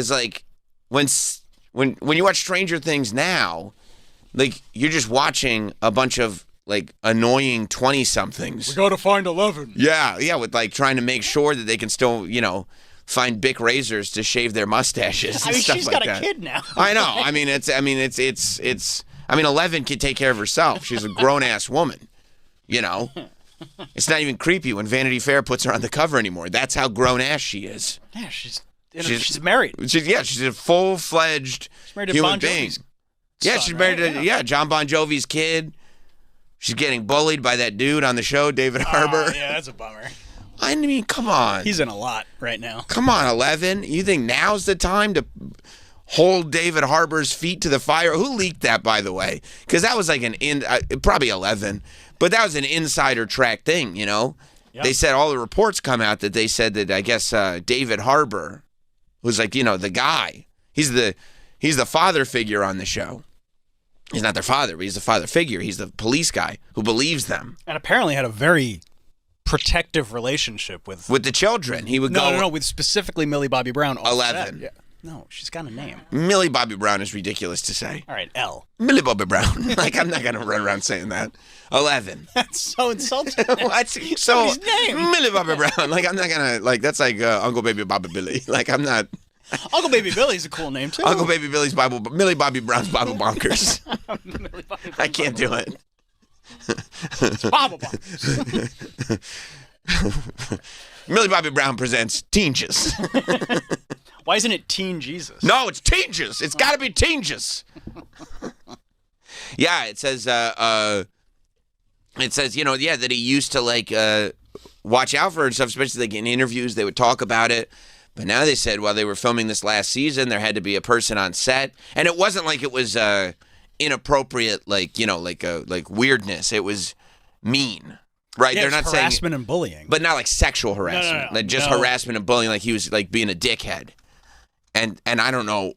It's like when you watch Stranger Things now, like you're just watching a bunch of like annoying 20-somethings. We gotta find 11. Yeah, with like trying to make sure that they can still, find Bic razors to shave their mustaches. I mean, stuff she's like got that. a kid now. I know. I mean, it's. 11 can take care of herself. She's a grown-ass woman. It's not even creepy when Vanity Fair puts her on the cover anymore. That's how grown-ass she is. Yeah, she's married. She's a full-fledged married to human Bon being. Jovi's Yeah, son, she's married right? to John Bon Jovi's kid. She's getting bullied by that dude on the show, David Harbour. Yeah, that's a bummer. I mean, come on. He's in a lot right now. Come on, 11. You think now's the time to hold David Harbour's feet to the fire? Who leaked that, by the way? Because that was like probably 11, but that was an insider track thing, Yep. They said all the reports come out that they said that I guess David Harbour was like, the guy. He's the father figure on the show. He's not their father, but he's the father figure. He's the police guy who believes them. And apparently had a very protective relationship with the children. He would go. No, with specifically Millie Bobby Brown. 11. Yeah. No, she's got a name. Millie Bobby Brown is ridiculous to say. All right, L. Millie Bobby Brown. Like, I'm not going to run around saying that. 11. That's so insulting. What? So, his name. Millie Bobby Brown. Like, I'm not going to, like, that's like Uncle Baby Bobby Billy. Like, I'm not. Uncle Baby Billy's a cool name, too. Uncle Baby Billy's Bible. Millie Bobby Brown's Bible Bonkers. Millie Bobby Brown's I can't do it. It's Bible Bonkers. Millie Bobby Brown presents Teenges. Why isn't it Teen Jesus? No, it's Teenges. It's got to be Teenges. Yeah, it says, that he used to, like, watch out for her and stuff, especially, like, in interviews, they would talk about it. But now they said while they were filming this last season, there had to be a person on set. And it wasn't like it was inappropriate, like weirdness. It was mean. Right? Yeah, They're not saying harassment and bullying. But not like sexual harassment. No. Like just harassment and bullying, like he was like being a dickhead. And I don't know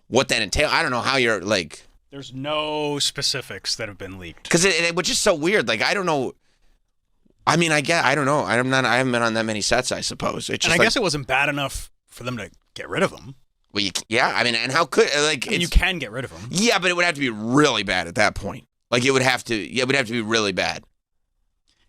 what that entails. I don't know how you're like. There's no specifics that have been leaked. Because which is so weird. Like I don't know. I mean, I don't know. I haven't been on that many sets, I suppose. It's just and I guess it wasn't bad enough for them to get rid of him. Well, I mean, and how could like you can get rid of him? Yeah, but it would have to be really bad at that point. Like it would have to be really bad.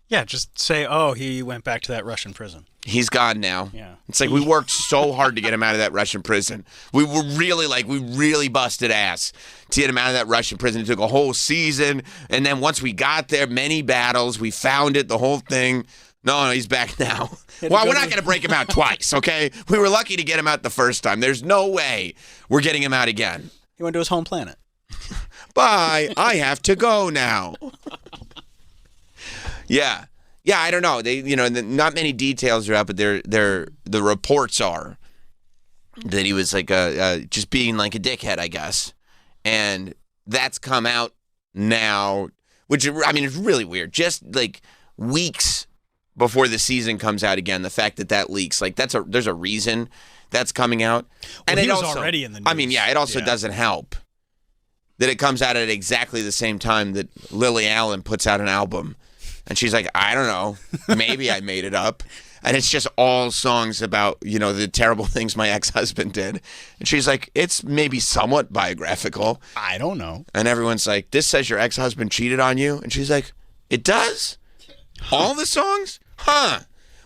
Yeah, just say, oh, he went back to that Russian prison. He's gone now. Yeah. It's like we worked so hard to get him out of that Russian prison. We really busted ass to get him out of that Russian prison. It took a whole season. And then once we got there, many battles, we found it, the whole thing. No, he's back now. Well, we're not going to break him out twice, okay? We were lucky to get him out the first time. There's no way we're getting him out again. He went to his home planet. Bye. I have to go now. Yeah, I don't know. They, not many details are out, but the reports are that he was like just being like a dickhead, I guess, and that's come out now, which I mean, it's really weird. Just like weeks before the season comes out again, the fact that leaks, like there's a reason that's coming out, and it he was also, already in the news. I mean, yeah, it also doesn't help that it comes out at exactly the same time that Lily Allen puts out an album. And she's like, I don't know, maybe I made it up. And it's just all songs about, the terrible things my ex-husband did. And she's like, it's maybe somewhat biographical. I don't know. And everyone's like, this says your ex-husband cheated on you? And she's like, it does? All the songs? Huh.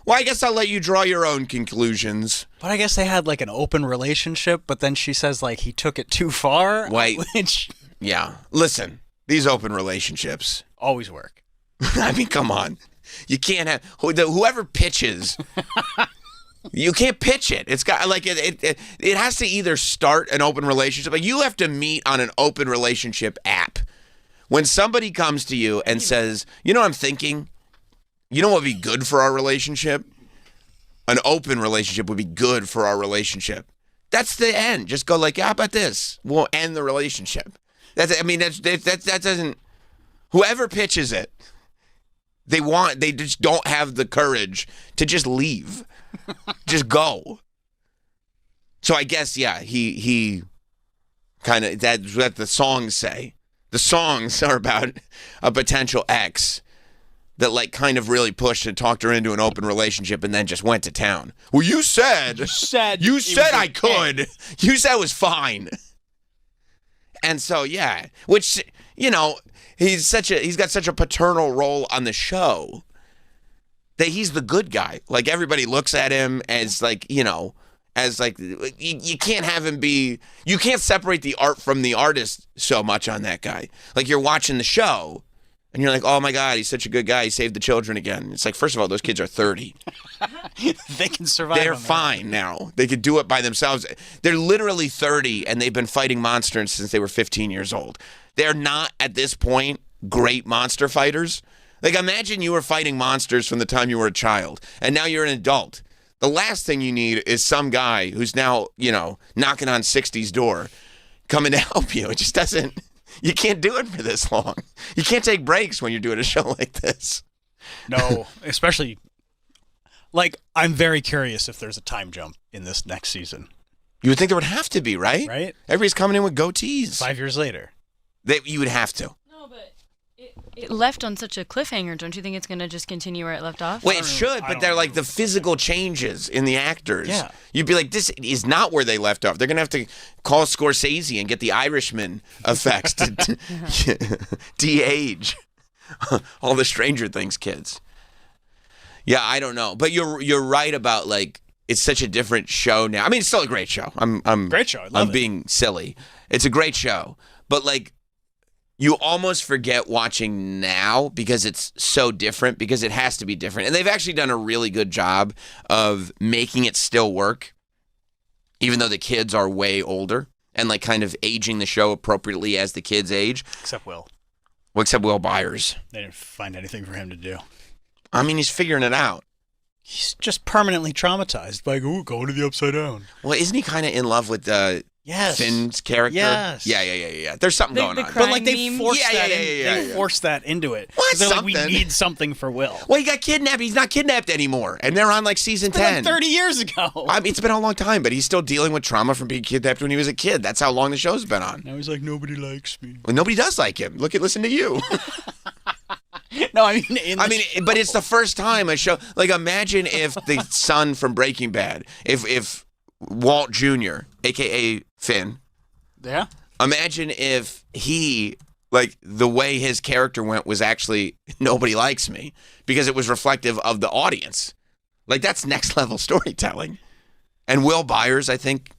Well, I guess I'll let you draw your own conclusions. But I guess they had like an open relationship, but then she says like he took it too far. Wait. Which... Yeah. Listen, these open relationships always work. I mean, come on. You can't have whoever pitches. You can't pitch it. It's got like it has to either start an open relationship. Like you have to meet on an open relationship app. When somebody comes to you and says, I'm thinking, what would be good for our relationship? An open relationship would be good for our relationship. That's the end. Just go like, how about this? We'll end the relationship. That doesn't. Whoever pitches it. They just don't have the courage to just leave. Just go. So I guess, yeah, he kind of, that's what the songs say. The songs are about a potential ex that like kind of really pushed and talked her into an open relationship and then just went to town. Well, you said I could. You said it was fine. And so, yeah, which, you know, he's got such a paternal role on the show that he's the good guy. Like, everybody looks at him as like, you know, as like, you can't have him be, you can't separate the art from the artist so much on that guy. Like, you're watching the show and you're like, oh my God, he's such a good guy. He saved the children again. It's like, first of all, those kids are 30. They can survive. They're fine now. They could do it by themselves. They're literally 30 and they've been fighting monsters since they were 15 years old. They're not, at this point, great monster fighters. Like, imagine you were fighting monsters from the time you were a child and now you're an adult. The last thing you need is some guy who's now, you know, knocking on 60's door coming to help you. It just doesn't. You can't do it for this long. You can't take breaks when you're doing a show like this. No, especially, like, I'm very curious if there's a time jump in this next season. You would think there would have to be, right? Right? Everybody's coming in with goatees. 5 years later. You would have to. No, but it left on such a cliffhanger. Don't you think it's going to just continue where it left off? Well, it should, but they're like the physical changes in the actors. Yeah. You'd be like, this is not where they left off. They're going to have to call Scorsese and get the Irishman effects to de-age all the Stranger Things kids. Yeah, I don't know. But you're right about, like, it's such a different show now. I mean, it's still a great show. Great show. I love I'm being silly. It's a great show. But, like, you almost forget watching now because it's so different, because it has to be different. And they've actually done a really good job of making it still work, even though the kids are way older, and like kind of aging the show appropriately as the kids age. Except Will. Well, except Will Byers. They didn't find anything for him to do. I mean, he's figuring it out. He's just permanently traumatized by going to the Upside Down. Well, isn't he kind of in love with Yes. Finn's character? Yes. Yeah. There's something going on. But like they forced Yeah. forced that into it. Well, 'Cause they're like, something. we need something for Will. Well, he got kidnapped. He's not kidnapped anymore. And they're on like season It's been 10. like 30 years ago. I mean, it's been a long time, but he's still dealing with trauma from being kidnapped when he was a kid. That's how long the show's been on. Now he's like, nobody likes me. Well, nobody does like him. Listen to you. No, I mean, But it's the first time a show. Like, imagine if the son from Breaking Bad, if Walt Jr., aka Finn, yeah. imagine if he, like, the way his character went was actually nobody likes me because it was reflective of the audience. Like, that's next level storytelling. And Will Byers, I think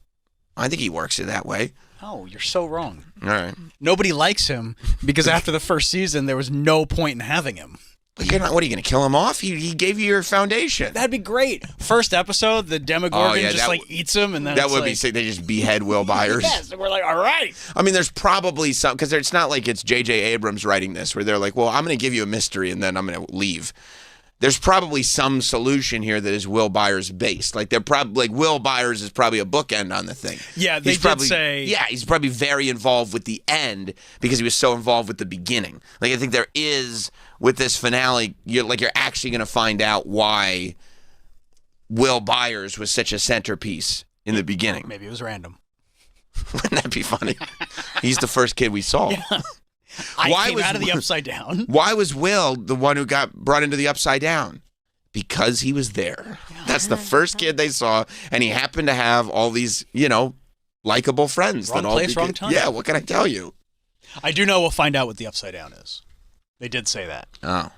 he works it that way. Oh, you're so wrong. All right. Nobody likes him because after the first season, there was no point in having him. But you're not. What are you going to kill him off? He gave you your foundation. That'd be great. First episode, the Demogorgon eats him, and then that it's would like, be sick. They just behead Will Byers. Yes, and we're like, all right. I mean, there's probably some, because it's not like it's J.J. Abrams writing this, where they're like, well, I'm going to give you a mystery and then I'm going to leave. There's probably some solution here that is Will Byers based. Like, they're probably, like, Will Byers is probably a bookend on the thing. Yeah, they did say. Yeah, he's probably very involved with the end because he was so involved with the beginning. Like, I think there is, with this finale, you're actually going to find out why Will Byers was such a centerpiece in the beginning. Maybe it was random. Wouldn't that be funny? He's the first kid we saw. Yeah. I came out of the Upside Down. Why was Will the one who got brought into the Upside Down? Because he was there. That's the first kid they saw, and he happened to have all these, likable friends. Wrong place, wrong time. Yeah, what can I tell you? I do know we'll find out what the Upside Down is. They did say that. Oh.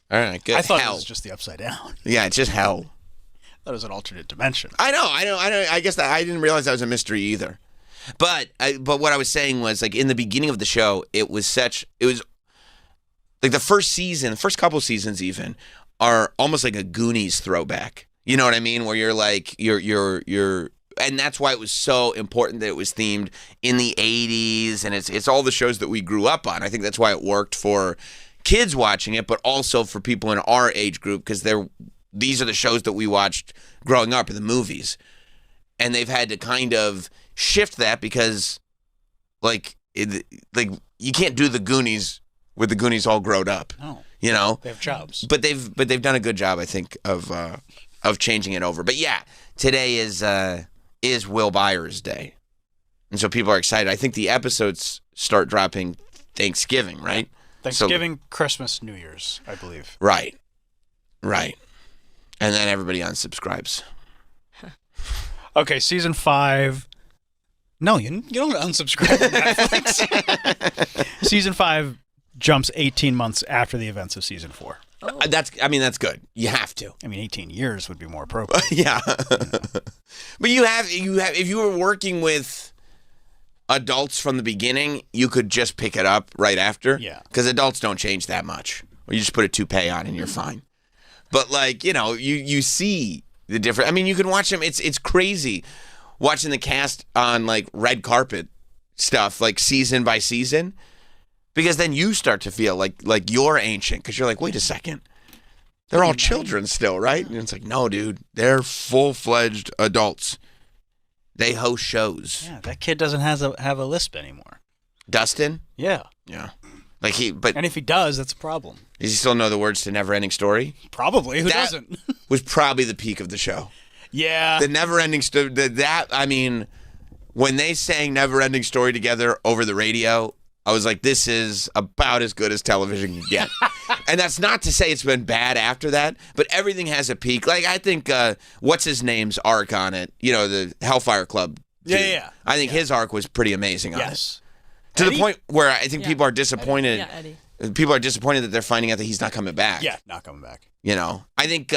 All right, good. I thought hell. it was just the Upside Down. Yeah, it's just hell. That was an alternate dimension. I know. I guess that I didn't realize that was a mystery either. But what I was saying was, like, in the beginning of the show, it was like the first couple seasons even are almost like a Goonies throwback. You know what I mean? Where you're like, and that's why it was so important that it was themed in the 80s, and it's all the shows that we grew up on. I think that's why it worked for kids watching it, but also for people in our age group, because these are the shows that we watched growing up, or the movies. And they've had to kind of shift that because, like you can't do the Goonies with the Goonies all grown up. Oh, they have jobs. But they've done a good job, I think, of changing it over. But yeah, today is Will Byers Day, and so people are excited. I think the episodes start dropping Thanksgiving, right? Thanksgiving, Christmas, New Year's, I believe. Right. And then everybody unsubscribes. Okay, season 5. No, you don't unsubscribe from Netflix. Season 5 jumps 18 months after the events of season 4. That's good. You have to. I mean, 18 years would be more appropriate. Yeah. But you have if you were working with adults from the beginning, you could just pick it up right after. Yeah. Because adults don't change that much. Or you just put a toupee on and you're fine. But like, you see the difference. I mean, you can watch them. It's crazy watching the cast on like red carpet stuff, like season by season. Because then you start to feel like you're ancient because you're like, wait a second. They're all children still, right? And it's like, no, dude. They're full-fledged adults. They host shows. Yeah, that kid doesn't have a lisp anymore. Dustin? Yeah. Yeah. But And if he does, that's a problem. does he still know the words to Never Ending Story? Probably. Who That doesn't? was probably the peak of the show. Yeah. The Never Ending Story, I mean, when they sang Never Ending Story together over the radio, I was like, this is about as good as television can get. And that's not to say it's been bad after that, but everything has a peak. Like, I think, what's his name's arc on it? The Hellfire Club. dude. Yeah. I think his arc was pretty amazing on it. Yes. To Eddie? the point where I think Yeah. people are disappointed. Yeah, Eddie. People are disappointed that they're finding out that he's not coming back. Yeah, not coming back. I think,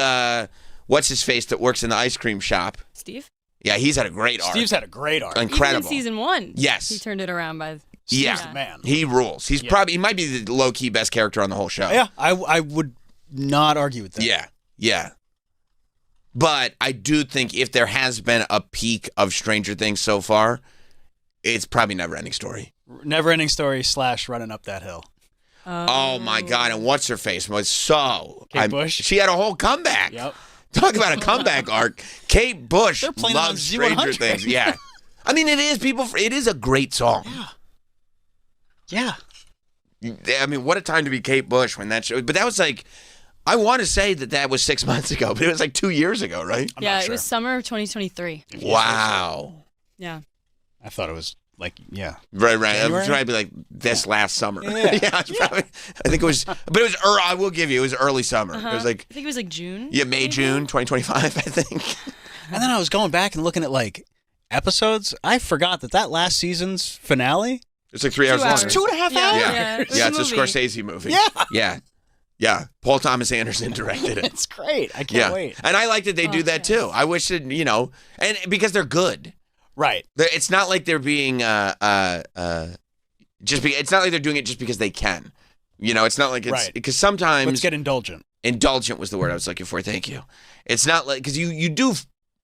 what's his face that works in the ice cream shop? Steve? Yeah, he's had a great arc. Steve's had a great arc. Incredible. Even in season 1. Yes. He turned it around by... Yeah. Steve's the man. He rules. He might be the low-key best character on the whole show. Yeah, I would not argue with that. Yeah. But I do think if there has been a peak of Stranger Things so far, it's probably Never Ending Story. Never Ending Story / Running Up That Hill. Oh my God. And what's her face was so. Kate Bush? She had a whole comeback. Yep. Talk about a comeback arc. Kate Bush They're playing it on loves Stranger Z100. Things. Yeah. I mean, it is a great song. Yeah. I mean, what a time to be Kate Bush when that show. But that was like, I want to say that was 6 months ago, but it was like 2 years ago, right? I'm Yeah, not it sure. was summer of 2023. Wow. Yeah. I thought it was like, yeah. Right. It was January? probably like this last summer. Yeah. It's probably, I think it was, but it was, I will give you, it was early summer. It was like, I think it was like June. May, maybe? June 2025, I think. And then I was going back and looking at like episodes. I forgot that last season's finale. It's like 3 hours 2 long. hours. 2.5 hours. Yeah. Yeah, It's a movie. Scorsese movie. Yeah. Yeah. Paul Thomas Anderson directed it. It's great. I can't wait. And I like that they do that too. I wish that, and because they're good. Right. It's not like they're being it's not like they're doing it just because they can. It's not like it's Right. because sometimes Let's get indulgent. indulgent was the word I was looking for. Thank you. It's not like because you do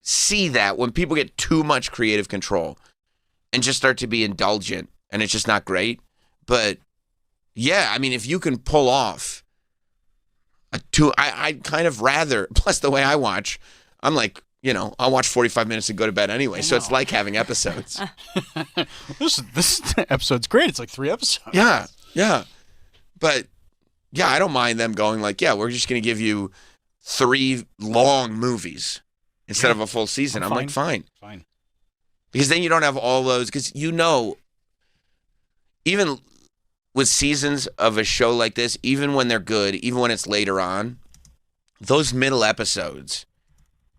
see that when people get too much creative control and just start to be indulgent, and it's just not great. But yeah, I mean, if you can pull off I kind of rather. Plus, the way I watch, I'm like, I'll watch 45 minutes and go to bed anyway. So it's like having episodes. This episode's great. It's like 3 episodes. Yeah. But yeah, I don't mind them going like, yeah, we're just going to give you 3 long movies instead of a full season. I'm like, fine. Because then you don't have all those, because even with seasons of a show like this, even when they're good, even when it's later on, those middle episodes,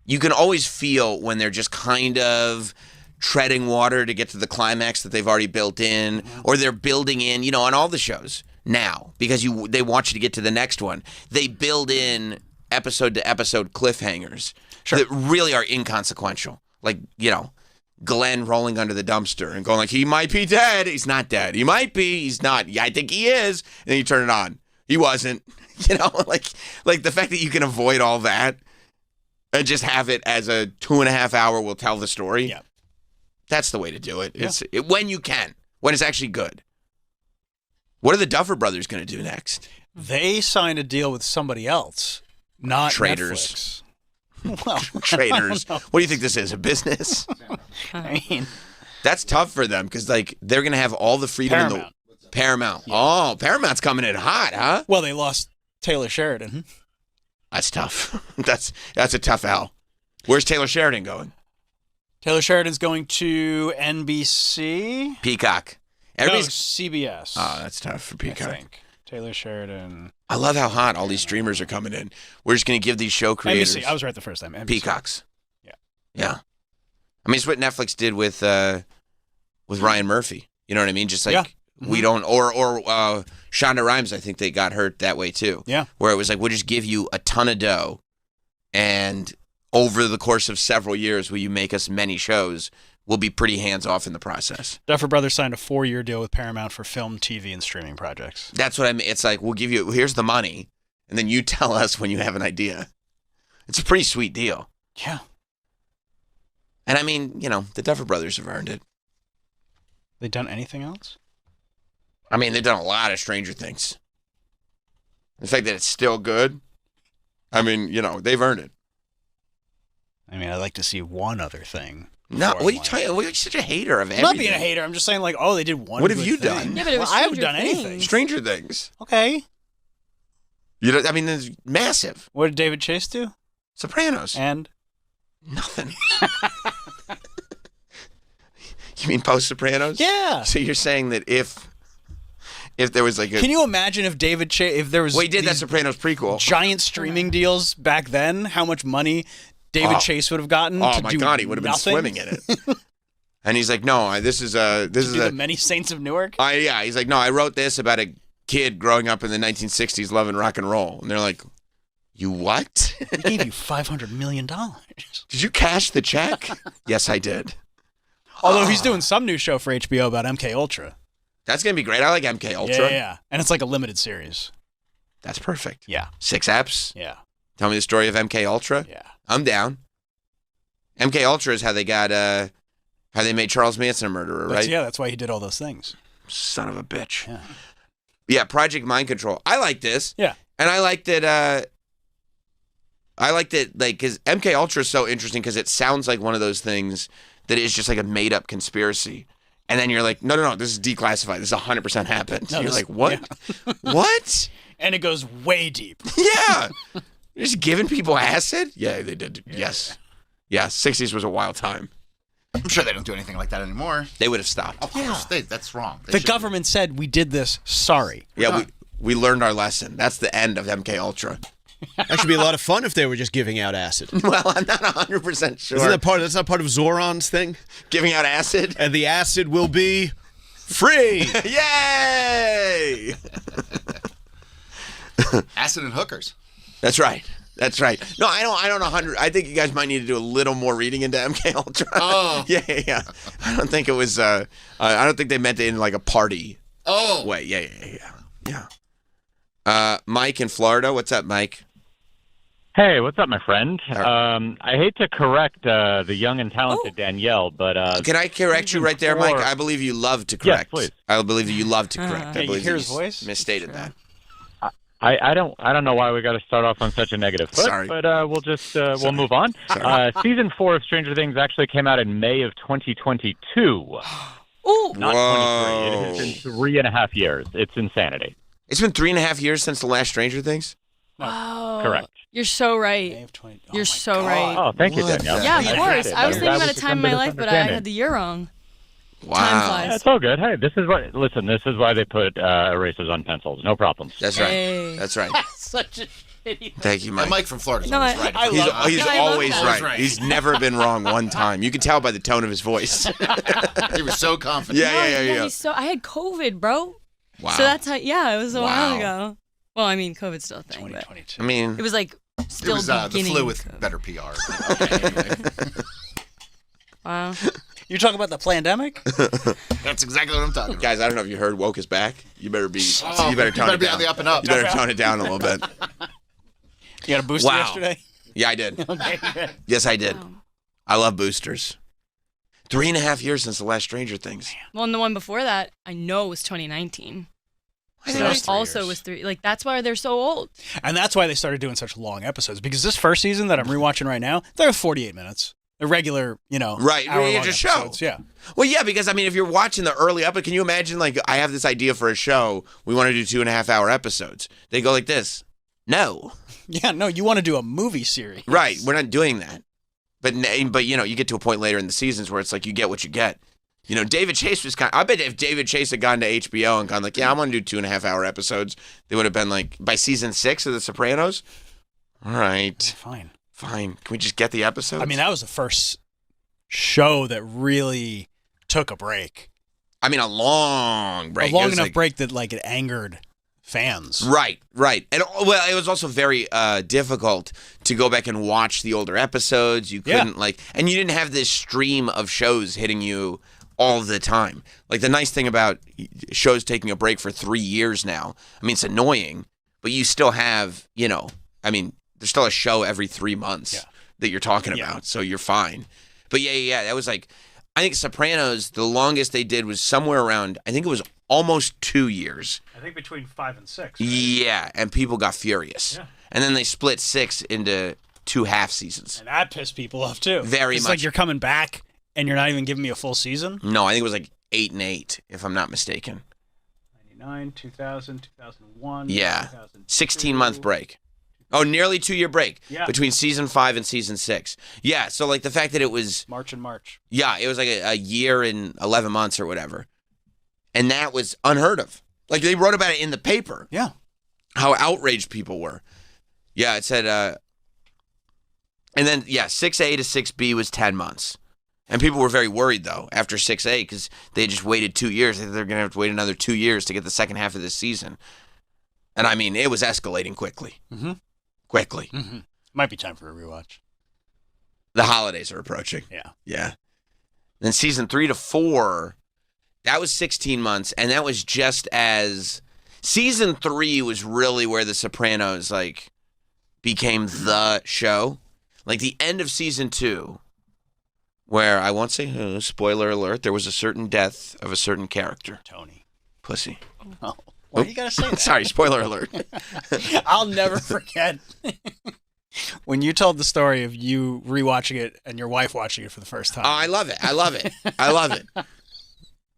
you can always feel when they're just kind of treading water to get to the climax that they've already built in, or they're building in, on all the shows now, because they want you to get to the next one. They build in episode to episode cliffhangers that really are inconsequential. Like, Glenn rolling under the dumpster and going like, he might be dead. He's not dead. He might be. He's not. Yeah, I think he is. And then you turn it on. He wasn't. Like the fact that you can avoid all that and just have it as a 2.5 hour will tell the story. Yeah. That's the way to do it. When you can, when it's actually good. What are the Duffer Brothers going to do next? They signed a deal with somebody else, not Traders. Netflix. Well, Traders. What do you think this is? A business? I mean, That's tough for them because they're going to have all the freedom in Paramount. the Paramount. Yeah. Oh, Paramount's coming in hot, huh? Well, they lost Taylor Sheridan. That's tough. That's a tough L. Where's Taylor Sheridan going? Taylor Sheridan's going to NBC. Peacock. No, Everybody's. CBS. Oh, that's tough for I Peacock. think. Taylor Sheridan. I love how hot all these streamers are coming in. We're just going to give these show creators NBC. I was right the first time. NBC. peacocks. Yeah. Yeah. I mean, it's what Netflix did with Ryan Murphy. You know what I mean? Just like Yeah. we don't, or Shonda Rhimes, I think they got hurt that way too. Yeah. Where it was like, we'll just give you a ton of dough, and over the course of several years, will you make us many shows? We'll be pretty hands off in the process. Duffer Brothers signed a 4-year deal with Paramount for film, TV, and streaming projects. That's what I mean. It's like, we'll give you, here's the money, and then you tell us when you have an idea. It's a pretty sweet deal. Yeah. And I mean, the Duffer Brothers have earned it. They done anything else? I mean, they've done a lot of Stranger Things. The fact that it's still good, I mean, they've earned it. I mean, I'd like to see one other thing. No, before what are I'm you like- talking? You're such a hater of I'm everything. not being a hater. I'm just saying, like, they did one. What have good you thing. done? Yeah, but it was I haven't Stranger done anything. Things. Stranger Things. Okay. I mean, it's massive. What did David Chase do? Sopranos. And Nothing. You mean post Sopranos? yeah. So you're saying that if there was like a Can you imagine if David Chase, if there was well, he did that these Sopranos prequel. giant streaming deals back then, how much money David Chase would have gotten? Oh to my do God, he would have been nothing? swimming in it. And he's like, no, this is Do the Many Saints of Newark. yeah. He's like, no, I wrote this about a kid growing up in the 1960s loving rock and roll. And they're like, you what? He gave you $500 million. Did you cash the check? Yes, I did. Although he's doing some new show for HBO about MK Ultra. That's gonna be great. I like MK Ultra. Yeah. And it's like a limited series. That's perfect. Yeah. 6 eps. Yeah. Tell me the story of MK Ultra. Yeah. I'm down. MK Ultra is how they got how they made Charles Manson a murderer, right? That's why he did all those things. Son of a bitch. Yeah. Yeah, Project Mind Control. I like this. Yeah. And I like that like cuz MK Ultra is so interesting cuz it sounds like one of those things that is just like a made up conspiracy. And then you're like, no, this is declassified. This 100% happened. No, you're this- like, what? yeah. What? And it goes way deep. Yeah. You're just giving people acid? Yeah, they did. Yeah. Yes. Yeah, 60s was a wild time. I'm sure they don't do anything like that anymore. They would have stopped. Of course, that's wrong. They The should- government said we did this. Sorry. Yeah, we learned our lesson. That's the end of MK Ultra. That should be a lot of fun if they were just giving out acid. Well, I'm not 100% sure. Isn't that that's not part of Zoran's thing? Giving out acid? And the acid will be free. Yay! acid and hookers. That's right. That's right. No, I don't 100. I think you guys might need to do a little more reading into MK Ultra. Oh. Yeah. I don't think it was. I don't think they meant it in like a party Oh. way. Yeah. Mike in Florida. What's up, Mike? Hey, what's up, my friend? I hate to correct the young and talented Danielle, but Can I correct you right there, Mike? I believe you love to Yes, correct. please. I believe that you love to correct. Yeah, I you believe hear that his voice? misstated that. I don't know why we got to start off on such a negative foot. Sorry. But we'll just we'll move on. Season 4 of Stranger Things actually came out in May of 2022, Ooh. not 23. It has been 3.5 years. It's insanity. It's been 3.5 years since the last Stranger Things. Oh, Correct. You're so right. May of 20 You're my so God. right. Oh, thank you, What Danielle. the Yeah, I of appreciate course. it. I was thinking That about a was time in some my life, but I misunderstanding. had the year wrong. Wow. Time flies. Yeah, it's all good. Hey, this is why they put erasers on pencils. No problems. That's right. Hey. That's right. Such a shitty. Thank you, And Mike. Mike from Florida is No, always I- right. I He's, love he's that. I love always that. right. Right. He's never been wrong one time. You can tell by the tone of his voice. He was so confident. Yeah. He's so. I had COVID, bro. Wow. So that's how. Yeah, it was a while Wow. ago. Well, I mean, COVID's still a thing, but 2022. I mean, it was like It still was the beginning. flu with COVID. better PR. Okay, anyway. Wow. You're talking about the pandemic? That's exactly what I'm talking about. guys, I don't know if you heard woke is back. You better be. Oh, you better tone it be down. on the up and up. You better tone it down a little bit. You got a booster Wow. yesterday? Yeah, I did. Okay. Yes, I did. Wow. I love boosters. 3.5 years since the last Stranger Things. Well, and the one before that, I know was 2019. I So know. was that 3 also years. was 3. Like that's why they're so old. And that's why they started doing such long episodes. Because this first season that I'm rewatching right now, they're 48 minutes. A regular, Right, hour-long it's a show. episodes. Yeah. Well, yeah, because I mean, if you're watching the early episode, can you imagine? Like, I have this idea for a show. We want to do 2.5 hour episodes. They go like this. No, Yeah, no, you want to do a movie series. right? We're not doing that. But you know, you get to a point later in the seasons where it's like you get what you get. You know, David Chase was I bet if David Chase had gone to HBO and gone like, yeah, I want to do 2.5-hour episodes, they would have been like, by season 6 of The Sopranos, all right, Fine. fine. Can we just get the episodes? I mean, that was the first show that really took a break. I mean, a long break. A long It was enough like- break that like it angered fans. Right. And well, it was also very difficult to go back and watch the older episodes. You couldn't and you didn't have this stream of shows hitting you all the time. Like the nice thing about shows taking a break for 3 years now, I mean, it's annoying, but you still have, I mean, there's still a show every 3 months that you're talking about, so you're fine. But yeah, that was like, I think Sopranos, the longest they did was somewhere around, I think it was almost 2 years. I think between 5 and 6. Yeah, and people got furious. Yeah. And then they split 6 into 2 half seasons. And that pissed people off too. Very it's much. like you're coming back and you're not even giving me a full season. No, I think it was like 8 and 8, if I'm not mistaken. 99, 2000, 2001. Yeah. 2002. 16-month break. Oh, nearly 2-year break between season 5 and season 6. Yeah, so like the fact that it was, March and March. yeah, it was like a year and 11 months or whatever. And that was unheard of. Like they wrote about it in the paper. Yeah. How outraged people were. Yeah, it said, and then, 6A to 6B was 10 months. And people were very worried, though, after 6A, because they just waited 2 years. They're going to have to wait another 2 years to get the second half of this season. And, I mean, it was escalating quickly. Mm-hmm. Quickly. Mm-hmm. Might be time for a rewatch. The holidays are approaching. Yeah. Yeah. Then season 3 to 4, that was 16 months, and that was just as... Season 3 was really where The Sopranos, like, became the show. Like, the end of season 2... where I won't say who, spoiler alert, there was a certain death of a certain character. Tony. Pussy. Oh, why you gotta say that? Sorry, spoiler alert. I'll never forget when you told the story of you rewatching it and your wife watching it for the first time. Oh, I love it. I love it. I love it.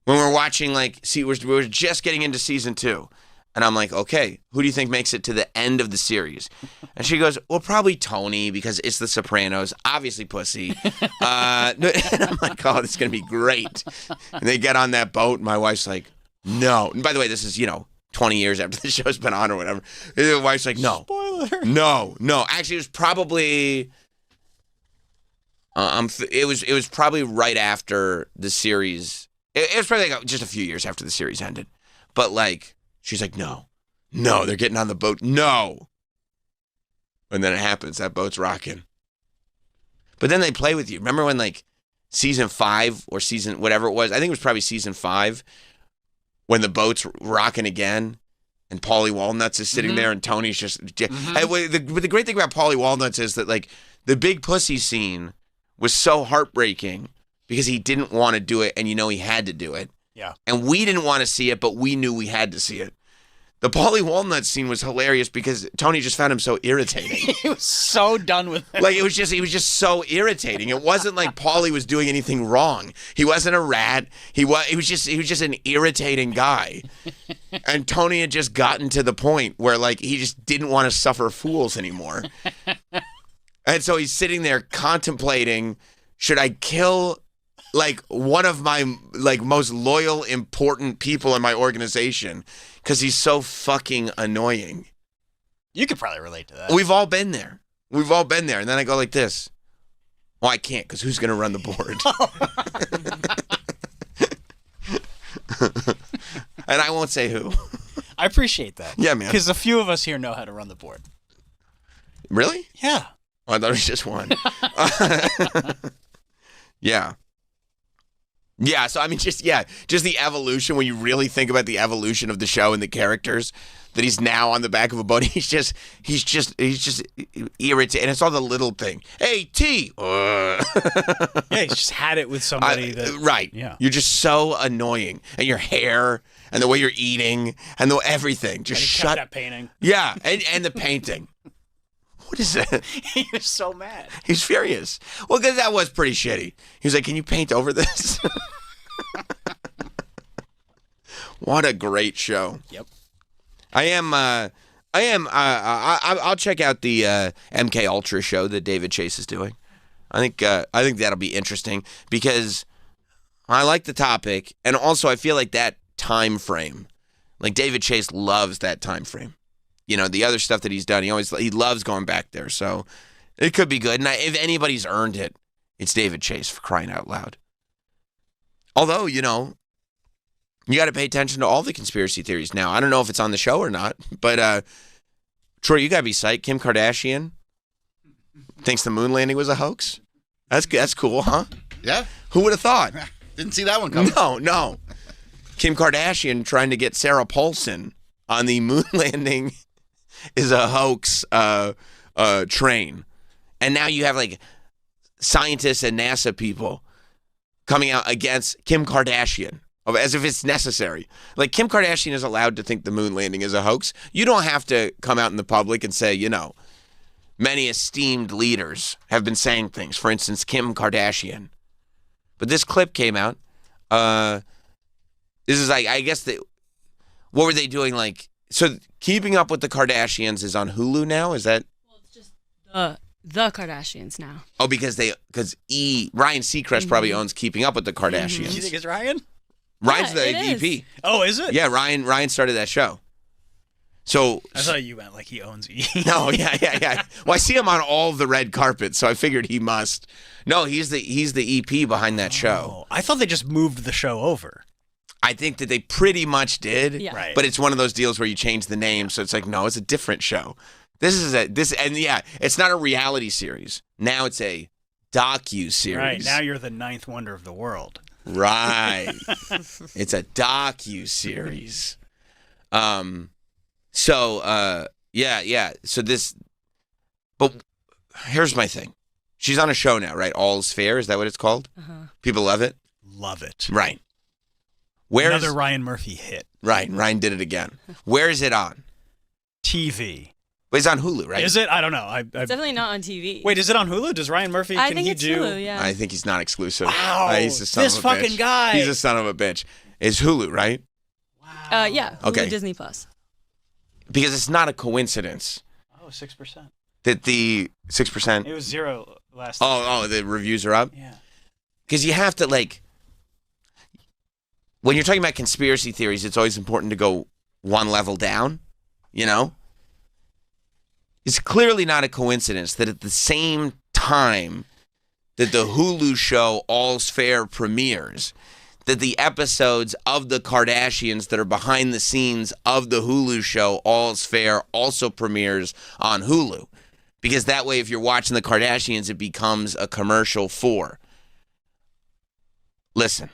When we're watching, like, we're just getting into season 2. And I'm like, okay, who do you think makes it to the end of the series? And she goes, well, probably Tony, because it's The Sopranos. Obviously, Pussy. And I'm like, oh, this is going to be great. And they get on that boat, and my wife's like, no. And by the way, this is, 20 years after the show's been on or whatever. And the wife's like, no. Spoiler. No. Actually, it was probably... it was probably right after the series. It was probably like just a few years after the series ended. But, like... She's like, no, they're getting on the boat. No. And then it happens. That boat's rocking. But then they play with you. Remember when, like, season 5 or season, whatever it was, I think it was probably season 5, when the boat's rocking again and Paulie Walnuts is sitting there and Tony's just... But the great thing about Paulie Walnuts is that, like, the big pussy scene was so heartbreaking because he didn't want to do it and he had to do it. Yeah. And we didn't want to see it, but we knew we had to see it. The Paulie Walnut scene was hilarious because Tony just found him so irritating. He was so done with it. Like, he was just so irritating. It wasn't like Paulie was doing anything wrong. He wasn't a rat. He was just an irritating guy. And Tony had just gotten to the point where, like, he just didn't want to suffer fools anymore. And so he's sitting there contemplating, should I kill, like, one of my, like, most loyal, important people in my organization because he's so fucking annoying. You could probably relate to that. We've all been there. And then I go like this. Well, I can't because who's going to run the board? And I won't say who. I appreciate that. Yeah, man. Because a few of us here know how to run the board. Really? Yeah. Oh, I thought it was just one. Yeah. Yeah, so I mean, just the evolution, when you really think about the evolution of the show and the characters, that he's now on the back of a boat, he's just irritated. And it's all the little thing. Hey, T! Yeah, he's just had it with somebody right. Yeah. You're just so annoying. And your hair, and the way you're eating, and everything. Just And he shut kept that painting. Yeah, and the painting. What is that? He was so mad. He's furious. Well, because that was pretty shitty. He was like, can you paint over this? What a great show. Yep. I'll check out the MK Ultra show that David Chase is doing. I think that'll be interesting because I like the topic, and also I feel like that time frame, like David Chase loves that time frame. You know, the other stuff that he's done, he loves going back there. So it could be good. And if anybody's earned it, it's David Chase, for crying out loud. Although, you know, you got to pay attention to all the conspiracy theories now. I don't know if it's on the show or not, but Troy, you got to be psyched. Kim Kardashian thinks the moon landing was a hoax. That's cool, huh? Yeah. Who would have thought? Didn't see that one coming. No. Kim Kardashian trying to get Sarah Paulson on the moon landing is a hoax train. And now you have like scientists and NASA people coming out against Kim Kardashian as if it's necessary. Like, Kim Kardashian is allowed to think the moon landing is a hoax. You don't have to come out in the public and say, you know, many esteemed leaders have been saying things. For instance, Kim Kardashian. But this clip came out. This is like, I guess, what were they doing? Like, so Keeping Up with the Kardashians is on Hulu now? Is that? Well, it's just the Kardashians now. Oh, because Ryan Seacrest probably owns Keeping Up with the Kardashians. You think it's Ryan? Ryan's the it is. EP. Oh, is it? Yeah, Ryan started that show. So I thought you meant like he owns E. no, yeah. Well, I see him on all the red carpet, so I figured he must. No, he's the EP behind that show. Oh, I thought they just moved the show over. I think that they pretty much did. Yeah. Right. But it's one of those deals where you change the name, so it's like, no, it's a different show. It's not a reality series. Now it's a docu-series. Right, now you're the ninth wonder of the world. Right. It's a docu-series. So here's my thing. She's on a show now, right? All's Fair, is that what it's called? Uh-huh. People love it? Love it. Right. Another Ryan Murphy hit. Right, Ryan did it again. Where is it on? TV. But it's on Hulu, right? Is it? I don't know. It's definitely not on TV. Wait, is it on Hulu? Does Ryan Murphy? I can think he it's do? Hulu, yeah. I think he's not exclusive. Wow, He's a son this of a bitch. fucking guy. He's a son of a bitch. It's Hulu, right? Yeah. Hulu, Okay. Disney Plus. Because it's not a coincidence Oh, 6%. that the 6%. It was 0 last time. Oh, the reviews are up? Yeah. Because you have to, like, when you're talking about conspiracy theories, it's always important to go one level down, you know? It's clearly not a coincidence that at the same time that the Hulu show All's Fair premieres, that the episodes of the Kardashians that are behind the scenes of the Hulu show All's Fair also premieres on Hulu. Because that way, if you're watching the Kardashians, it becomes a commercial for. Listen,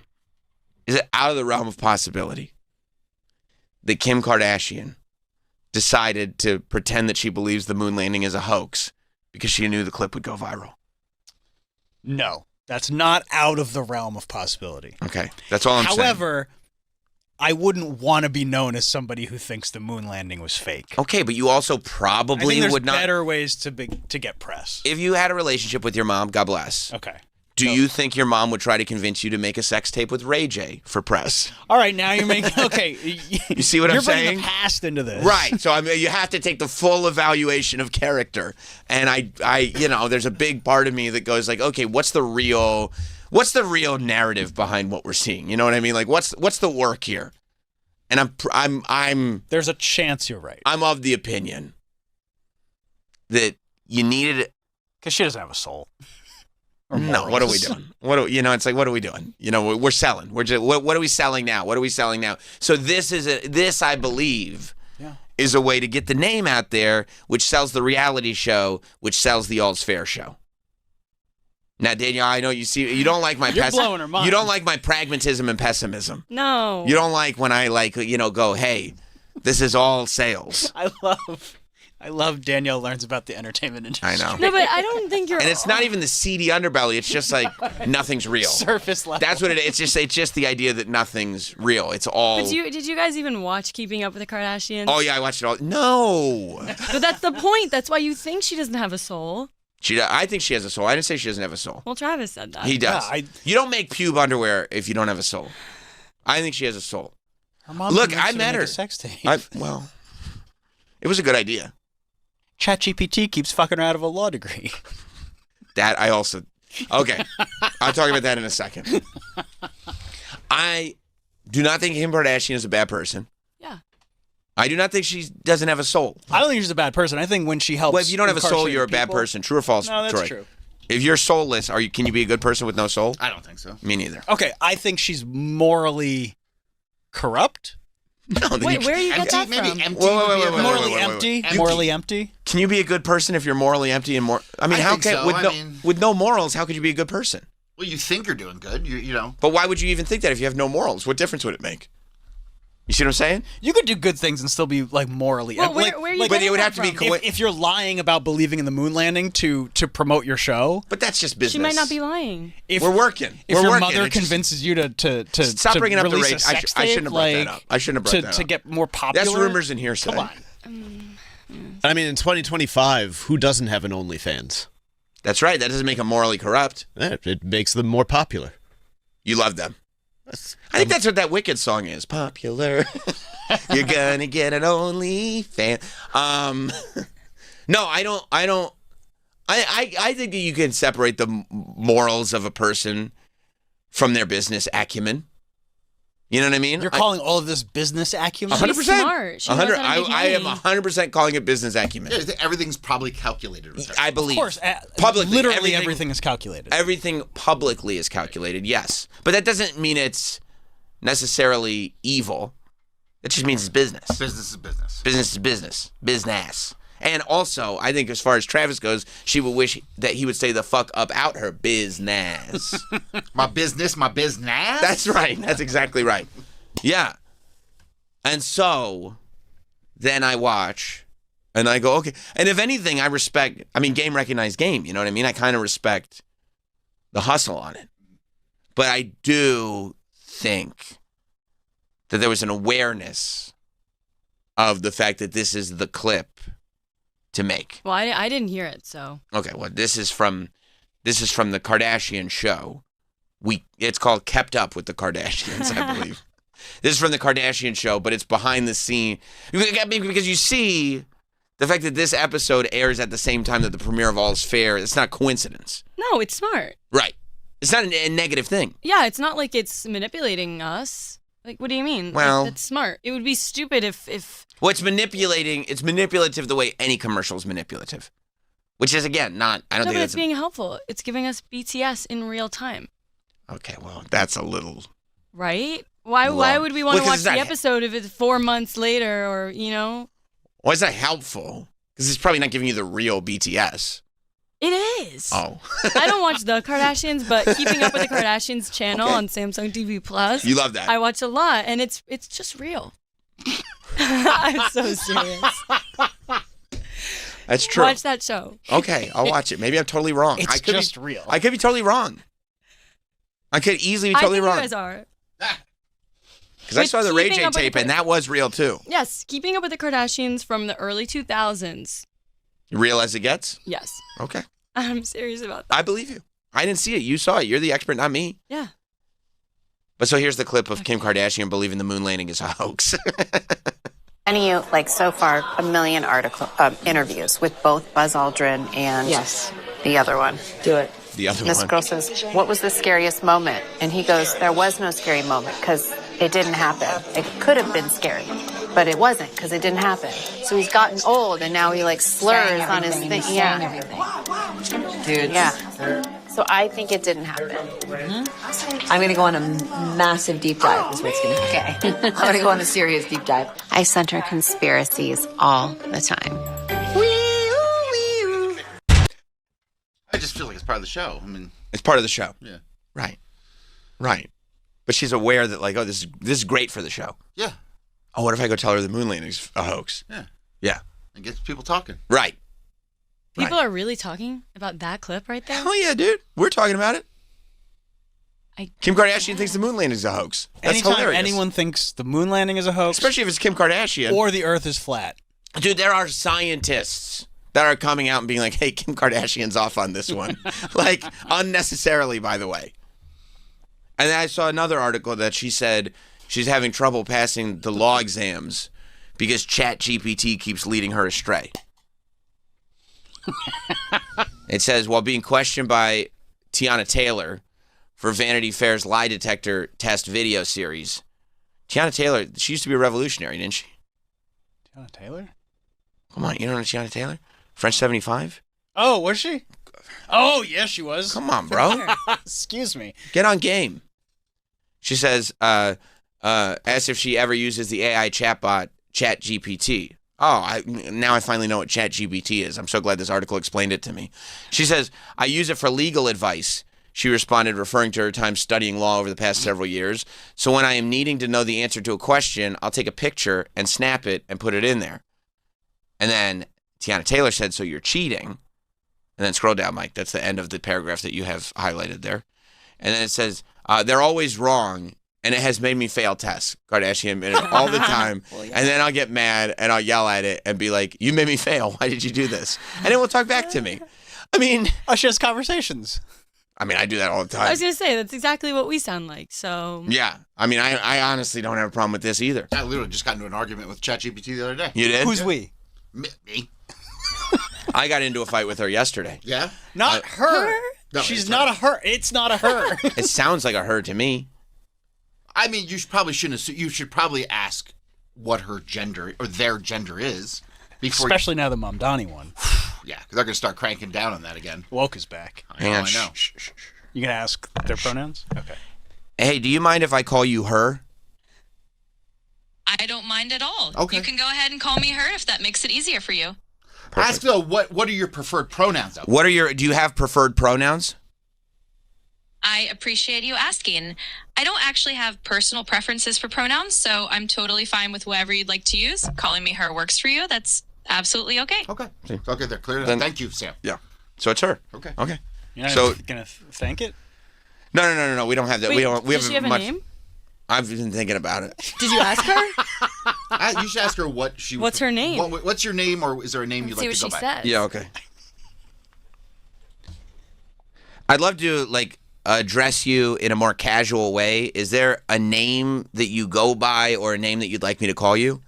is it out of the realm of possibility that Kim Kardashian decided to pretend that she believes the moon landing is a hoax because she knew the clip would go viral? No, that's not out of the realm of possibility. Okay, that's all I'm saying. However, I wouldn't want to be known as somebody who thinks the moon landing was fake. Okay, but you also I probably think there's would not. better ways to get press. If you had a relationship with your mom, God bless. Okay. Do you think your mom would try to convince you to make a sex tape with Ray J for press? All right, now you're making okay. You see what I'm You're saying? bringing the past into this, Right. So I mean, you have to take the full evaluation of character. And I, there's a big part of me that goes like, okay, what's the real narrative behind what we're seeing? You know what I mean? Like, what's the work here? And I'm There's a chance you're right I'm of the opinion that you needed. because she doesn't have a soul. No, what are we doing? It's like, what are we doing? We're selling. We're just, what are we selling now? What are we selling now? So this I believe is a way to get the name out there, which sells the reality show, which sells the All's Fair show. Now, Danielle, I know you don't like my You're blowing her mind. You don't like my pragmatism and pessimism. No. You don't like when I go, hey, this is all sales. I love Danielle learns about the entertainment industry. I know. No, but I don't think you're. And it's not even the seedy underbelly. It's just like nothing's real. Surface level. That's what it is. It's just the idea that nothing's real. It's all. But did you guys even watch Keeping Up with the Kardashians? Oh yeah, I watched it all. No. But that's the point. That's why you think she doesn't have a soul. I think she has a soul. I didn't say she doesn't have a soul. Well, Travis said that. He does. Yeah, You don't make pube underwear if you don't have a soul. I think she has a soul. Her mom Look, convinced I to met make her. A sex tape. It was a good idea. ChatGPT keeps fucking her out of a law degree. That I also. Okay, I'll talk about that in a second. I do not think Kim Kardashian is a bad person. Yeah. I do not think she doesn't have a soul. I don't think she's a bad person. I think when she helps. Well, if you don't have a soul, incarcerated you're a bad people- person. True or false, No, that's Troy? true. If you're soulless, can you be a good person with no soul? I don't think so. Me neither. Okay, I think she's morally corrupt. No, then Wait, you- where do you get Empty, that maybe from? empty. Wait, would be wait, a wait, better- Morally wait, empty. Empty. Morally empty. Can you be a good person if you're morally empty and more? I mean, I how think can so. with I no mean- with no morals? How could you be a good person? Well, you think you're doing good. You know. But why would you even think that if you have no morals? What difference would it make? You see what I'm saying? You could do good things and still be like morally. Well, like, where are you like, But getting it would that have to be from? if you're lying about believing in the moon landing to promote your show, But that's just business. She might not be lying. if We're working. If We're your working. mother It's just- convinces you to Stop to bringing up the release rate. a sex I shouldn't have brought tape, that up. I shouldn't have brought that to up. get more popular. That's rumors and hearsay. Come on. I mean, in 2025, who doesn't have an OnlyFans? That's right. That doesn't make them morally corrupt. It makes them more popular. You love them. I think that's what that Wicked song is. Popular. You're gonna get an OnlyFans. No, I don't. I think that you can separate the morals of a person from their business acumen. You know what I mean? You're calling all of this business acumen. 100%. She's smart. She knows 100. how to make I am money. 100% calling it business acumen. Yeah, everything's probably calculated. With her. I believe. Of course, Publicly, literally everything is calculated. Everything publicly is calculated, yes. But that doesn't mean it's necessarily evil. It just means it's business. Business is business. Business is business. Business. And also, I think as far as Travis goes, she would wish that he would say the fuck up out her business. My business, my business. That's right. That's exactly right. Yeah. And so then I watch and I go, okay. And if anything, I respect, game recognized game. You know what I mean? I kind of respect the hustle on it. But I do think that there was an awareness of the fact that this is the clip to make. Well, I didn't hear it, so. Okay, well, this is from the Kardashian show. It's called Kept Up with the Kardashians, I believe. This is from the Kardashian show, but it's behind the scene. Because you see the fact that this episode airs at the same time that the premiere of All's Fair, it's not coincidence. No, it's smart. Right. It's not a negative thing. Yeah, it's not like it's manipulating us. Like, what do you mean? Well- That's smart. It would be stupid if Well, it's manipulative the way any commercial is manipulative. Which is, again, not, I don't no, think but that's... it's being helpful. It's giving us BTS in real time, Okay, well, that's a little... right? Why Wrong. would we want Well, to 'cause watch it's the not- episode if it's 4 months later or, Well, it's not helpful. Because it's probably not giving you the real BTS. It is. Oh. I don't watch the Kardashians, but Keeping Up with the Kardashians channel Okay. on Samsung TV Plus. You love that. I watch a lot, and it's just real. I'm so serious. That's true. Watch that show. Okay, I'll watch it. Maybe I'm totally wrong. It's I could just be, real. I could be totally wrong. I could easily be I totally think wrong. you guys are. Because I With saw the Ray Keeping J Up with the tape, and that was real too. Yes, Keeping Up with the Kardashians from the early 2000s. Real as it gets? Yes, Okay. I'm serious about that. I believe you. I didn't see it. You saw it. You're the expert, not me. Yeah. But so here's the clip of Kim Kardashian believing the moon landing is a hoax. And you, so far, 1 million interviews with both Buzz Aldrin and the other one. Do it. The other This one. girl says, what was the scariest moment? And he goes, there was no scary moment because it didn't happen. It could have been scary, but it wasn't because it didn't happen. So he's gotten old and now he slurs on his thing. Yeah. Dude. Yeah. So I think it didn't happen. I'm going to go on a massive deep dive is what's going to happen. Okay. I'm going to go on a serious deep dive. I center conspiracies all the time. I just feel like it's part of the show. I mean, It's part of the show. yeah, Right. Right. But she's aware that, like, oh, this is great for the show. yeah, Oh, what if I go tell her the moon landing's a hoax? yeah. Yeah. It gets people talking. Right. People Right. are really talking about that clip right there. Hell yeah, dude. We're talking about it. I- Kim Kardashian thinks the moon landing's a hoax. That's Anytime hilarious. anyone thinks the moon landing is a hoax, Especially if it's Kim Kardashian. or the Earth is flat. Dude, there are scientists that are coming out and being like, hey, Kim Kardashian's off on this one. Like, unnecessarily, by the way. And then I saw another article that she said she's having trouble passing the law exams because ChatGPT keeps leading her astray. It says, while being questioned by Tiana Taylor, for Vanity Fair's lie detector test video series. Tiana Taylor, she used to be a revolutionary, didn't she? Tiana Taylor? Come on, you don't know Tiana Taylor? French 75? Oh, was she? Oh, yes, she was. Come on, bro. Excuse me. Get on game. She says, asked if she ever uses the AI chatbot ChatGPT. Oh, now I finally know what ChatGPT is. I'm so glad this article explained it to me. She says, I use it for legal advice. She responded, referring to her time studying law over the past several years. So when I am needing to know the answer to a question, I'll take a picture and snap it and put it in there. And then Tiana Taylor said, so you're cheating. And then scroll down, Mike. That's the end of the paragraph that you have highlighted there. And then it says, they're always wrong, and it has made me fail tests. Kardashian admitted all the time. Well, yeah. And then I'll get mad, and I'll yell at it and be like, you made me fail. Why did you do this? And it will talk back to me. I mean... she has conversations. I mean, I do that all the time. I was going to say, that's exactly what we sound like, so... Yeah. I mean, I honestly don't have a problem with this either. I literally just got into an argument with ChatGPT the other day. You did? Who's we? Me. I got into a fight with her yesterday. Yeah? Not her. No, She's not a her. It's not a her. It sounds like a her to me. I mean, you probably shouldn't assume. You should probably ask what her gender or their gender is. Especially now the Mamdani one. Yeah, because they're going to start cranking down on that again. Woke is back. Hang on. I know. Shh. You going to ask their pronouns? Okay. Hey, do you mind if I call you her? I don't mind at all. Okay. You can go ahead and call me her if that makes it easier for you. Perfect. Ask though, what are your preferred pronouns? Though? Do you have preferred pronouns? I appreciate you asking. I don't actually have personal preferences for pronouns, so I'm totally fine with whatever you'd like to use. Calling me her works for you. That's absolutely okay. Okay. Okay, they're clear. Thank you, Sam. Yeah. So it's her. Okay. You're not going to thank it? No. We don't have that. Wait, we does she have a name? I've been thinking about it. Did you ask her? You should ask her what she. What's her name? What's your name, or is there a name you'd like to go by? See what she says. Yeah, okay. I'd love to address you in a more casual way. Is there a name that you go by or a name that you'd like me to call you?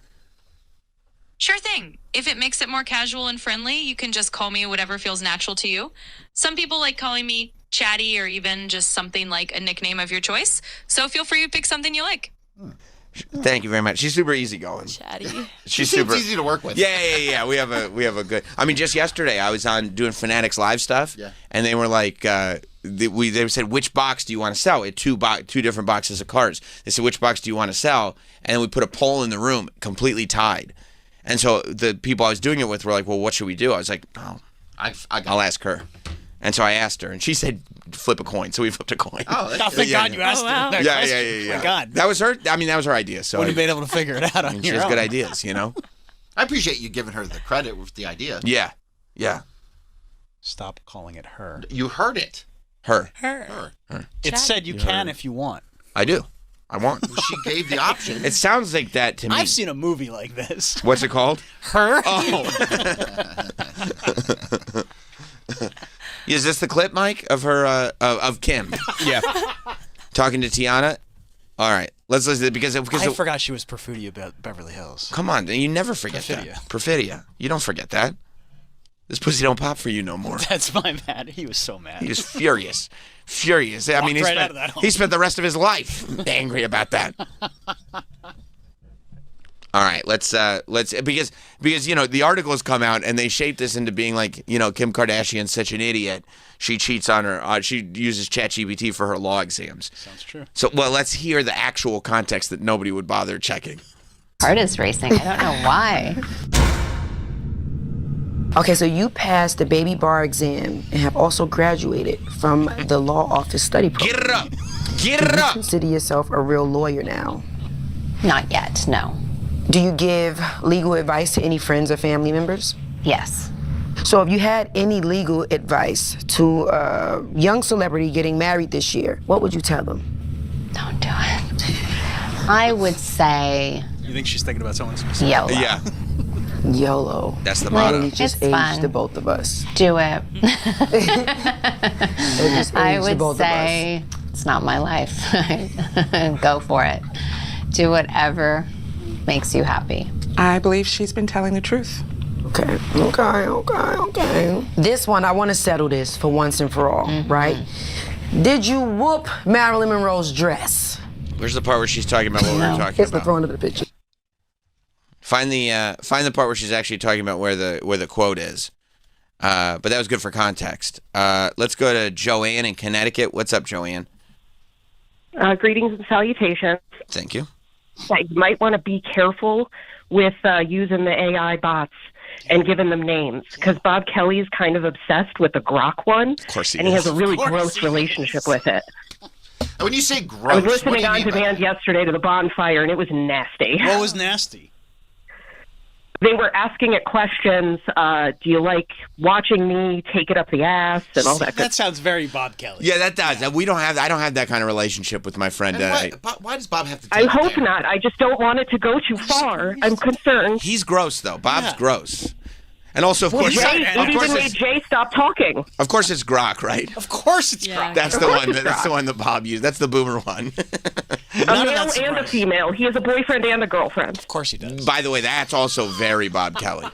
Sure thing. If it makes it more casual and friendly, you can just call me whatever feels natural to you. Some people like calling me Chatty or even just something like a nickname of your choice. So feel free to pick something you like. Thank you very much. She's super easygoing. Chatty. She's super easy to work with. Yeah. We have a good. I mean, just yesterday I was on doing Fanatics Live stuff, and they were like, they said, which box do you want to sell? It two different boxes of cards. They said, which box do you want to sell? And we put a poll in the room, completely tied. And so the people I was doing it with were like, well, what should we do? I was like, oh, I'll ask her. And so I asked her, and she said, flip a coin. So we flipped a coin. Oh, thank God you asked her. That Yeah. question. My God. That was her. I mean, that was her idea. So Wouldn't have been able to figure it out on your she has own. good ideas, you know? I appreciate you giving her the credit with the idea. Yeah. Stop calling it her. You heard it. Her. It said you can if you want. I do. I want. She gave the option. It sounds like that to me. I've seen a movie like this. What's it called? Her? Oh. Is this the clip, Mike, of her, of Kim? Yeah. Talking to Tiana? All right. Let's listen because I forgot she was Perfidia about Beverly Hills. Come on. You never forget that. Perfidia. You don't forget that. This pussy don't pop for you no more. That's my bad. He was so mad. He was furious. I mean, he spent the rest of his life angry about that. All right, let's because the articles come out and they shape this into being like, Kim Kardashian's such an idiot. She cheats on her. She uses ChatGPT for her law exams. Sounds true. So, let's hear the actual context that nobody would bother checking. Heart is racing. I don't know why. Okay, so you passed the baby bar exam and have also graduated from the law office study program. Get it up! Do you consider yourself a real lawyer now? Not yet, no. Do you give legal advice to any friends or family members? Yes. So if you had any legal advice to a young celebrity getting married this year, what would you tell them? Don't do it. I would say... You think she's thinking about someone specific? YOLO. Yeah. YOLO. That's the motto. They just aged the both of us. Do it. I would both say it's not my life. Go for it. Do whatever makes you happy. I believe she's been telling the truth. Okay. This one, I want to settle this for once and for all, right? Did you whoop Marilyn Monroe's dress? Where's the part where she's talking about what we were talking It's the about? throwing of the picture. Find the part where she's actually talking about where the quote is. But that was good for context. Let's go to Joanne in Connecticut. What's up, Joanne? Greetings and salutations. Thank you. You might want to be careful with using the AI bots and giving them names, because Bob Kelly is kind of obsessed with the Grok one. Of course he and he is. has a really Of course gross he relationship with it. And when you say I gross, was what do listening you on mean by demand yesterday to the bonfire, and it was nasty. What was nasty? They were asking it questions. Do you like watching me take it up the ass and all that? That sounds very Bob Kelly. Yeah, that does. I don't have that kind of relationship with my friend. Why does Bob have to I hope not. I just don't want it to go too far. I'm concerned. He's gross though. Bob's gross. And also, of Well, course, Jay, it even made Jay stop talking. Of course, it's Grok, right? Of course, it's Grok. That's Of the course one. it's That's the Grok. one that Bob used. That's the boomer one. A male and a female. He has a boyfriend and a girlfriend. Of course he does. By the way, that's also very Bob Kelly.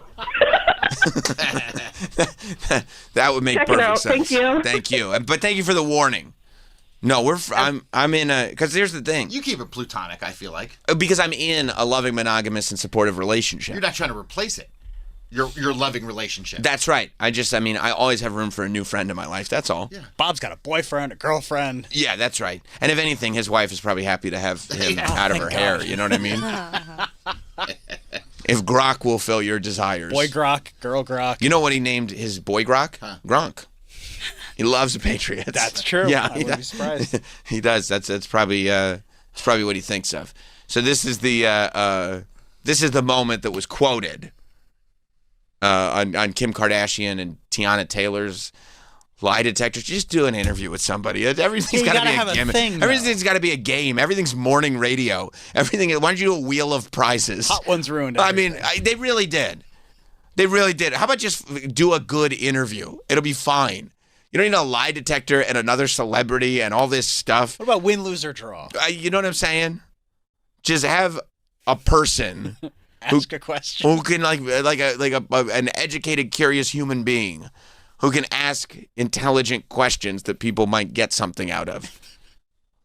That would make Check it perfect out. sense. Thank you. Thank you. But thank you for the warning. No, I'm in a, because here's the thing. You keep it platonic, I feel like. Because I'm in a loving, monogamous, and supportive relationship. You're not trying to replace it. Your loving relationship. That's right. I always have room for a new friend in my life. That's all. Yeah. Bob's got a boyfriend, a girlfriend. Yeah, that's right. And if anything, his wife is probably happy to have him out of her thank hair. God. You know what I mean? If Grok will fill your desires. Boy Grok, girl Grok. You know what he named his boy Grok? Gronk. He loves the Patriots. That's true. Yeah, I wouldn't be surprised. He does. That's probably what he thinks of. So this is the moment that was quoted on Kim Kardashian and Tiana Taylor's lie detectors. Just do an interview with somebody. Everything's Yeah, you got to be gotta a have a game. thing, though. Everything's got to be a game. Everything's morning radio. Everything. Why don't you do a wheel of prizes? Hot Ones ruined I mean, they really did. They really did. How about just do a good interview? It'll be fine. You don't need a lie detector and another celebrity and all this stuff. What about win, lose, or draw? You know what I'm saying? Just have a person Ask a question. who can an educated, curious human being who can ask intelligent questions that people might get something out of.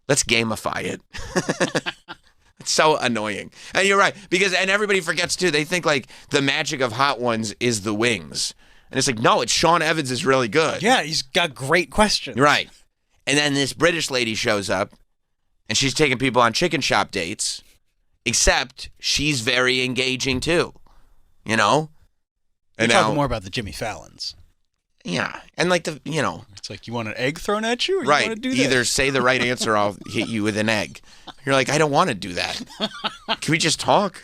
Let's gamify it. It's so annoying. And you're right, and everybody forgets too. They think like the magic of Hot Ones is the wings. And it's like, no, it's Sean Evans is really good. Yeah, he's got great questions. Right. And then this British lady shows up and she's taking people on chicken shop dates, except she's very engaging too. You know? We're talking more about the Jimmy Fallons. Yeah. And like it's like, you want an egg thrown at you? Or right. You want to do this? Either say the right answer or I'll hit you with an egg. You're like, I don't want to do that. Can we just talk?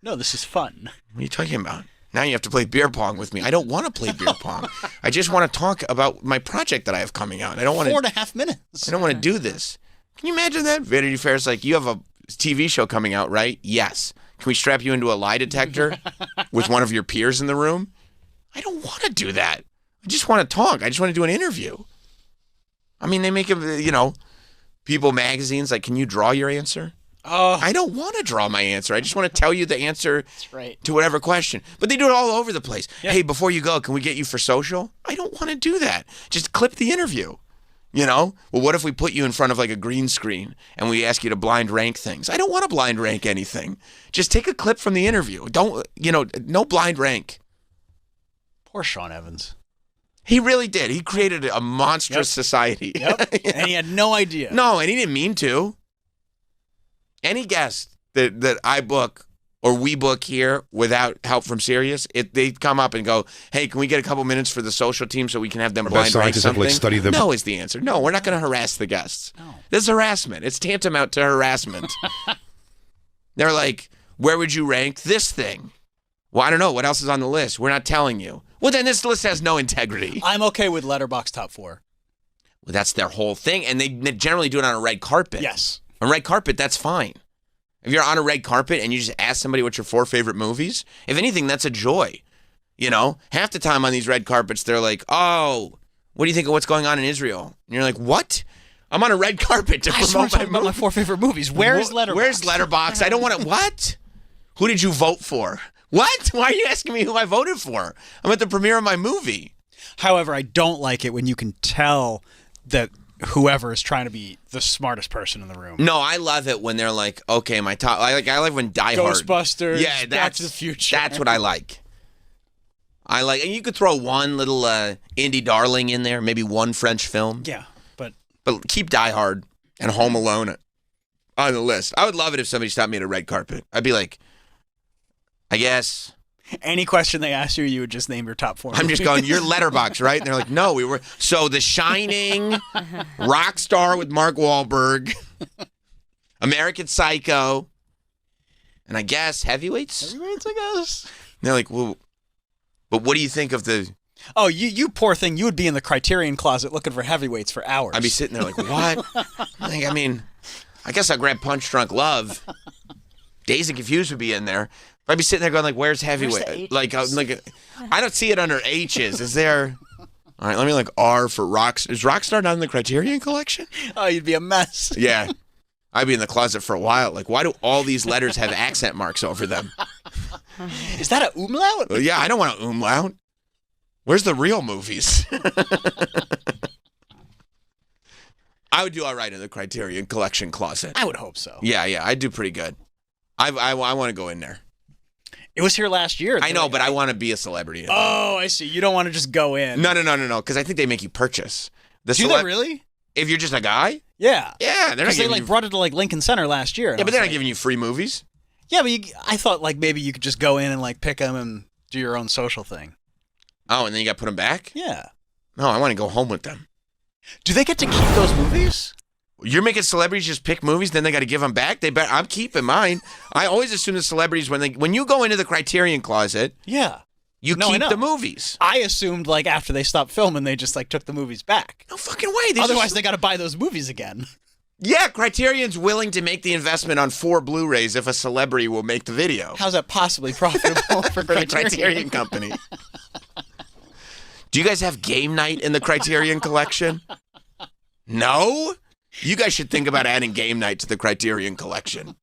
No, this is fun. What are you talking about? Now you have to play beer pong with me. I don't want to play beer pong. I just want to talk about my project that I have coming out. I don't want 4.5 minutes. I don't want to do this. Can you imagine that? Vanity Fair's like, you have a TV show coming out, right? Yes. Can we strap you into a lie detector with one of your peers in the room? I don't want to do that. I just want to talk. I just want to do an interview. I mean, they make People magazines like, can you draw your answer? Oh, I don't want to draw my answer. I just want to tell you the answer that's right. to whatever question. But they do it all over the place. Yeah. Hey, before you go, can we get you for social? I don't want to do that. Just clip the interview. You know? Well, what if we put you in front of like a green screen and we ask you to blind rank things? I don't want to blind rank anything. Just take a clip from the interview. No blind rank. Poor Sean Evans. He really did. He created a monstrous society. Yep. And he had no idea. No, and he didn't mean to. Any guest that I book or we book here without help from Sirius, they come up and go, hey, can we get a couple minutes for the social team so we can have them blind rank something? No is the answer. No, we're not going to harass the guests. No. This is harassment. It's tantamount to harassment. They're like, where would you rank this thing? Well, I don't know. What else is on the list? We're not telling you. Well, then this list has no integrity. I'm okay with Letterboxd top 4. Well, that's their whole thing. And they generally do it on a red carpet. Yes. On red carpet, that's fine. If you're on a red carpet and you just ask somebody what's your 4 favorite movies, if anything, that's a joy. You know, half the time on these red carpets, they're like, oh, what do you think of what's going on in Israel? And you're like, what? I'm on a red carpet to promote my movie. My 4 favorite movies. Where's Letterboxd? Where's Letterboxd? I don't want to. What? Who did you vote for? What? Why are you asking me who I voted for? I'm at the premiere of my movie. However, I don't like it when you can tell that whoever is trying to be the smartest person in the room. No, I love it when they're like, okay, my top. I like when Die Hard. Ghostbusters. Yeah, Back to the Future. That's what I like. And you could throw one little indie darling in there, maybe one French film. Yeah, but keep Die Hard and Home Alone on the list. I would love it if somebody stopped me at a red carpet. I'd be like, I guess. Any question they ask you, you would just name your top 4. I'm just going, you're Letterboxd, right? And they're like, no, we were. So The Shining, Rockstar with Mark Wahlberg, American Psycho, and I guess Heavyweights? Heavyweights, I guess. And they're like, well, but what do you think of the... Oh, you poor thing. You would be in the Criterion closet looking for Heavyweights for hours. I'd be sitting there like, what? I guess I'll grab Punch Drunk Love. Dazed and Confused would be in there. I'd be sitting there going like, where's Heavyweight? Like, I don't see it under H's. Is there... All right, let me like R for Rockstar. Is Rockstar not in the Criterion Collection? Oh, you'd be a mess. Yeah. I'd be in the closet for a while. Like, why do all these letters have accent marks over them? Is that a umlaut? Well, yeah, I don't want an umlaut. Where's the real movies? I would do all right in the Criterion Collection closet. I would hope so. Yeah, I'd do pretty good. I want to go in there. It was here last year. I know, but I want to be a celebrity. Oh, I see. You don't want to just go in. No, because I think they make you purchase. Do they really? If you're just a guy? Yeah. Yeah, they're not giving they brought it to like Lincoln Center last year. Yeah, but they're not giving you free movies. Yeah, but I thought like maybe you could just go in and like pick them and do your own social thing. Oh, and then you got to put them back? Yeah. No, I want to go home with them. Do they get to keep those movies? You're making celebrities just pick movies, then they got to give them back? I'm keeping mine. I always assume the celebrities, when you go into the Criterion closet, yeah, you keep the movies. I assumed like after they stopped filming, they just like took the movies back. No fucking way. Otherwise, they got to buy those movies again. Yeah, Criterion's willing to make the investment on 4 Blu-rays if a celebrity will make the video. How's that possibly profitable for the Criterion Company? Do you guys have game night in the Criterion Collection? No? You guys should think about adding game night to the Criterion Collection.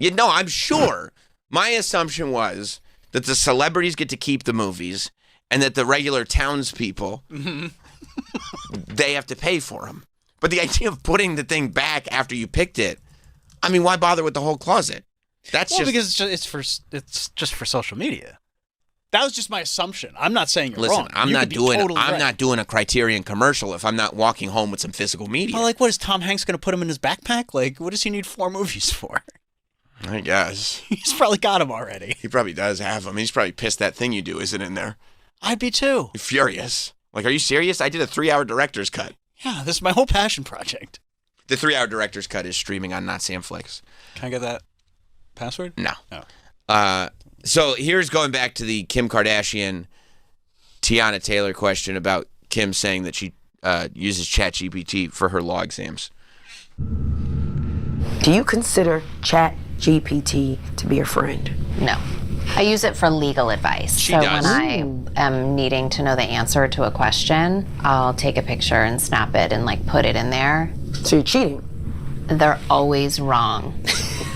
I'm sure. My assumption was that the celebrities get to keep the movies and that the regular townspeople, they have to pay for them. But the idea of putting the thing back after you picked it, I mean, why bother with the whole closet? Because it's just for social media. That was just my assumption. I'm not saying you're wrong. I'm not doing a Criterion commercial if I'm not walking home with some physical media. Well, like, what is Tom Hanks going to put him in his backpack? Like, what does he need 4 movies for? I guess he's probably got them already. He probably does have them. He's probably pissed that thing you do isn't in there. I'd be too. You're furious. Like, are you serious? I did a 3-hour director's cut. Yeah, this is my whole passion project. The 3-hour director's cut is streaming on Not Sam Flicks. Can I get that password? No. Oh. So here's going back to the Kim Kardashian, Tiana Taylor question about Kim saying that she uses ChatGPT for her law exams. Do you consider ChatGPT to be a friend? No. I use it for legal advice. She so does. when I am needing to know the answer to a question, I'll take a picture and snap it and like put it in there. So you're cheating? They're always wrong.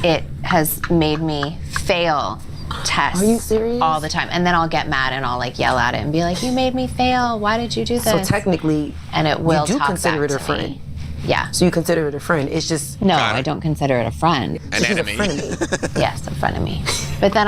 It has made me fail tests. Are you serious? All the time. And then I'll get mad and I'll like yell at it and be like, you made me fail. Why did you do this? So technically, and it will you do talk consider back it a to friend. me. Yeah. So you consider it a friend. It's just No, I don't consider it a friend. An enemy. Yes, a frenemy. But then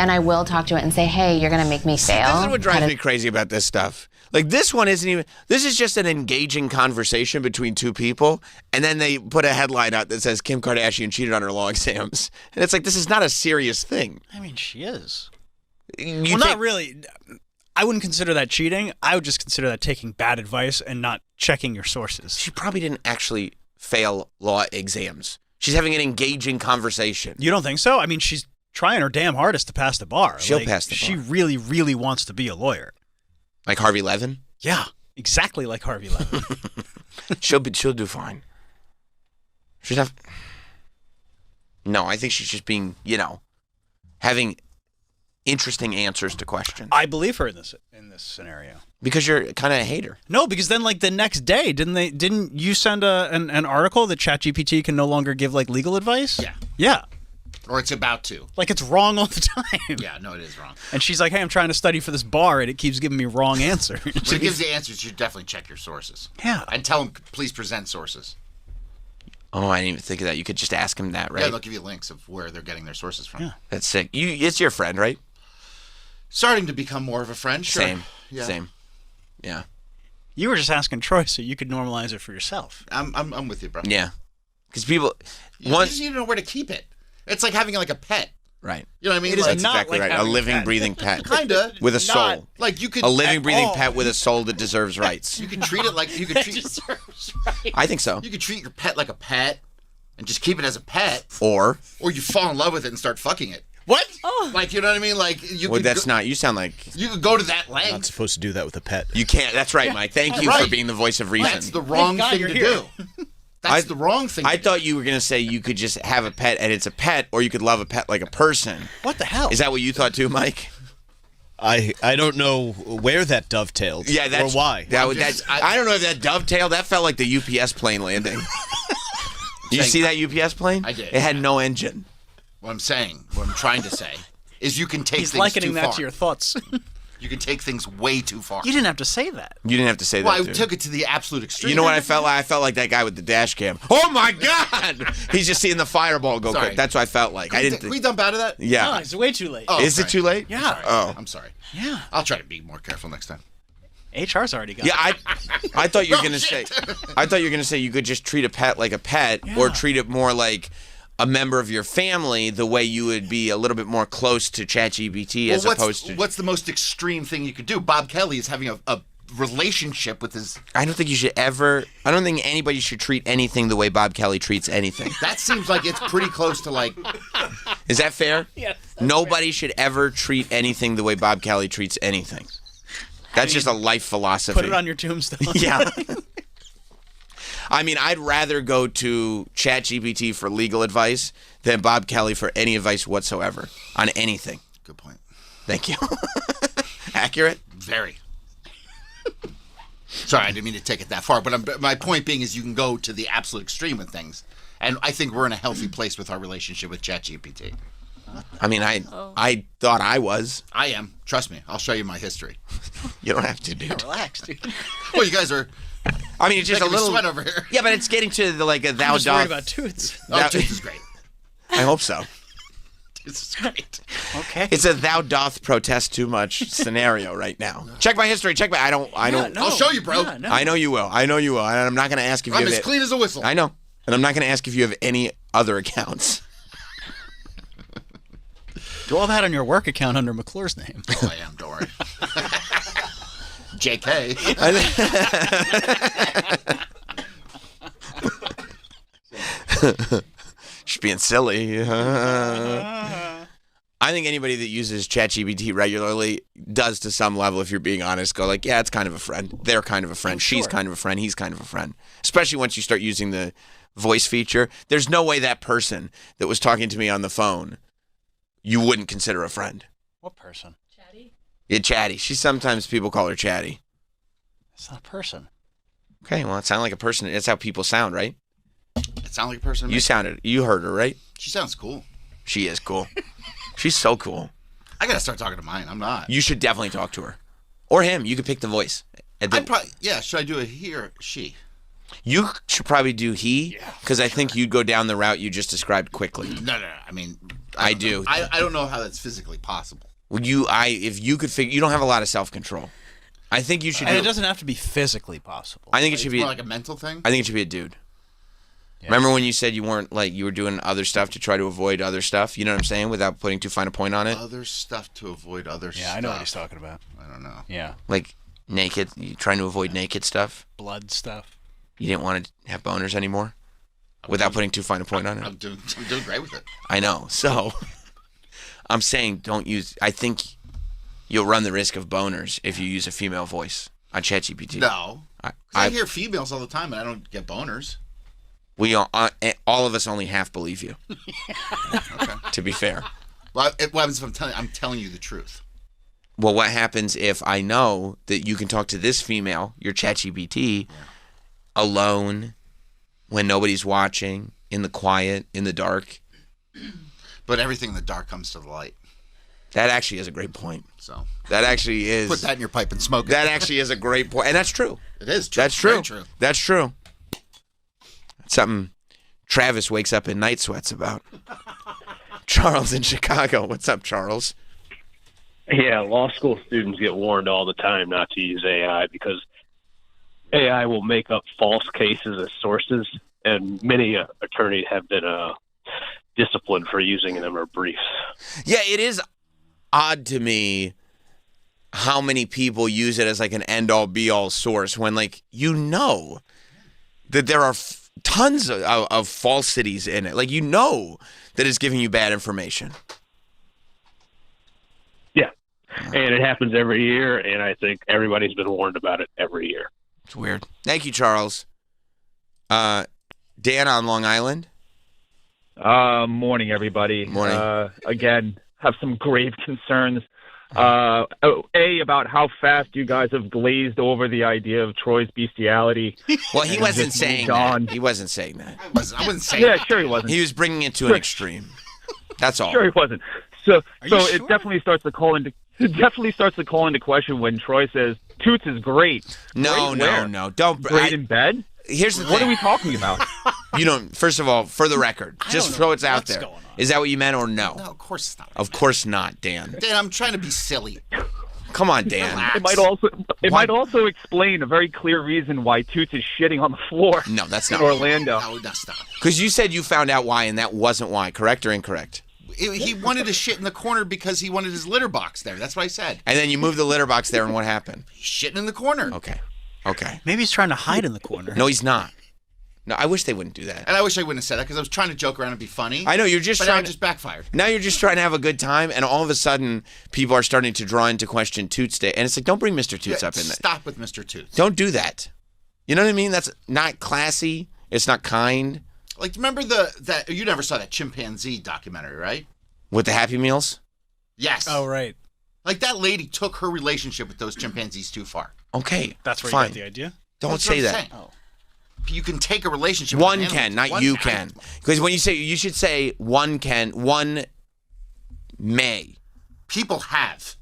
I will talk to it and say, hey, you're gonna make me fail. This is what drives me crazy about this stuff. Like, this one isn't even, this is just an engaging conversation between two people, and then they put a headline out that says Kim Kardashian cheated on her law exams. And it's like, this is not a serious thing. I mean, she is. Not really. I wouldn't consider that cheating. I would just consider that taking bad advice and not checking your sources. She probably didn't actually fail law exams. She's having an engaging conversation. You don't think so? I mean, she's trying her damn hardest to pass the bar. She'll pass the bar. She really, really wants to be a lawyer. Like Harvey Levin? Yeah, exactly like Harvey Levin. She'll do fine. She's not. No, I think she's just being, having interesting answers to questions. I believe her in this scenario. Because you're kind of a hater. No, because then like the next day, didn't you send an article that ChatGPT can no longer give like legal advice? Yeah. Yeah. Or it's about to. Like it's wrong all the time. Yeah, no, it is wrong. And she's like, hey, I'm trying to study for this bar, and it keeps giving me wrong answers. When it gives you answers, you definitely check your sources. Yeah. And tell them, please present sources. Oh, I didn't even think of that. You could just ask him that, right? Yeah, they'll give you links of where they're getting their sources from. Yeah. That's sick. It's your friend, right? Starting to become more of a friend, sure. Same. Yeah. Same. Yeah. You were just asking Troy so you could normalize it for yourself. I'm with you, bro. Yeah. Because people... You just need to know where to keep it. It's like having like a pet. Right. You know what I mean? It is That's not exactly like right. A having a living, pet. breathing pet. Kinda. With a Not. soul. Like you could... A living, breathing all. pet with a soul that deserves rights. You could treat it like... You could treat... I think so. You could treat your pet like a pet and just keep it as a pet. Or you fall in love with it and start fucking it. What? Oh. Like, you know what I mean? Like, you well, could that's go, not... You sound like... You could go to that Not length. supposed to do that with a pet. You can't. That's right, Mike. Thank you Right. for being the voice of reason. That's the wrong God thing you're to here. do. That's the wrong thing I to do. thought you were going to say you could just have a pet and it's a pet, or you could love a pet like a person. What the hell? Is that what you thought too, Mike? I don't know where that dovetailed. Yeah, that's... or why. I don't know if that dovetailed. That felt like the UPS plane landing. Did you see that UPS plane? I did. It had no engine. What I'm trying to say, is you can take He's things likening too that far. to your thoughts. You can take things way too far. You didn't have to say that. You didn't have to say Well, that, I dude. took it to the absolute extreme. You know what I felt like? I felt like that guy with the dash cam. Oh my God! He's just seeing the fireball go Sorry. quick. That's what I felt like. I didn't. Can we dump out of that? Yeah. No, it's way too late. Oh, Is it sorry. too late? Yeah. Sorry. Oh. I'm sorry. Yeah. I'll try to be more careful next time. HR's already got Yeah, it. I thought you were Oh, gonna shit. say. I thought you were gonna say you could just treat a pet like a pet, or Yeah. treat it more like a member of your family, the way you would be a little bit more close to ChatGPT as opposed to. What's the most extreme thing you could do? Bob Kelly is having a relationship with his... I don't think you should ever. I don't think anybody should treat anything the way Bob Kelly treats anything. That seems like it's pretty close to like... Is that fair? Yes. Nobody should ever treat anything the way Bob Kelly treats anything. That's just a life philosophy. Put it on your tombstone. Yeah. I mean, I'd rather go to ChatGPT for legal advice than Bob Kelly for any advice whatsoever on anything. Good point. Thank you. Accurate? Very. Sorry, I didn't mean to take it that far, but my point being is you can go to the absolute extreme with things, and I think we're in a healthy place with our relationship with ChatGPT. I mean, I thought I was. I am. Trust me. I'll show you my history. You don't have to, dude. Relax, dude. Well, you guys are... I mean, it's just a making me little sweat over here. Yeah, but it's getting to the like a thou I'm just worried doth. about toots. Oh, Toots is great. I hope so. This is great. Okay. It's a thou doth protest too much scenario right now. Check my history. Check my. I don't. No. I'll show you, bro. Yeah, no. I know you will. And I'm not going to ask if you I'm have as it. clean as a whistle. I know. And I'm not going to ask if you have any other accounts. Do all that on your work account under McClure's name. Oh, I am. Don't worry. JK. Just being silly. I think anybody that uses ChatGPT regularly does, to some level, if you're being honest, go like, yeah, it's kind of a friend. They're kind of a friend. She's kind of a friend. He's kind of a friend. Especially once you start using the voice feature. There's no way that person that was talking to me on the phone, you wouldn't consider a friend. What person? Yeah, Chatty. Sometimes people call her Chatty. It's not a person. Okay, well, it sounds like a person. That's how people sound, right? It sounds like a person. You heard her, right? She sounds cool. She is cool. She's so cool. I gotta start talking to mine. I'm not. You should definitely talk to her. Or him. You could pick the voice. Should I do a he or she? You should probably do he, because I think you'd go down the route you just described quickly. No. I mean, I do. I don't know how that's physically possible. Well, if you could figure, you don't have a lot of self-control. I think you should. And it doesn't have to be physically possible. I think it should be more like a mental thing. I think it should be a dude. Remember when you said you weren't you were doing other stuff to try to avoid other stuff? You know what I'm saying? Without putting too fine a point on it. Other stuff to avoid other stuff. Yeah, I know what he's talking about. I don't know. Yeah. Like naked, you trying to avoid naked stuff. Blood stuff. You didn't want to have boners anymore, without putting too fine a point on it. I'm doing great with it. I know. So I'm saying don't use. I think you'll run the risk of boners if you use a female voice on ChatGPT. No, I hear females all the time, and I don't get boners. We all of us only half believe you. Okay. To be fair. Well, what happens if I'm telling you the truth? Well, what happens if I know that you can talk to this female, your ChatGPT, alone, when nobody's watching, in the quiet, in the dark? But everything in the dark comes to the light. That actually is a great point. So that actually is. Put that in your pipe and smoke it. That actually is a great point, and that's true. It is true. That's true. Very true. That's true. That's something Travis wakes up in night sweats about. Charles in Chicago. What's up, Charles? Yeah, law school students get warned all the time not to use AI because AI will make up false cases as sources, and many attorneys have been disciplined for using them or briefs. Yeah, it is odd to me how many people use it as like an end-all be-all source when, like, you know that there are tons of falsities in it. Like, you know that it's giving you bad information. Yeah, and it happens every year, and I think everybody's been warned about it every year. It's weird. Thank you, Charles. Dan on Long Island. Morning, everybody. Morning. Again, have some grave concerns. About how fast you guys have glazed over the idea of Troy's bestiality. Well, he wasn't saying that. He wasn't saying that. I wasn't saying Yeah, that. sure he wasn't. He was bringing it to an extreme. That's all. Sure he wasn't. So sure? it definitely starts to call into question when Troy says Toots is great. No, Great no, where? no. Don't. Great in bed? Here's the thing. What are we talking about? You don't. First of all, for the record, just throw it out there. Is that what you meant or no? No, of course it's not. Of course not, Dan. Dan, I'm trying to be silly. Come on, Dan. It might also explain a very clear reason why Toots is shitting on the floor. No, that's in not. Orlando. No, that's not. Because you said you found out why, and that wasn't why. Correct or incorrect? He wanted to shit in the corner because he wanted his litter box there. That's what I said. And then you moved the litter box there, and what happened? He's shitting in the corner. Okay. Okay. Maybe he's trying to hide in the corner. No, he's not. No, I wish they wouldn't do that. And I wish I wouldn't have said that because I was trying to joke around and be funny. I know, you're just but trying now it to- just backfired. Now you're just trying to have a good time, and all of a sudden, people are starting to draw into question Toots Day. And it's like, don't bring Mr. Toots up in that. Stop with Mr. Toots. Don't do that. You know what I mean? That's not classy. It's not kind. Like, remember that you never saw that chimpanzee documentary, right? With the Happy Meals? Yes. Oh, right. Like, that lady took her relationship with those chimpanzees too far. Okay. That's where fine. you got the idea? Don't That's say what I'm that. saying. You can take a relationship One with an can, animal. not One you can. Because when you say, you should say one can, one may. People have.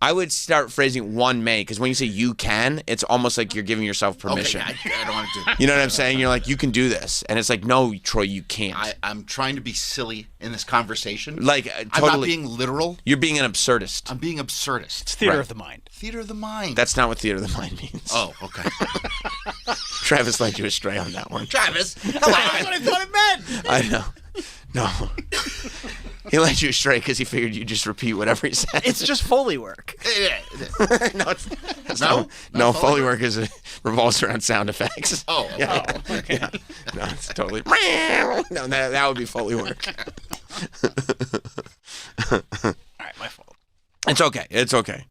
I would start phrasing one may, because when you say you can, it's almost like you're giving yourself permission. Okay, I don't want to do You know what I'm saying? You're like, you can do this. And it's like, no, Troy, you can't. I'm trying to be silly in this conversation. Like, I'm totally. not being literal. You're being an absurdist. I'm being absurdist. It's theater Right. of the mind. Theater of the mind. That's not what theater of the mind means. Oh, okay. Travis led you astray on that one. Travis, That's what I thought it meant. I know. No. He led you astray because he figured you'd just repeat whatever he said. It's just Foley work. No, it's no. Foley work revolves around sound effects. Oh, yeah. okay. Yeah. No, it's totally. No, that would be Foley work. All right, my fault. It's okay. It's okay.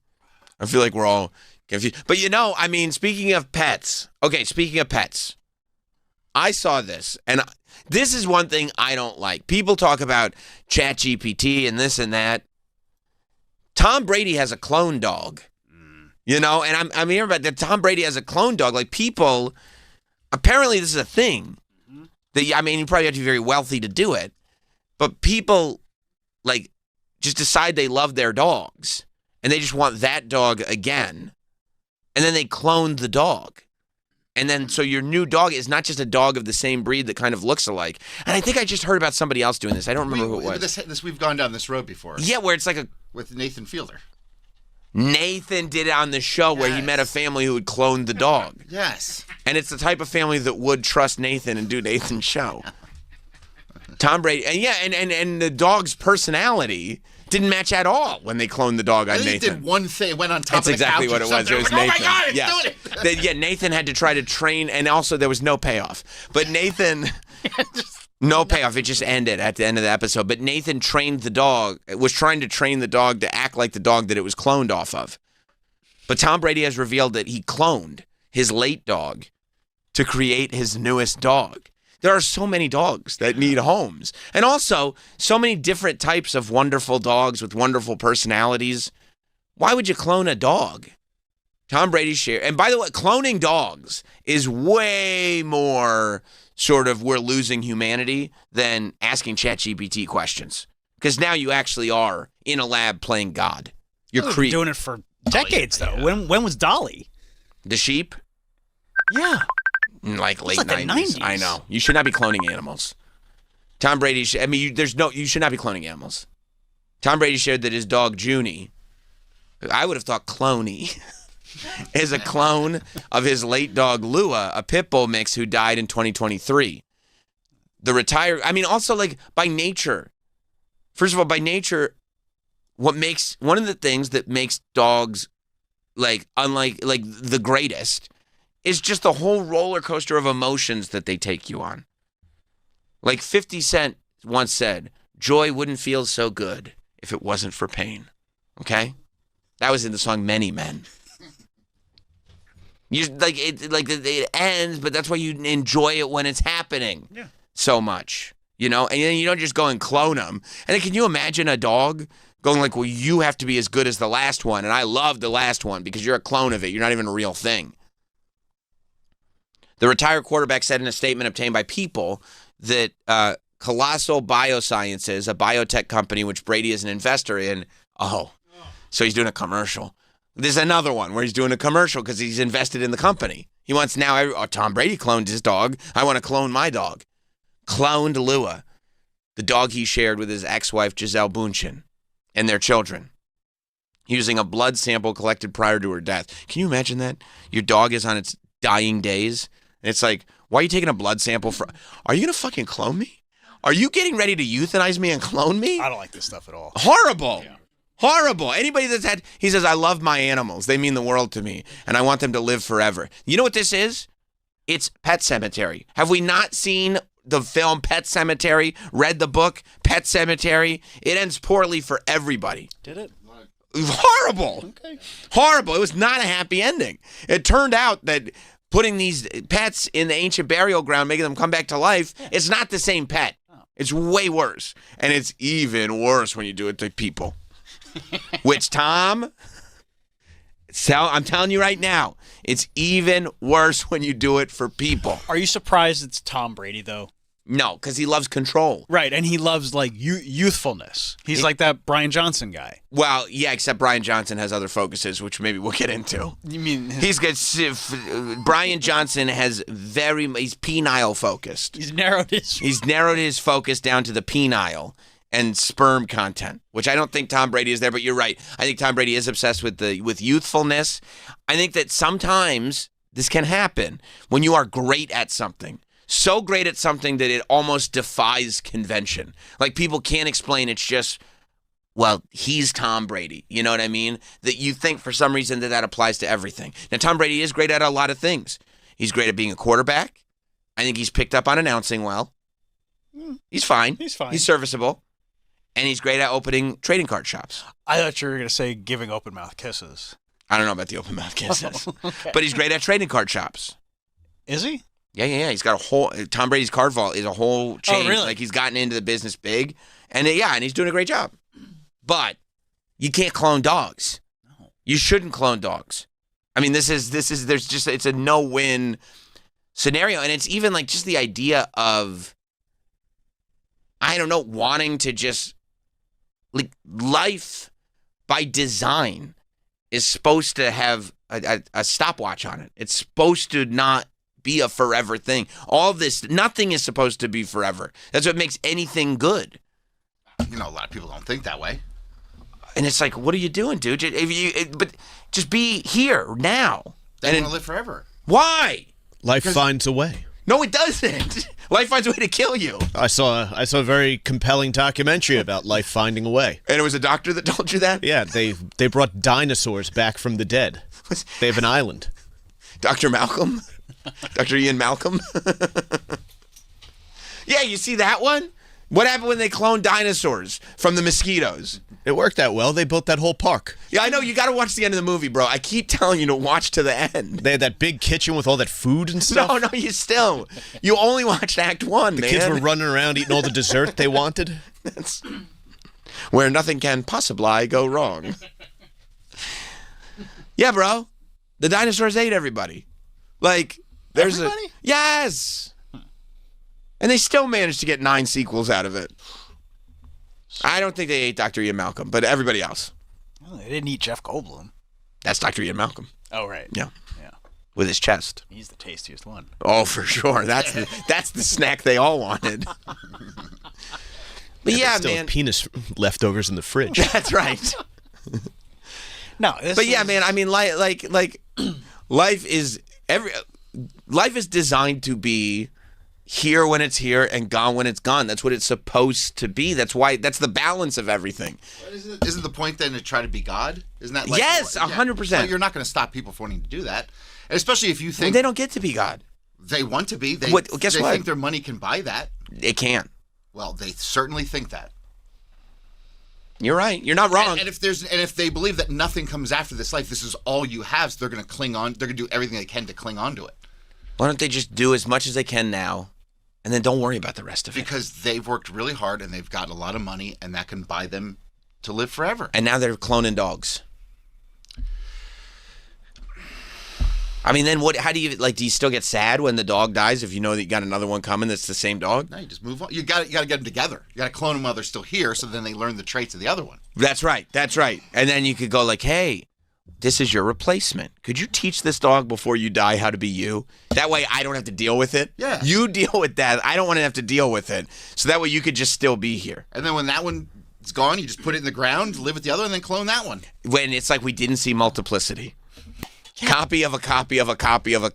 I feel like we're all confused. But I mean, speaking of pets. Okay, speaking of pets. I saw this, and this is one thing I don't like. People talk about ChatGPT and this and that. Tom Brady has a clone dog. And I'm hearing about that. Tom Brady has a clone dog. Like, people, apparently this is a thing. You probably have to be very wealthy to do it. But people, like, just decide they love their dogs. And they just want that dog again. And then they clone the dog. And then, so your new dog is not just a dog of the same breed that kind of looks alike. And I think I just heard about somebody else doing this. I don't remember who it was. We've gone down this road before. Yeah, where it's like with Nathan Fielder. Nathan did it on the show where he met a family who would clone the dog. Yes. And it's the type of family that would trust Nathan and do Nathan's show. Tom Brady, and the dog's personality didn't match at all when they cloned the dog on They Nathan. did one thing, it went on top That's of the exactly couch what or it was. something. It was Like, Nathan. Oh my God, it's yeah. doing it. Nathan had to try to train, and also there was no payoff. But Nathan, no payoff. It just ended at the end of the episode. But Nathan trained the dog, was trying to train the dog to act like the dog that it was cloned off of. But Tom Brady has revealed that he cloned his late dog to create his newest dog. There are so many dogs that need homes. And also, so many different types of wonderful dogs with wonderful personalities. Why would you clone a dog? Tom Brady's share. And by the way, cloning dogs is way more sort of we're losing humanity than asking ChatGPT questions. Because now you actually are in a lab playing God. You're We've been doing it for decades, though. When was Dolly? The sheep? Yeah. Like late like the 90s. 90s. I know. You should not be cloning animals. Tom Brady, you should not be cloning animals. Tom Brady shared that his dog, Junie, I would have thought Cloney, is a clone of his late dog, Lua, a pit bull mix who died in 2023. Also, like, by nature, first of all, by nature, one of the things that makes dogs, like, unlike, like, the greatest is just the whole roller coaster of emotions that they take you on. Like 50 Cent once said, joy wouldn't feel so good if it wasn't for pain. Okay? That was in the song Many Men. It ends, but that's why you enjoy it when it's happening so much. And then you don't just go and clone them. And then can you imagine a dog going like, well, you have to be as good as the last one, and I love the last one because you're a clone of it. You're not even a real thing. The retired quarterback said in a statement obtained by People that Colossal Biosciences, a biotech company which Brady is an investor in, so he's doing a commercial. There's another one where he's doing a commercial because he's invested in the company. He wants now, Tom Brady cloned his dog. I want to clone my dog. Cloned Lua, the dog he shared with his ex-wife Gisele Bündchen and their children, using a blood sample collected prior to her death. Can you imagine that? Your dog is on its dying days. And it's like, why are you taking a blood sample for? Are you going to fucking clone me? Are you getting ready to euthanize me and clone me? I don't like this stuff at all. Horrible. Yeah. Horrible. Anybody that's he says, I love my animals. They mean the world to me. And I want them to live forever. You know what this is? It's Pet Sematary. Have we not seen the film Pet Sematary? Read the book Pet Sematary? It ends poorly for everybody. Did it? Horrible. Okay. Horrible. It was not a happy ending. It turned out that putting these pets in the ancient burial ground, making them come back to life, it's not the same pet. It's way worse. And it's even worse when you do it to people. Which, Tom, I'm telling you right now, it's even worse when you do it for people. Are you surprised it's Tom Brady, though? No, because he loves control. Right, and he loves, like, youthfulness. He's like that Brian Johnson guy. Well, yeah, except Brian Johnson has other focuses, which maybe we'll get into. You mean... He's got... Brian Johnson he's penile focused. He's narrowed his focus down to the penile and sperm content, which I don't think Tom Brady is there, but you're right. I think Tom Brady is obsessed with youthfulness. I think that sometimes this can happen when you are great at something. So great at something that it almost defies convention. Like, people can't explain. It's just, well, he's Tom Brady. You know what I mean? That you think for some reason that applies to everything. Now, Tom Brady is great at a lot of things. He's great at being a quarterback. I think he's picked up on announcing well. He's fine. He's fine. He's serviceable. And he's great at opening trading card shops. I thought you were going to say giving open mouth kisses. I don't know about the open mouth kisses. Okay. But he's great at trading card shops. Is he? Yeah. He's got a whole... Tom Brady's card vault is a whole chain. Oh, really? Like, he's gotten into the business big. And and he's doing a great job. But you can't clone dogs. No. You shouldn't clone dogs. I mean, it's a no-win scenario. And it's even like just the idea of, I don't know, wanting to just... Like, life by design is supposed to have a stopwatch on it. It's supposed to not be a forever thing. All this, nothing is supposed to be forever. That's what makes anything good. A lot of people don't think that way. And it's like, what are you doing, dude? But just be here now. They want to live forever. Why? Life finds a way. No, it doesn't. Life finds a way to kill you. I saw a very compelling documentary about life finding a way. And it was a doctor that told you that? Yeah, they brought dinosaurs back from the dead. They have an island. Dr. Malcolm? Dr. Ian Malcolm? Yeah, you see that one? What happened when they cloned dinosaurs from the mosquitoes? It worked out well. They built that whole park. Yeah, I know. You got to watch the end of the movie, bro. I keep telling you to watch to the end. They had that big kitchen with all that food and stuff. No, you only watched Act 1, The man. kids were running around eating all the dessert they wanted. That's where nothing can possibly go wrong. Yeah, bro. The dinosaurs ate everybody. Like, there's everybody? Yes. And they still managed to get 9 sequels out of it. I don't think they ate Dr. Ian Malcolm, but everybody else. Well, they didn't eat Jeff Goldblum. That's Dr. Ian Malcolm. Oh, right. Yeah. Yeah. With his chest. He's the tastiest one. Oh, for sure. That's the snack they all wanted. But yeah, still man. have penis leftovers in the fridge. That's right. No, but yeah, man. I mean, like, life is designed to be here when it's here and gone when it's gone. That's what it's supposed to be. That's the balance of everything. Isn't the point then to try to be God? Isn't that like yes, 100%? Well, you're not going to stop people from wanting to do that, and especially if you think they don't get to be God. They want to be. They guess what? think their money can buy that. It can't. Well, they certainly think that. You're right. You're not wrong. And if they believe that nothing comes after this life, this is all you have, so they're going to cling on. They're going to do everything they can to cling on to it. Why don't they just do as much as they can now, and then don't worry about the rest of it? Because they've worked really hard and they've got a lot of money, and that can buy them to live forever. And now they're cloning dogs. I mean, then what? How do you do? You still get sad when the dog dies if you know that you got another one coming that's the same dog? No, you just move on. You got to get them together. You got to clone them while they're still here, so then they learn the traits of the other one. That's right. That's right. And then you could go like, "Hey, this is your replacement. Could you teach this dog before you die how to be you? That way, I don't have to deal with it. Yeah. You deal with that. I don't want to have to deal with it. So that way, you could just still be here. And then when that one is gone, you just put it in the ground, live with the other, and then clone that one. When it's like we didn't see multiplicity." Copy of a copy of a copy of a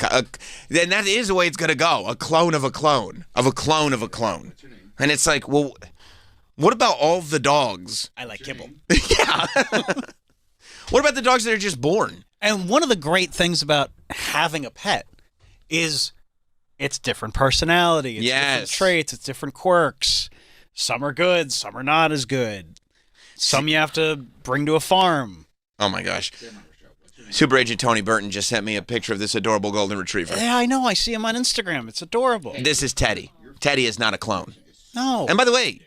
then that is the way it's going to go. A clone of a clone of a clone of a clone. And it's like, well, what about all the dogs? I like kibble. Yeah. What about the dogs that are just born? And one of the great things about having a pet is it's different personality. It's different traits. It's different quirks. Some are good. Some are not as good. Some you have to bring to a farm. Oh, my gosh. Super Agent Tony Burton just sent me a picture of this adorable golden retriever. Yeah, I know. I see him on Instagram. It's adorable. This is Teddy. Teddy is not a clone. No. And by the way,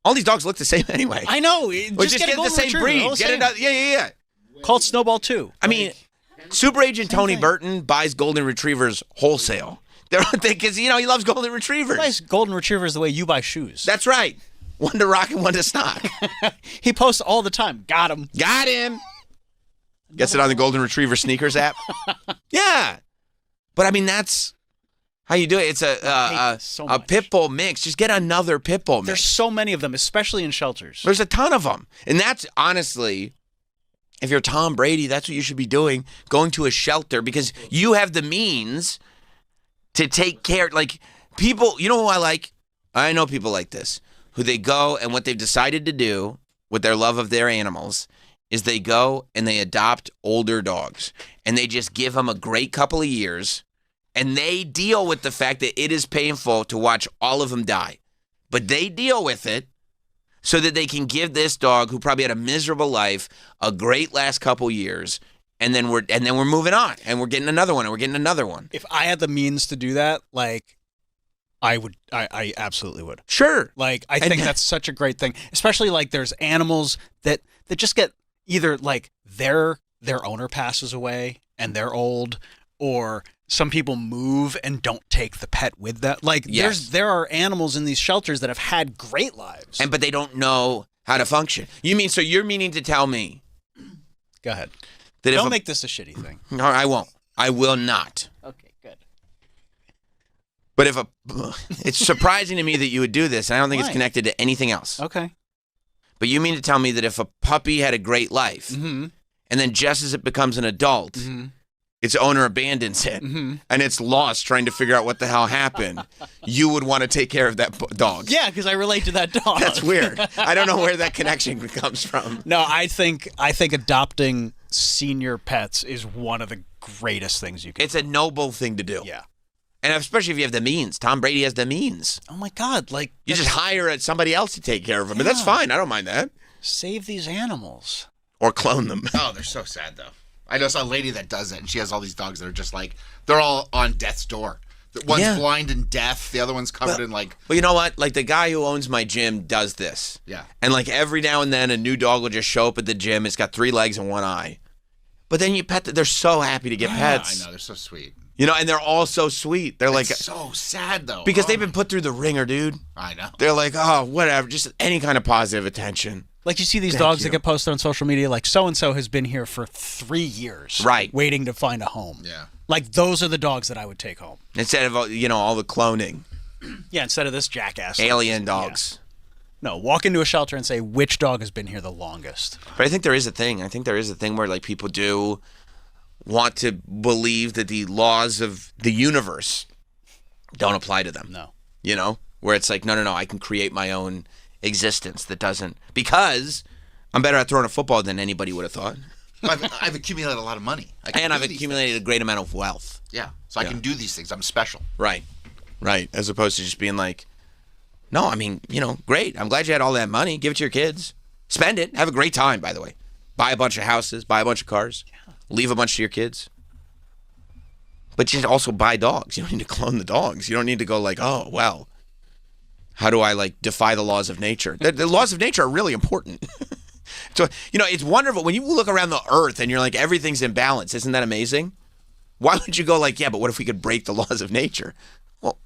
all these dogs look the same anyway. I know. Just get the same breed. Get it. Yeah. Called Snowball 2. I mean, Super Agent Tony Burton buys golden retrievers wholesale. Because, he loves golden retrievers. He buys golden retrievers the way you buy shoes. That's right. One to rock and one to stock. He posts all the time. Got him. Got him. Gets it on the Golden Retriever sneakers app. Yeah. But, I mean, that's how you do it. It's a pit bull mix. Just get another pit bull mix. There's so many of them, especially in shelters. There's a ton of them. And that's, honestly, if you're Tom Brady, that's what you should be doing, going to a shelter, because you have the means to take care. Like, people, you know who I like? I know people like this, who they go and what they've decided to do with their love of their animals is they go and they adopt older dogs, and they just give them a great couple of years, and they deal with the fact that it is painful to watch all of them die. But they deal with it so that they can give this dog, who probably had a miserable life, a great last couple years, and then we're moving on, and we're getting another one, and we're getting another one. If I had the means to do that, I absolutely would. Sure. I think that's such a great thing, especially there's animals that just get either their owner passes away and they're old, or some people move and don't take the pet with them. There are animals in these shelters that have had great lives, but they don't know how to function. You're meaning to tell me? Go ahead. That don't make this a shitty thing. No, I won't. I will not. Okay, good. But it's surprising to me that you would do this, and I don't think it's connected to anything else. Okay. But you mean to tell me that if a puppy had a great life, and then just as it becomes an adult, its owner abandons it, and it's lost trying to figure out what the hell happened, you would want to take care of that dog? Yeah, because I relate to that dog. That's weird. I don't know where that connection comes from. No, I think adopting senior pets is one of the greatest things you can do. It's a noble thing to do. Yeah. And especially if you have the means. Tom Brady has the means. Oh, my God. You just hire somebody else to take care of them. And that's fine. I don't mind that. Save these animals. Or clone them. Oh, they're so sad, though. I know a lady that does it, and she has all these dogs that are just they're all on death's door. One's blind and deaf. The other one's covered in Well, you know what? The guy who owns my gym does this. Yeah. And every now and then a new dog will just show up at the gym. It's got 3 legs and 1 eye. But then you pet they're so happy to get pets. I know, they're so sweet. You know, and they're all so sweet. They're like so sad though. because they've been put through the ringer, dude. I know. They're like, oh, whatever, just any kind of positive attention. Like you see these Thank dogs you. that get posted on social media, like so and so has been here for 3 years, Right. waiting to find a home. Yeah. Like those are the dogs that I would take home. Instead of all the cloning, Yeah, instead of this jackass. alien dogs. No, walk into a shelter and say which dog has been here the longest. But I think there is a thing. I think there is a thing where like people do want to believe that the laws of the universe don't apply to them. No. You know, where it's like, no, I can create my own existence that doesn't, because I'm better at throwing a football than anybody would have thought. I've accumulated a lot of money. And I've accumulated a great amount of wealth. Yeah, so I can do these things. I'm special. Right. As opposed to just being like, no, I mean, great. I'm glad you had all that money. Give it to your kids. Spend it. Have a great time, by the way. Buy a bunch of houses. Buy a bunch of cars. Yeah. Leave a bunch to your kids. But you also buy dogs. You don't need to clone the dogs. You don't need to go like, oh, well, how do I like defy the laws of nature? The laws of nature are really important. So, it's wonderful when you look around the earth and you're like, everything's in balance. Isn't that amazing? Why would you go like, yeah, but what if we could break the laws of nature? Well,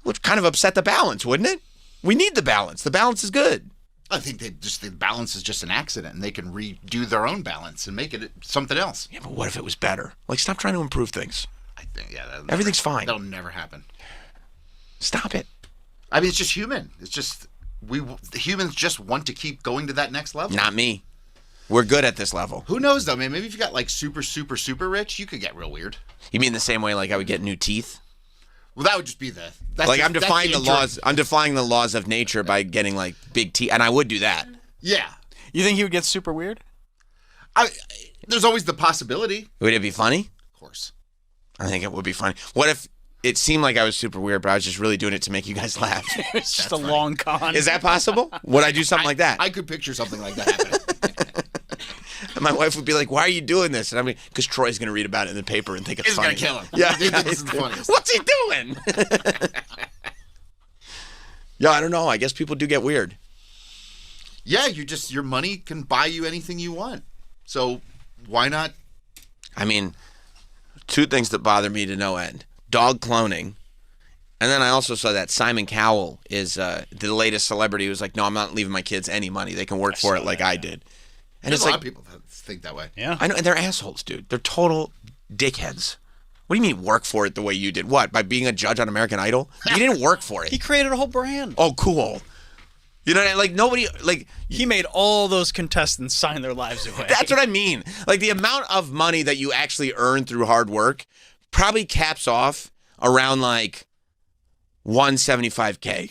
it would kind of upset the balance, wouldn't it? We need the balance. The balance is good. I think the balance is just an accident, and they can redo their own balance and make it something else. Yeah, but what if it was better? Like, stop trying to improve things. I think, everything's fine. That'll never happen. Stop it. I mean, it's just human. It's just humans just want to keep going to that next level. Not me. We're good at this level. Who knows though, man? Maybe if you got like super, super, super rich, you could get real weird. You mean the same way like I would get new teeth? Well, that would just be I'm defying the laws. I'm defying the laws of nature by getting like big teeth, and I would do that. Yeah. You think he would get super weird? There's always the possibility. Would it be funny? Of course. I think it would be funny. What if it seemed like I was super weird, but I was just really doing it to make you guys laugh? It's just a long con. Is that possible? Would I do something like that? I could picture something like that happening. And my wife would be like, why are you doing this? And I'm like, because Troy's going to read about it in the paper and think it's funny. He's going to kill him. Yeah. They think this is the funniest. What's he doing? Yeah, I don't know. I guess people do get weird. Yeah, your money can buy you anything you want. So why not? I mean, two things that bother me to no end. Dog cloning. And then I also saw that Simon Cowell is the latest celebrity who's like, no, I'm not leaving my kids any money. They can work for it like I did. And There's it's a lot like, of people that think that way. Yeah. I know, and they're assholes, dude. They're total dickheads. What do you mean work for it the way you did? What, by being a judge on American Idol? You didn't work for it. He created a whole brand. Oh, cool. You know, like nobody, like he made all those contestants sign their lives away. That's what I mean. Like the amount of money that you actually earn through hard work probably caps off around like 175K.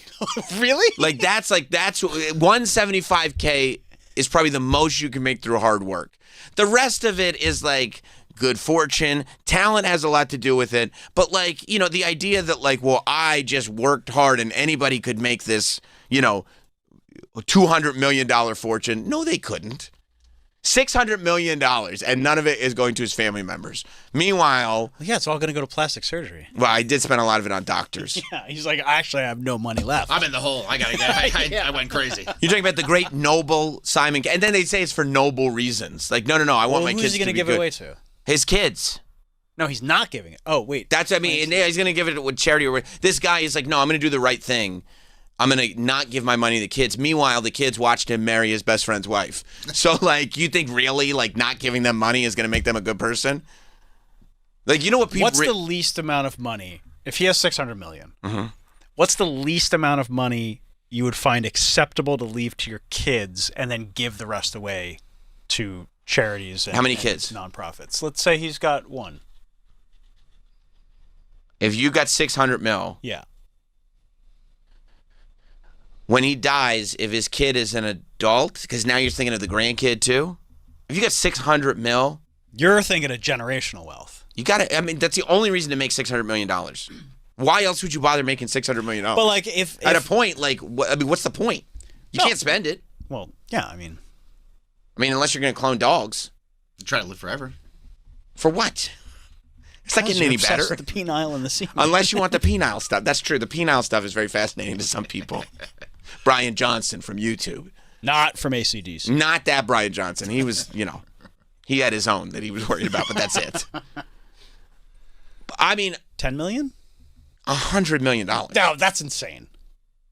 Really? Like that's 175K is probably the most you can make through hard work. The rest of it is like good fortune. Talent has a lot to do with it. But like, the idea that like, well, I just worked hard and anybody could make this, $200 million fortune. No, they couldn't. $600 million, and none of it is going to his family members. Meanwhile... Yeah, it's all going to go to plastic surgery. Well, I did spend a lot of it on doctors. Yeah, he's like, actually, I have no money left. I'm in the hole. I got to get I went crazy. You're talking about the great noble Simon... And then they say it's for noble reasons. Like, no, I want my kids to be good. Who's he going to give it away to? His kids. No, he's not giving it. Oh, wait. That's what I mean. He's going to give it with charity. This guy is like, no, I'm going to do the right thing. I'm going to not give my money to the kids. Meanwhile, the kids watched him marry his best friend's wife. So, like, you think really, like, not giving them money is going to make them a good person? Like, you know what people... What's the least amount of money? If he has $600 million, mm-hmm. What's the least amount of money you would find acceptable to leave to your kids and then give the rest away to charities and, How many kids? Nonprofits? Let's say he's got one. If you got $600 million... Yeah. When he dies, if his kid is an adult, because now you're thinking of the grandkid too. If you got $600 million, you're thinking of generational wealth. You got to. I mean, that's the only reason to make $600 million. Why else would you bother making $600 million? But like, if at a point, like, what's the point? You can't spend it. Well, yeah, I mean, unless you're going to clone dogs. You try to live forever. For what? It's not getting any better. With the penile and the semen. Unless you want the penile stuff. That's true. The penile stuff is very fascinating to some people. Brian Johnson from YouTube. Not from ACDC. Not that Brian Johnson. He was, he had his own that he was worried about, but that's it. I mean, $10 million? $100 million. No, that's insane.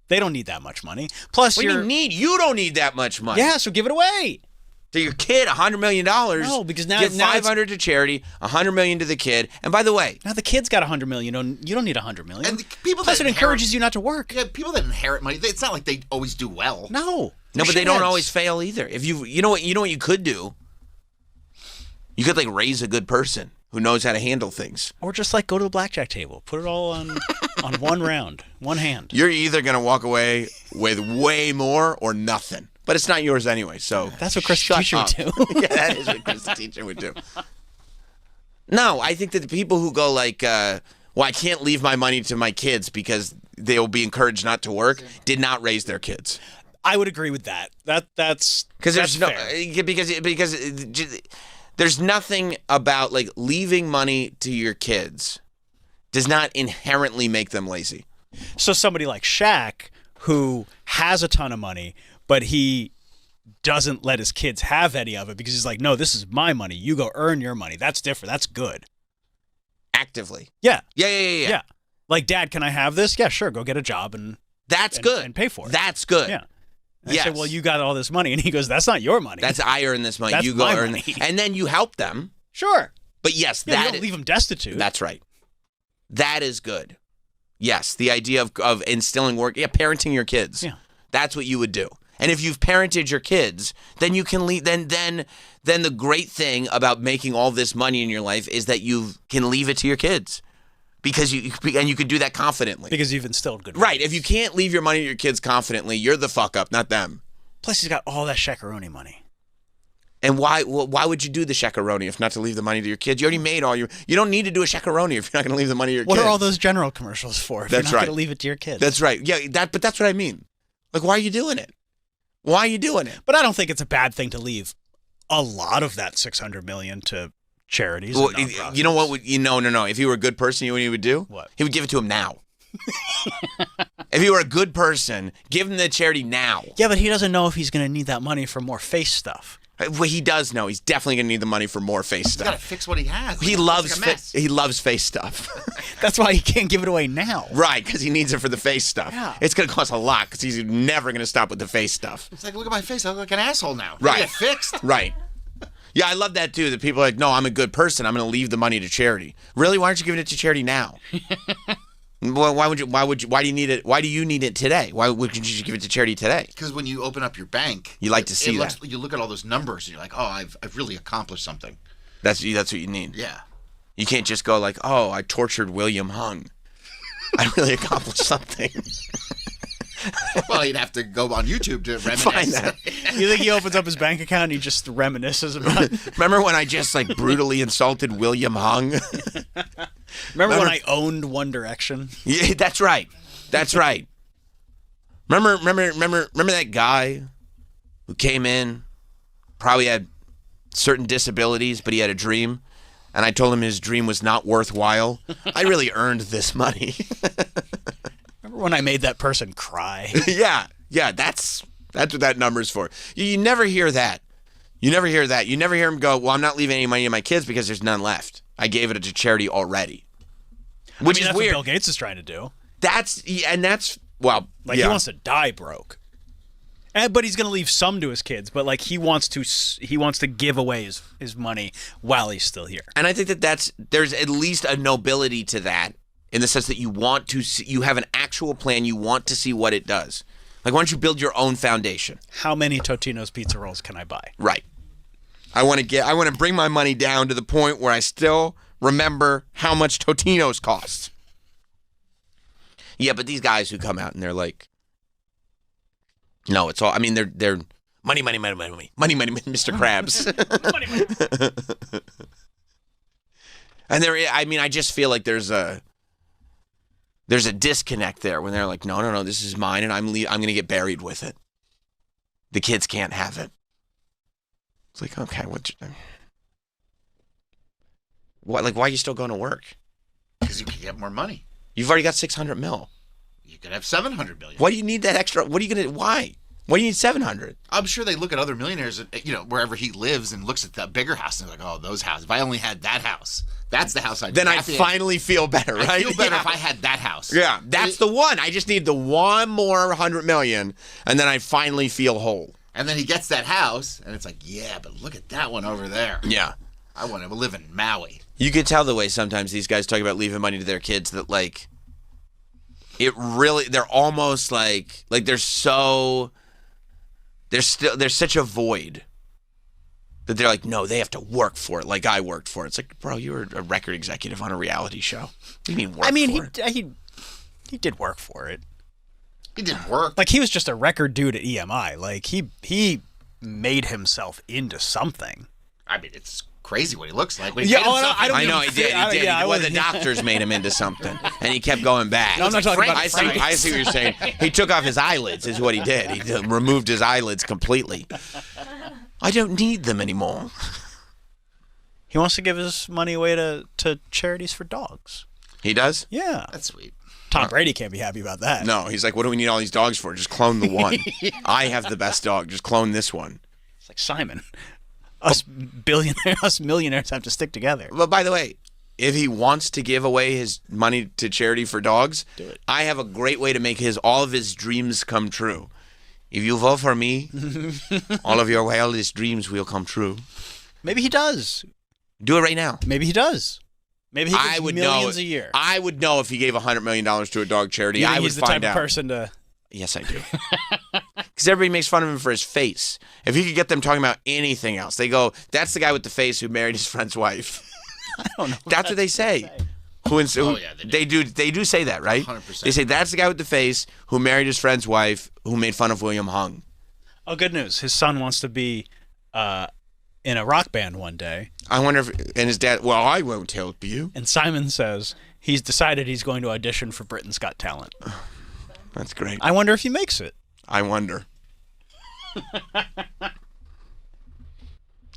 They don't need that much money. Plus, What do you need? You don't need that much money. Yeah, so give it away. To your kid, $100 million. No, because now give now it's- $500 to charity, $100 million to the kid. And by the way, now the kid's got $100 million. You don't need $100 million. And the people Plus, that it encourages you not to work. Yeah, people that inherit money, it's not like they always do well. No, but they don't shitheads. always fail either. If you know what you could do. You could like raise a good person who knows how to handle things. Or just like go to the blackjack table, put it all on one round, one hand. You're either gonna walk away with way more or nothing. But it's not yours anyway, so That's what Chris the teacher would do. Yeah, that is what Chris the teacher would do. No, I think that the people who go like, well, I can't leave my money to my kids because they will be encouraged not to work, did not raise their kids. I would agree with that. That's Because there's no fair. because there's nothing about like leaving money to your kids does not inherently make them lazy. So somebody like Shaq, who has a ton of money, but he doesn't let his kids have any of it because he's like, no, this is my money. You go earn your money. That's different. That's good. Actively. Yeah. Yeah. Like, Dad, can I have this? Yeah, sure. Go get a job and good. And pay for it. That's good. Yeah. And Yes. I say, well, you got all this money. And he goes, that's not your money. That's I earn this money. That's You go my earn money. it. And then you help them. Sure. But yes, Yeah, you that don't leave them destitute. That's right. That is good. Yes, the idea of instilling work, parenting your kids. Yeah. That's what you would do. And if you've parented your kids, then you can leave. Then the great thing about making all this money in your life is that you can leave it to your kids, because you can do that confidently. Because you've instilled good Right. If you can't leave your money to your kids confidently, you're the fuck up, not them. Plus, he's got all that Shaq-a-Roni money. And why would you do the Shaq-a-Roni if not to leave the money to your kids? You already made all your. You don't need to do a Shaq-a-Roni if you're not going to leave the money to your What kids. are all those General commercials for if That's you're not right. going to leave it to your kids? That's right. Yeah, but that's what I mean. Like, why are you doing it? Why are you doing it? But I don't think it's a bad thing to leave a lot of that $600 million to charities. Well, and nonprofits. you know what? No. If he were a good person, you know what he would do? What? He would give it to him now. If he were a good person, give him the charity now. Yeah, but he doesn't know if he's going to need that money for more face stuff. Well, he does know. He's definitely going to need the money for more face He's got to stuff. fix what he has. He It's loves like a mess. he loves face stuff. That's why he can't give it away now. Right, because he needs it for the face stuff. Yeah. It's going to cost a lot because he's never going to stop with the face stuff. It's like, look at my face. I look like an asshole now. Right. Get fixed. Right. Yeah, I love that too. That people are like, no, I'm a good person. I'm going to leave the money to charity. Really? Why aren't you giving it to charity now? Well, why do you need it? Why do you need it today? Why wouldn't you just give it to charity today? Because when you open up your bank, You like to see that. You look at all those numbers and you're like, oh, I've really accomplished something. That's what you need. Yeah. You can't just go like, oh, I tortured William Hung. I really accomplished something. Well, you'd have to go on YouTube to reminisce. Find that. You think he opens up his bank account and he just reminisces about Remember when I just like brutally insulted William Hung? Remember when I owned One Direction? Yeah, that's right. That's right. Remember that guy who came in, probably had certain disabilities, but he had a dream, and I told him his dream was not worthwhile. I really earned this money. Remember when I made that person cry? Yeah, that's what that number's for. You never hear that. You never hear that. You never hear him go, well, I'm not leaving any money to my kids because there's none left. I gave it to charity already. Which is that's weird. what Bill Gates is trying to do. That's well, Like, yeah. he wants to die broke. But he's going to leave some to his kids. But like he wants to give away his money while he's still here. And I think there's at least a nobility to that, in the sense that you want to see, you have an actual plan. You want to see what it does. Like, why don't you build your own foundation? How many Totino's pizza rolls can I buy? Right. I want to bring my money down to the point where I still remember how much Totino's cost. Yeah, but these guys who come out and they're like, no, it's all. I mean, they're money, Mr. Krabs. And I just feel like there's a disconnect there when they're like, no, this is mine, and I'm going to get buried with it. The kids can't have it. It's like, okay, why are you still going to work? Because you can get more money. You've already got $600 million. You could have $700 million. Why do you need that extra? What are you going to, why? What do you need 700? I'm sure they look at other millionaires, wherever he lives, and looks at the bigger house and they're like, oh, those houses. If I only had that house, that's the house I'd Then I'd happy. finally feel better, right? I'd feel better Yeah. if I had that house. Yeah, that's the one. I just need the one more 100 million, and then I finally feel whole. And then he gets that house, and it's like, yeah, but look at that one over there. Yeah. I want to live in Maui. You could tell the way sometimes these guys talk about leaving money to their kids that, like, they're almost like they're so, there's such a void that they're like, no, they have to work for it like I worked for it. It's like, bro, you were a record executive on a reality show. What do you mean work for it? He did work for it. He did work. Like, he was just a record dude at EMI. Like, he made himself into something. I mean, it's crazy what he looks like. When he Yeah, made himself I know he did. He did. Well, the doctors made him into something, and he kept going back. No, I'm not talking about I see what you're saying. He took off his eyelids, is what he did. He removed his eyelids completely. I don't need them anymore. He wants to give his money away to charities for dogs. He does? Yeah. That's sweet. Tom Brady can't be happy about that. No, he's like, what do we need all these dogs for? Just clone the one. I have the best dog. Just clone this one. It's like Simon. Us millionaires have to stick together. But by the way, if he wants to give away his money to charity for dogs, do it. I have a great way to make all of his dreams come true. If you vote for me, all of your wildest dreams will come true. Maybe he does. Do it right now. Maybe he does. Maybe he gets millions a year. I would know if he gave $100 million to a dog charity. You think I would he's the find type out. of person to... Yes, I do. Because everybody makes fun of him for his face. If you could get them talking about anything else, they go, that's the guy with the face who married his friend's wife. I don't know. That's what they say. They do say that, right? 100%. They say that's the guy with the face who married his friend's wife who made fun of William Hung. Oh, good news. His son wants to be in a rock band one day. I wonder if, and his dad, well, I won't help you. And Simon says he's decided he's going to audition for Britain's Got Talent. That's great. I wonder if he makes it. I wonder.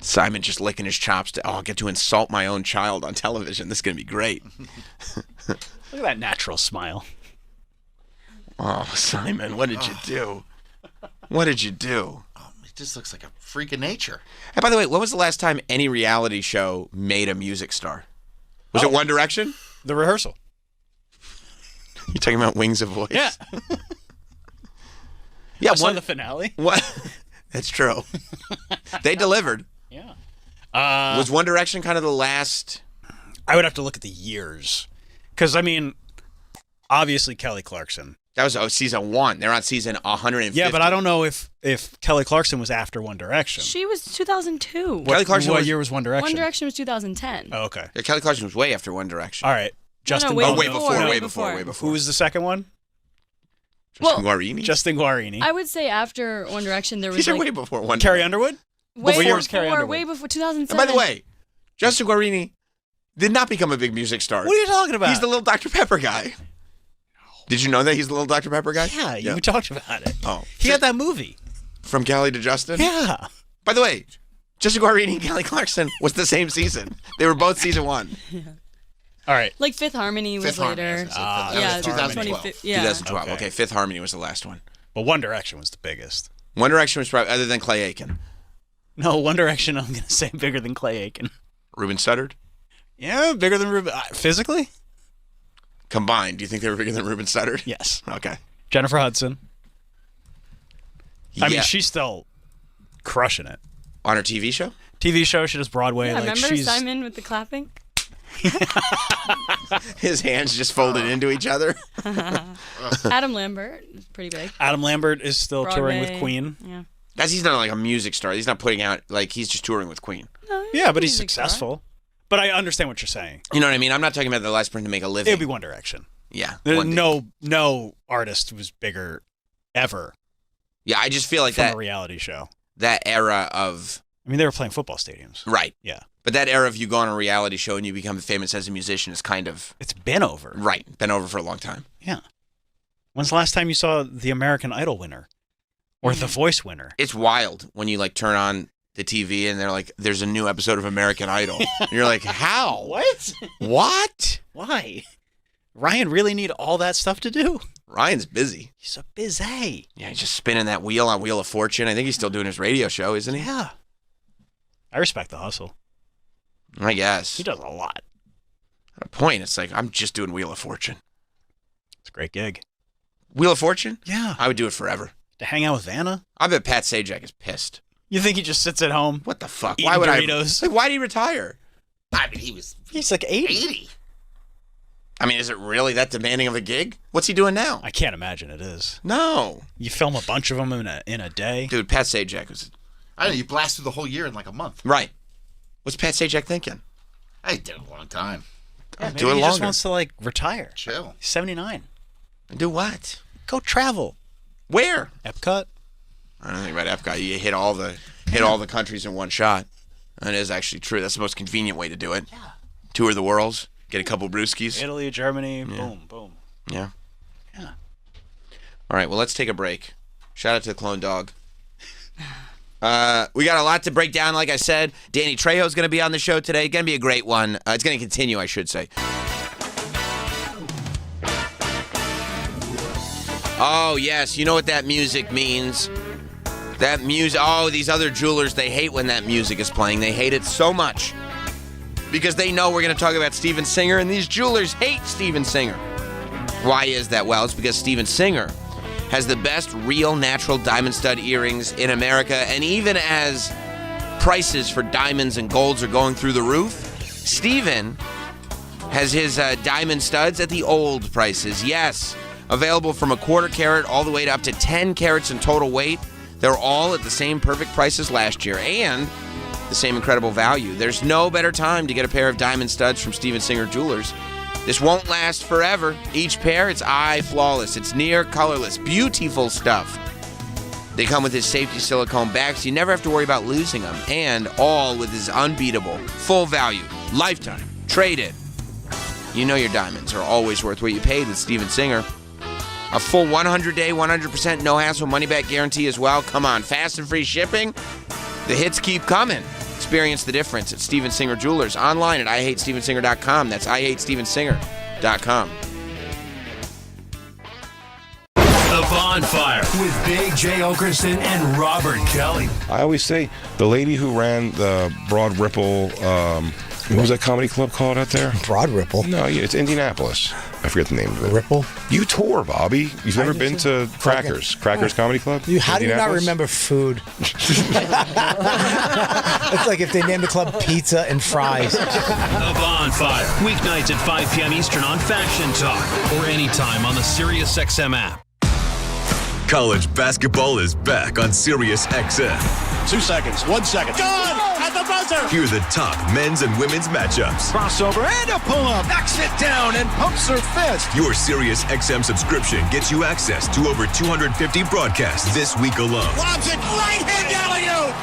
Simon just licking his chops. I'll get to insult my own child on television. This is going to be great. Look at that natural smile. Oh, Simon, what did you do? What did you do? Oh, he just looks like a freak of nature. And by the way, when was the last time any reality show made a music star? Was it One Direction? The Rehearsal. You talking about Wings of Voice? Yeah. Yeah, I saw the finale. What? That's true. They delivered. Yeah. Was One Direction kind of the last? I would have to look at the years. Because, I mean, obviously Kelly Clarkson. That was season 1. They're on season 150. Yeah, but I don't know if Kelly Clarkson was after One Direction. She was 2002. Kelly Clarkson What was, year was One Direction? One Direction was 2010. Oh, okay. Yeah, Kelly Clarkson was way after One Direction. All right. Justin way Bieber. way before. Who was the second one? Justin Guarini? Justin Guarini. I would say after One Direction, there was These are like way before One Carrie Direction. Underwood? way What year was Carrie before, Underwood? way before 2007. And by the way, Justin Guarini did not become a big music star. What are you talking about? He's the little Dr. Pepper guy. Did you know that he's the little Dr. Pepper guy? Yeah, you talked about it. Oh. He had that movie. From Kelly to Justin? Yeah. By the way, Justin Guarini and Kelly Clarkson was the same season. They were both season 1. All right. Like Fifth Harmony was Fifth Harmony, later. I was gonna say, yeah, was 2012. 2015 yeah. 2012. Okay, Fifth Harmony was the last one. But One Direction was the biggest. One Direction was probably, other than Clay Aiken. No, One Direction, I'm going to say bigger than Clay Aiken. Ruben Studdard? Yeah, bigger than Ruben. Physically? Combined, do you think they were bigger than Ruben Studdard? Yes. Okay. Jennifer Hudson. I mean, Yeah. she's still crushing it. On her TV show? TV show, she does Broadway. Yeah, like remember she's Simon with the clapping? His hands just folded into each other. Adam Lambert is pretty big. Adam Lambert is still touring with Broadway. Queen. Yeah. He's not like a music star. He's not putting out, like, he's just touring with Queen. Yeah, but he's music star. successful. But I understand what you're saying. You know what I mean? I'm not talking about the last person to make a living. It would be One Direction. Yeah. There's no artist was bigger ever Yeah, I just feel like from that a reality show. that era of... I mean, they were playing football stadiums. Right. Yeah. But that era of you go on a reality show and you become famous as a musician is kind of... It's been over. Right. Been over for a long time. Yeah. When's the last time you saw the American Idol winner? Or the Voice winner? It's wild when you, like, turn on the TV and they're like, there's a new episode of American Idol. And you're like, how? What? What? Why? Ryan really need all that stuff to do? Ryan's busy. He's so busy. Yeah, he's just spinning that wheel on Wheel of Fortune. I think he's still doing his radio show, isn't he? Yeah. I respect the hustle. I guess. He does a lot. At a point, it's like, I'm just doing Wheel of Fortune. It's a great gig. Wheel of Fortune? Yeah. I would do it forever. To hang out with Vanna? I bet Pat Sajak is pissed. You think he just sits at home? What the fuck? Eating Why would Doritos? Like, why did he retire? I mean, he's like 80. 80. I mean, is it really that demanding of a gig? What's he doing now? I can't imagine it is. No. You film a bunch of them in a day. Dude, Pat Sajak was... I don't know, you blast through the whole year in like a month. Right. What's Pat Sajak thinking? I did it a long time. Yeah, do it he longer. just wants to like retire. Chill. He's 79. Do what? Go travel. Where? Epcot. I don't think about Epcot. You hit all the countries in one shot. That is actually true. That's the most convenient way to do it. Yeah. Tour the worlds. Get a couple brewskis. Italy, Germany, boom, boom. Yeah. Yeah. All right, well, let's take a break. Shout out to the Clone Dog. We got a lot to break down, like I said. Danny Trejo's going to be on the show today. Going to be a great one. It's going to continue, I should say. Oh, yes. You know what that music means. That music. Oh, these other jewelers, they hate when that music is playing. They hate it so much. Because they know we're going to talk about Steven Singer, and these jewelers hate Steven Singer. Why is that? Well, it's because Steven Singer has the best real natural diamond stud earrings in America, and even as prices for diamonds and golds are going through the roof, Steven has his diamond studs at the old prices. Yes, available from a quarter carat all the way to up to 10 carats in total weight. They're all at the same perfect price as last year, and the same incredible value. There's no better time to get a pair of diamond studs from Steven Singer Jewelers. This won't last forever. Each pair, it's eye flawless. It's near colorless. Beautiful stuff. They come with his safety silicone back, so you never have to worry about losing them. And all with his unbeatable, full value, lifetime, trade-in. You know your diamonds are always worth what you paid with Steven Singer. A full 100-day, 100% no-hassle money-back guarantee as well. Come on, fast and free shipping. The hits keep coming. Experience the difference at Steven Singer Jewelers. Online at IHateStevenSinger.com. That's IHateStevenSinger.com. The Bonfire with Big J. Okerson and Robert Kelly. I always say the lady who ran the Broad Ripple, what was that comedy club called out there? Broad Ripple? No, yeah, it's Indianapolis. I forget the name of it. Ripple? You tour, Bobby. You've never been to Crackers Comedy Club? How do you not remember food? It's like if they named the club Pizza and Fries. The Bonfire, weeknights at 5 p.m. Eastern on Faction Talk or anytime on the SiriusXM app. College basketball is back on SiriusXM. 2 seconds, 1 second. Gone at the buzzer. Hear the top men's and women's matchups. Crossover and a pull-up. Knocks it down and pumps her fist. Your SiriusXM subscription gets you access to over 250 broadcasts this week alone. Lobs it right hand alley-oop.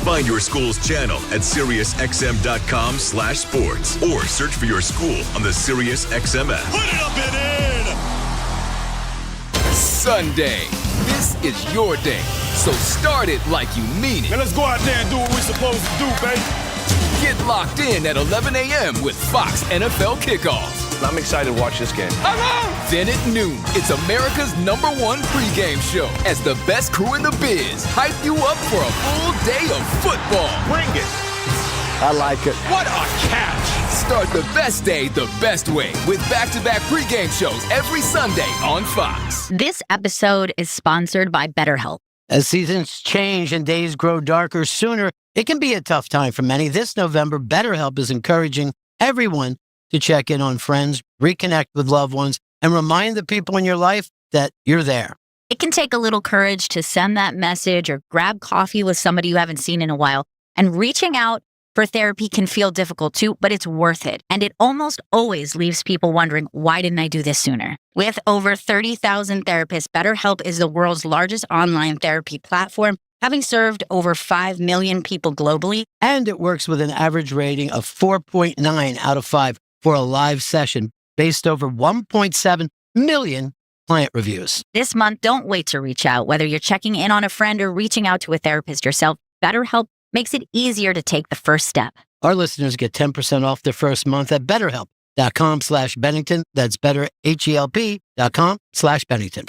Find your school's channel at SiriusXM.com/sports or search for your school on the SiriusXM app. Put it up and in. Sunday. This is your day, so start it like you mean it. Now let's go out there and do what we're supposed to do, baby. Get locked in at 11 a.m. with Fox NFL Kickoff. I'm excited to watch this game. Then at noon, it's America's #1 pregame show as the best crew in the biz hype you up for a full day of football. Bring it. I like it. What a catch! Start the best day the best way with back-to-back pregame shows every Sunday on Fox. This episode is sponsored by BetterHelp. As seasons change and days grow darker sooner, it can be a tough time for many. This November, BetterHelp is encouraging everyone to check in on friends, reconnect with loved ones, and remind the people in your life that you're there. It can take a little courage to send that message or grab coffee with somebody you haven't seen in a while. And reaching out for therapy can feel difficult too, but it's worth it. And it almost always leaves people wondering, why didn't I do this sooner? With over 30,000 therapists, BetterHelp is the world's largest online therapy platform, having served over 5 million people globally. And it works with an average rating of 4.9 out of 5 for a live session based over 1.7 million client reviews. This month, don't wait to reach out. Whether you're checking in on a friend or reaching out to a therapist yourself, BetterHelp makes it easier to take the first step. Our listeners get 10% off their first month at BetterHelp. BetterHelp.com/Bennington. That's BetterHelp.com/Bennington.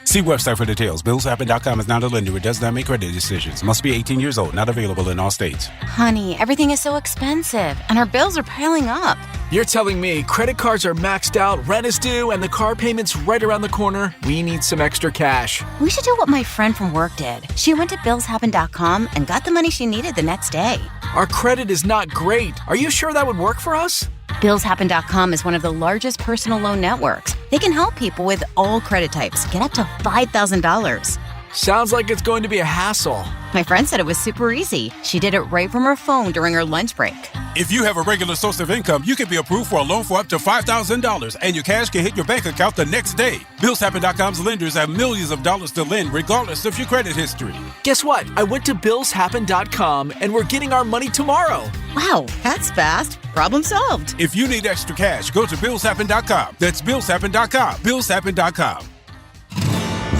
See website for details. BillsHappen.com is not a lender. It does not make credit decisions. Must be 18 years old. Not available in all states. Honey, everything is so expensive, and our bills are piling up. You're telling me credit cards are maxed out, rent is due, and the car payment's right around the corner? We need some extra cash. We should do what my friend from work did. She went to BillsHappen.com and got the money she needed the next day. Our credit is not great. Are you sure that would work for us? BillsHappen.com is one of the largest personal loan networks. They can help people with all credit types get up to $5,000. Sounds like it's going to be a hassle. My friend said it was super easy. She did it right from her phone during her lunch break. If you have a regular source of income, you can be approved for a loan for up to $5,000, and your cash can hit your bank account the next day. BillsHappen.com's lenders have millions of dollars to lend, regardless of your credit history. Guess what? I went to BillsHappen.com, and we're getting our money tomorrow. Wow, that's fast. Problem solved. If you need extra cash, go to BillsHappen.com. That's BillsHappen.com. BillsHappen.com.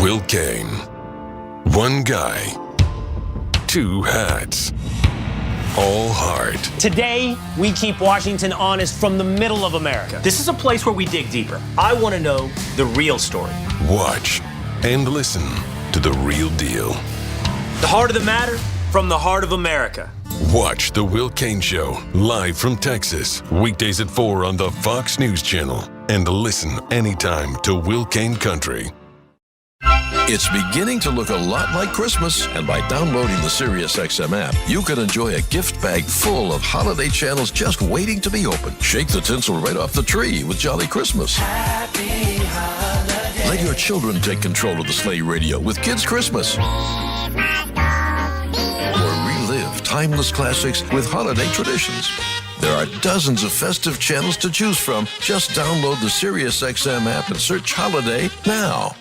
Will Kane. One guy. Two hats. All heart. Today, we keep Washington honest from the middle of America. This is a place where we dig deeper. I want to know the real story. Watch and listen to the real deal. The heart of the matter from the heart of America. Watch The Will Kane Show live from Texas, weekdays at 4 on the Fox News Channel. And listen anytime to Will Kane Country. It's beginning to look a lot like Christmas, and by downloading the SiriusXM app, you can enjoy a gift bag full of holiday channels just waiting to be opened. Shake the tinsel right off the tree with Jolly Christmas. Happy holidays. Let your children take control of the sleigh radio with Kids Christmas. Or relive timeless classics with holiday traditions. There are dozens of festive channels to choose from. Just download the SiriusXM app and search Holiday now.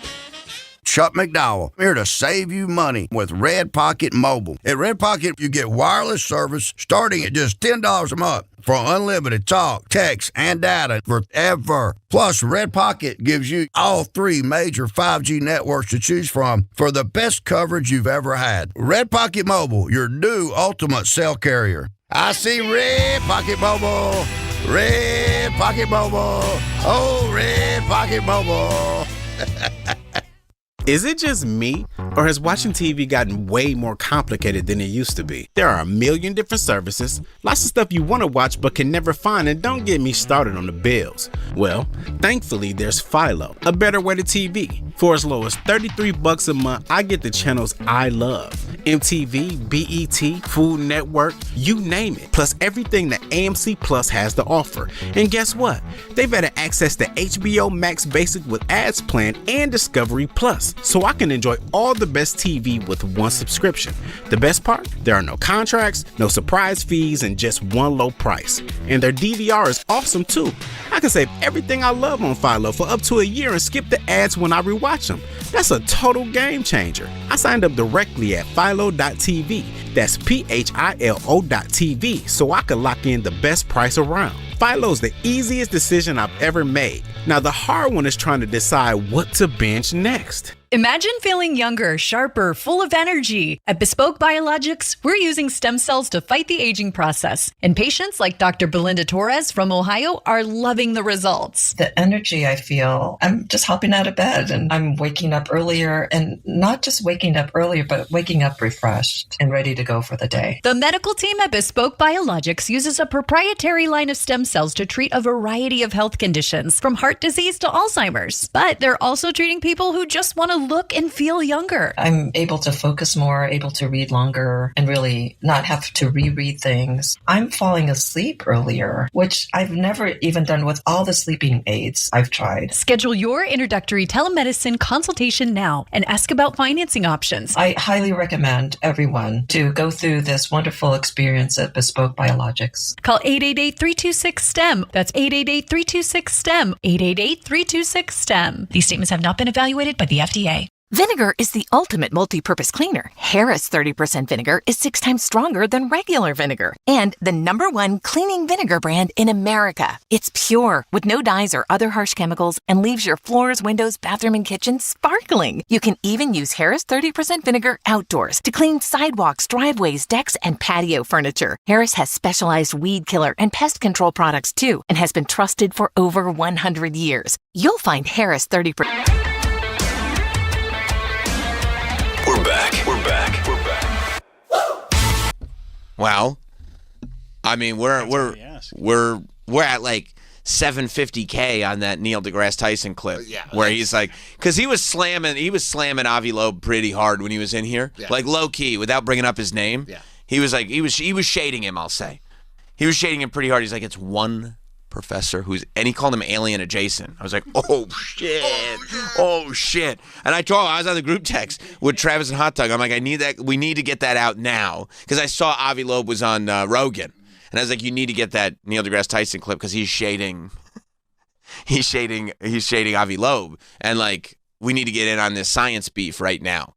Chuck McDowell, here to save you money with Red Pocket Mobile. At Red Pocket, you get wireless service starting at just $10 a month for unlimited talk, text, and data forever. Plus, Red Pocket gives you all 3 major 5G networks to choose from for the best coverage you've ever had. Red Pocket Mobile, your new ultimate cell carrier. I see Red Pocket Mobile. Red Pocket Mobile. Oh, Red Pocket Mobile. Is it just me, or has watching TV gotten way more complicated than it used to be? There are a million different services, lots of stuff you want to watch but can never find, and don't get me started on the bills. Well, thankfully there's Philo, a better way to TV. For as low as $33 a month, I get the channels I love. MTV, BET, Food Network, you name it. Plus everything that AMC Plus has to offer. And guess what? They've added access to HBO Max Basic with ads plan and Discovery Plus. So I can enjoy all the best TV with one subscription. The best part? There are no contracts, no surprise fees, and just one low price. And their DVR is awesome too. I can save everything I love on Philo for up to a year and skip the ads when I rewatch them. That's a total game changer. I signed up directly at philo.tv. That's philo.tv so I can lock in the best price around. Philo's the easiest decision I've ever made. Now the hard one is trying to decide what to binge next. Imagine feeling younger, sharper, full of energy. At Bespoke Biologics, we're using stem cells to fight the aging process. And patients like Dr. Belinda Torres from Ohio are loving the results. The energy I feel, I'm just hopping out of bed and I'm waking up earlier, and not just waking up earlier, but waking up refreshed and ready to go for the day. The medical team at Bespoke Biologics uses a proprietary line of stem cells to treat a variety of health conditions, from heart disease to Alzheimer's. But they're also treating people who just want to look and feel younger. I'm able to focus more, able to read longer, and really not have to reread things. I'm falling asleep earlier, which I've never even done with all the sleeping aids I've tried. Schedule your introductory telemedicine consultation now and ask about financing options. I highly recommend everyone to go through this wonderful experience at Bespoke Biologics. Call 888-326-STEM. That's 888-326-STEM. 888-326-STEM. These statements have not been evaluated by the FDA. Vinegar is the ultimate multi-purpose cleaner. Harris 30% vinegar is 6 times stronger than regular vinegar. And the #1 cleaning vinegar brand in America. It's pure, with no dyes or other harsh chemicals, and leaves your floors, windows, bathroom, and kitchen sparkling. You can even use Harris 30% vinegar outdoors to clean sidewalks, driveways, decks, and patio furniture. Harris has specialized weed killer and pest control products too, and has been trusted for over 100 years. You'll find Harris 30%. We're back. Well, I mean, we're at like 750K on that Neil deGrasse Tyson clip, where he's like, because he was slamming Avi Loeb pretty hard when he was in here, like low key, without bringing up his name. Yeah. He was like, he was shading him. I'll say, he was shading him pretty hard. He's like, it's one professor and he called him alien adjacent. I was like, oh shit. And I was on the group text with Travis and Hot Dog. I'm like, we need to get that out now, because I saw Avi Loeb was on Rogan, and I was like, you need to get that Neil deGrasse Tyson clip, because he's shading Avi Loeb, and like, we need to get in on this science beef right now.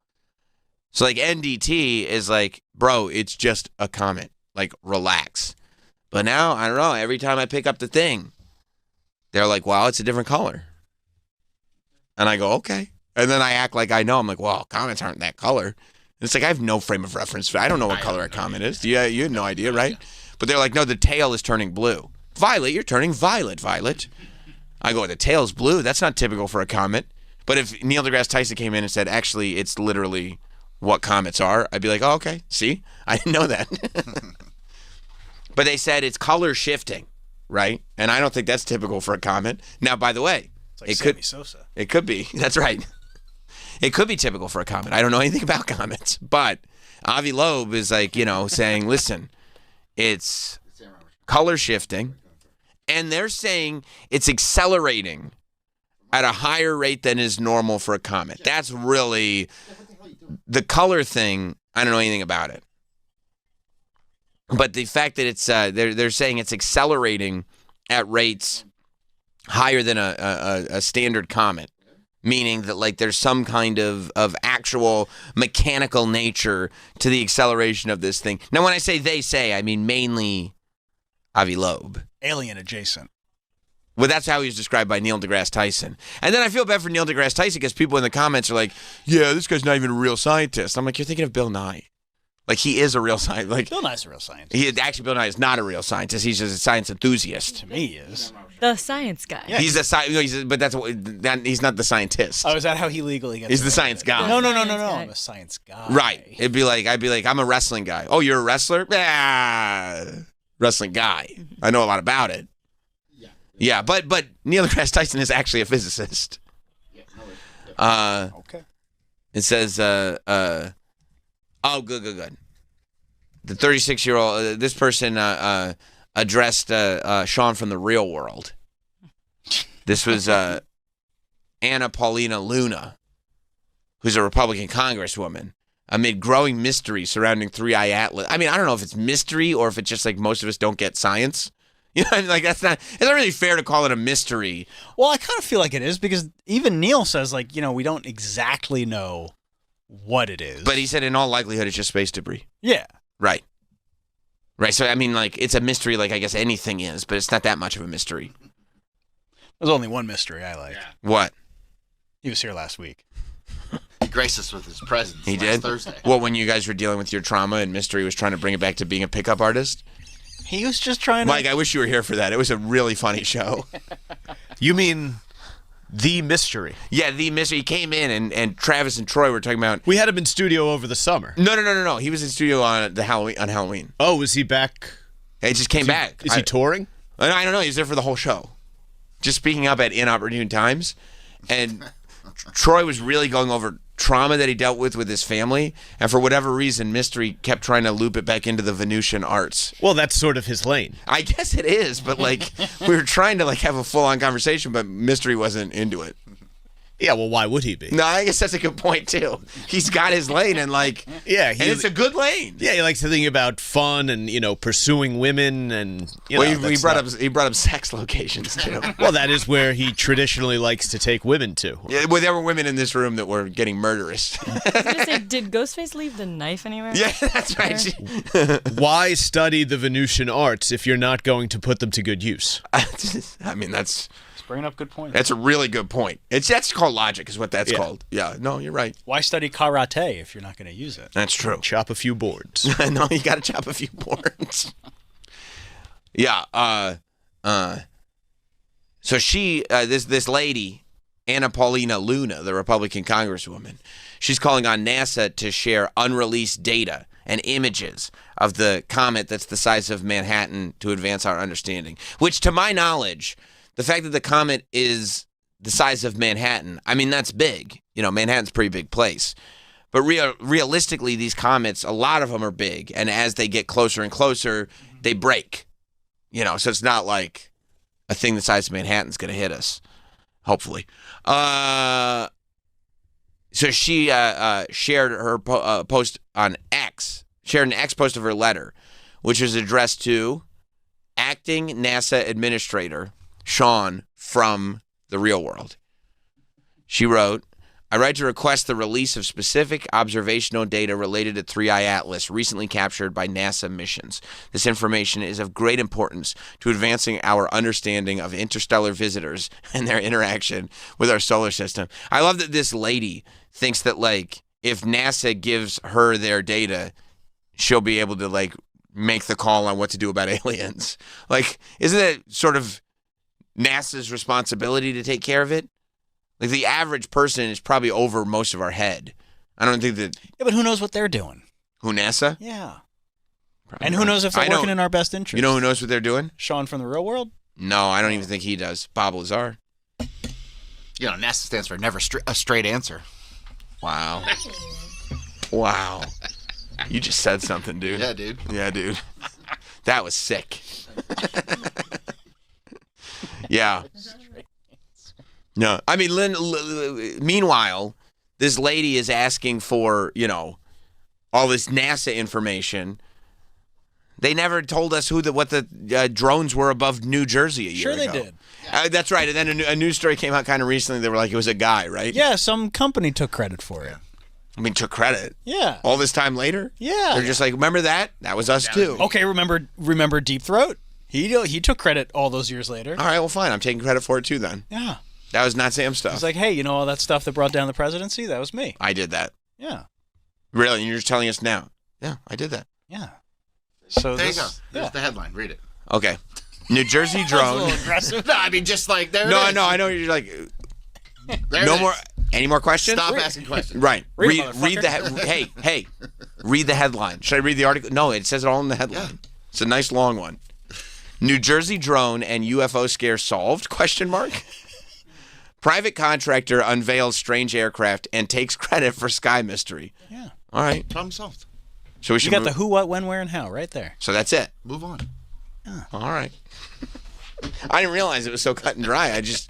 So like, NDT is like, bro, it's just a comet, like, relax. But now, I don't know, every time I pick up the thing, they're like, wow, it's a different color. And I go, okay. And then I act like I know. I'm like, well, comets aren't that color. And it's like, I have no frame of reference. I don't know what color a comet is. Yeah, you had no idea, right? But they're like, no, the tail is turning blue. Violet, you're turning violet. I go, the tail's blue? That's not typical for a comet. But if Neil deGrasse Tyson came in and said, actually, it's literally what comets are, I'd be like, oh, okay, see? I didn't know that. But they said it's color shifting, right? And I don't think that's typical for a comet. Now, by the way, it's like Sammy Sosa. It could be. That's right. It could be typical for a comet. I don't know anything about comets, but Avi Loeb is like, saying, listen, it's color shifting, and they're saying it's accelerating at a higher rate than is normal for a comet. That's really the color thing. I don't know anything about it. But the fact that it's they're saying it's accelerating at rates higher than a standard comet, meaning that like there's some kind of actual mechanical nature to the acceleration of this thing. Now, when I say they say, I mean mainly Avi Loeb. Alien adjacent. Well, that's how he was described by Neil deGrasse Tyson. And then I feel bad for Neil deGrasse Tyson, because people in the comments are like, yeah, this guy's not even a real scientist. I'm like, you're thinking of Bill Nye. Like, he is a real scientist. Like, Bill Nye's a real scientist. Actually, Bill Nye is not a real scientist. He's just a science enthusiast. To me, he is. The science guy. Yeah, he's not the scientist. Oh, is that how he legally gets? He's the science guy. No. I'm a science guy. Right. I'd be like, I'm a wrestling guy. Oh, you're a wrestler? Wrestling guy. I know a lot about it. Yeah, but Neil deGrasse Tyson is actually a physicist. Okay. It says, oh, good. The 36-year-old, this person addressed Sean from The Real World. This was Anna Paulina Luna, who's a Republican congresswoman, amid growing mystery surrounding 3i Atlas. I mean, I don't know if it's mystery or if it's just like most of us don't get science. You know, I mean, like it's not really fair to call it a mystery. Well, I kind of feel like it is, because even Neil says, like, we don't exactly know what it is. But he said in all likelihood it's just space debris. Yeah. Right. So, I mean, like, it's a mystery like I guess anything is, but it's not that much of a mystery. There's only one mystery I like. Yeah. What? He was here last week. He graced us with his presence. He did? Thursday. Well, when you guys were dealing with your trauma and Mystery was trying to bring it back to being a pickup artist? He was just trying to... Mike, I wish you were here for that. It was a really funny show. You mean The Mystery? Yeah, The Mystery. He came in and Travis and Troy were talking about... We had him in studio over the summer. No. He was in studio on Halloween. Oh, was he back? He just came back. Is he touring? I don't know. He was there for the whole show. Just speaking up at inopportune times. And Troy was really going over trauma that he dealt with his family, and for whatever reason, Mystery kept trying to loop it back into the Venusian arts. Well, that's sort of his lane. I guess it is, but like we were trying to like have a full-on conversation, but Mystery wasn't into it. Yeah, well, why would he be? No, I guess that's a good point too. He's got his lane, and and it's a good lane. Yeah, he likes to think about fun and pursuing women, and he brought up sex locations too. Well, that is where he traditionally likes to take women to. Yeah, well, there were women in this room that were getting murderous. I was gonna say, did Ghostface leave the knife anywhere? Yeah, that's right. Why study the Venusian arts if you're not going to put them to good use? I mean, that's bringing up good points. That's a really good point. That's called logic, is what that's called. Yeah, no, you're right. Why study karate if you're not going to use it? That's true. Chop a few boards. No, you got to chop a few boards. Yeah. So she, this lady, Anna Paulina Luna, the Republican Congresswoman, she's calling on NASA to share unreleased data and images of the comet that's the size of Manhattan to advance our understanding. Which, to my knowledge, the fact that the comet is the size of Manhattan, I mean, that's big. Manhattan's a pretty big place. But realistically, these comets, a lot of them are big. And as they get closer and closer, they break. So it's not like a thing the size of Manhattan's going to hit us, hopefully. So she shared her post on X, shared an X post of her letter, which was addressed to acting NASA administrator Sean from The Real World. She wrote, I write to request the release of specific observational data related to 3I Atlas recently captured by NASA missions. This information is of great importance to advancing our understanding of interstellar visitors and their interaction with our solar system. I love that this lady thinks that, if NASA gives her their data, she'll be able to, make the call on what to do about aliens. Isn't it sort of NASA's responsibility to take care of it? The average person is probably over most of our head. I don't think that... Yeah, but who knows what they're doing? Who, NASA? Yeah. Probably and who knows if they're working in our best interest? You know who knows what they're doing? Sean from The Real World? No, I don't even think he does. Bob Lazar. NASA stands for never a straight answer. Wow. Wow. You just said something, dude. Yeah, dude. Yeah, dude. That was sick. Yeah. No, I mean, meanwhile, this lady is asking for, all this NASA information. They never told us what the drones were above New Jersey a year ago. Sure they did. That's right. And then a news story came out kind of recently. They were like, it was a guy, right? Yeah, some company took credit for it. I mean, took credit. Yeah. All this time later? Yeah. They're just like, remember that? That was us too. Okay, remember Deep Throat? He took credit all those years later. All right, well, fine. I'm taking credit for it too then. Yeah. That was not Sam's stuff. He's like, hey, all that stuff that brought down the presidency? That was me. I did that. Yeah. Really? And you're just telling us now? Yeah, I did that. Yeah. So there you go. There's the headline. Read it. Okay. New Jersey drone. That's a little aggressive. No, I mean, just there it is. No, I know. You're like, no more. Any more questions? Stop asking questions. Right. Read the hey. Read the headline. Should I read the article? No, it says it all in the headline. Yeah. It's a nice long one. New Jersey drone and UFO scare solved? ? Private contractor unveils strange aircraft and takes credit for sky mystery. Yeah. All right. Problem solved. So we should you got the who, what, when, where, and how right there. So that's it. Move on. Yeah. All right. I didn't realize it was so cut and dry. Just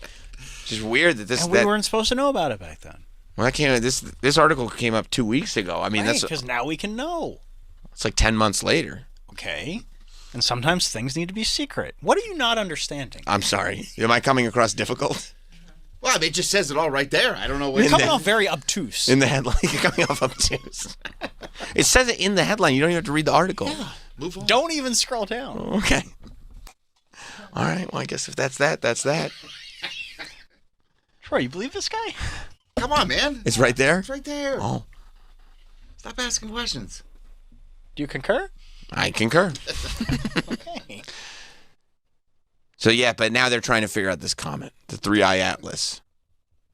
weird that this. And we weren't supposed to know about it back then. Well, this article came up 2 weeks ago. I mean, right, because now we can know. It's like 10 months later. Okay. And sometimes things need to be secret. What are you not understanding? I'm sorry. Am I coming across difficult? Well, I mean, it just says it all right there. I don't know what you're coming off very obtuse. In the headline, you're coming off obtuse. It says it in the headline. You don't even have to read the article. Yeah. Move on. Don't even scroll down. Okay. All right. Well, I guess if that's that, that's that. Troy, you believe this guy? Come on, man. It's right there? It's right there. Oh. Stop asking questions. Do you concur? I concur. Okay. So, yeah, but now they're trying to figure out this comet, the 3I Atlas,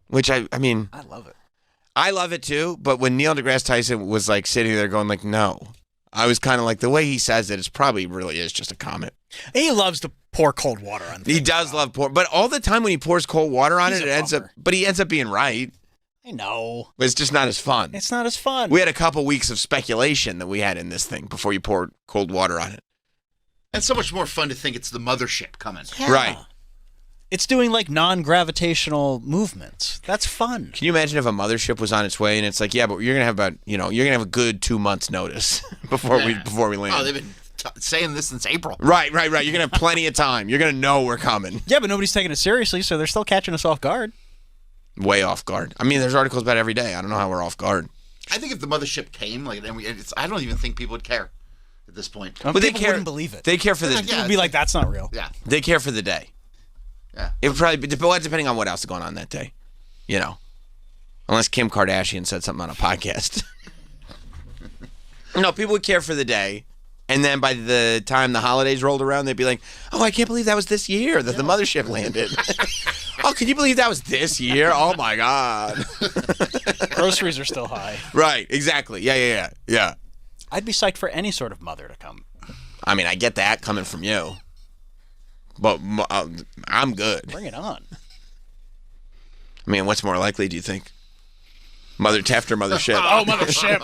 which I mean. I love it. I love it too, but when Neil deGrasse Tyson was sitting there going no, I was kind of like, the way he says it, probably really is just a comet. He loves to pour cold water on things. He does love pour, but all the time when he pours cold water on it ends up, but he ends up being right. I know. But it's just not as fun. It's not as fun. We had a couple weeks of speculation that we had in this thing before you poured cold water on it. And so much more fun to think it's the mothership coming. Yeah. Right. It's doing like non-gravitational movements. That's fun. Can you imagine if a mothership was on its way and it's like, yeah, but you're gonna have a good 2 months notice before we land. Oh, they've been saying this since April. Right. You're gonna have plenty of time. You're gonna know we're coming. Yeah, but nobody's taking it seriously, so they're still catching us off guard. Way off guard. I mean, there's articles about it every day. I don't know how we're off guard. I think if the mothership came, I don't even think people would care at this point. But people wouldn't believe it. They care for the. People would be like, "That's not real." Yeah. They care for the day. Yeah. It would probably be depending on what else is going on that day. Unless Kim Kardashian said something on a podcast. No, people would care for the day. And then by the time the holidays rolled around, they'd be like, oh, I can't believe that was this year that the mothership landed. Oh, can you believe that was this year? Oh, my God. Groceries are still high. Right, exactly. Yeah. I'd be psyched for any sort of mother to come. I mean, I get that coming from you. But I'm good. Bring it on. I mean, what's more likely, do you think? Mother Teft or Mothership? Oh, Mothership.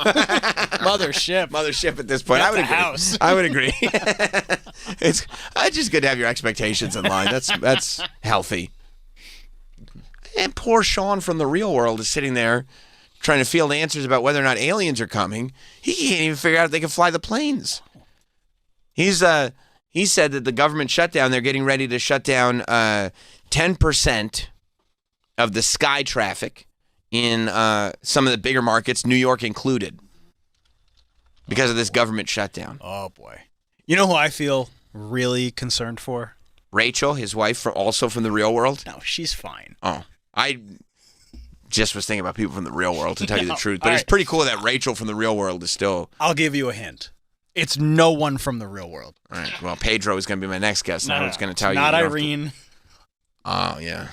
Mothership at this point. I would agree. House. I would agree. It's just good to have your expectations in line. That's healthy. And poor Sean from The Real World is sitting there trying to field answers about whether or not aliens are coming. He can't even figure out if they can fly the planes. He said that the government shutdown, they're getting ready to shut down 10% of the sky traffic in some of the bigger markets, New York included, because of this government shutdown. Oh, boy. You know who I feel really concerned for? Rachel, his wife, also from The Real World? No, she's fine. Oh, I just was thinking about people from The Real World, to tell you the truth. But it's pretty cool that Rachel from The Real World is still... I'll give you a hint. It's no one from The Real World. All right. Well, Pedro is going to be my next guest. I was going to tell you. Not Irene. Oh, yeah.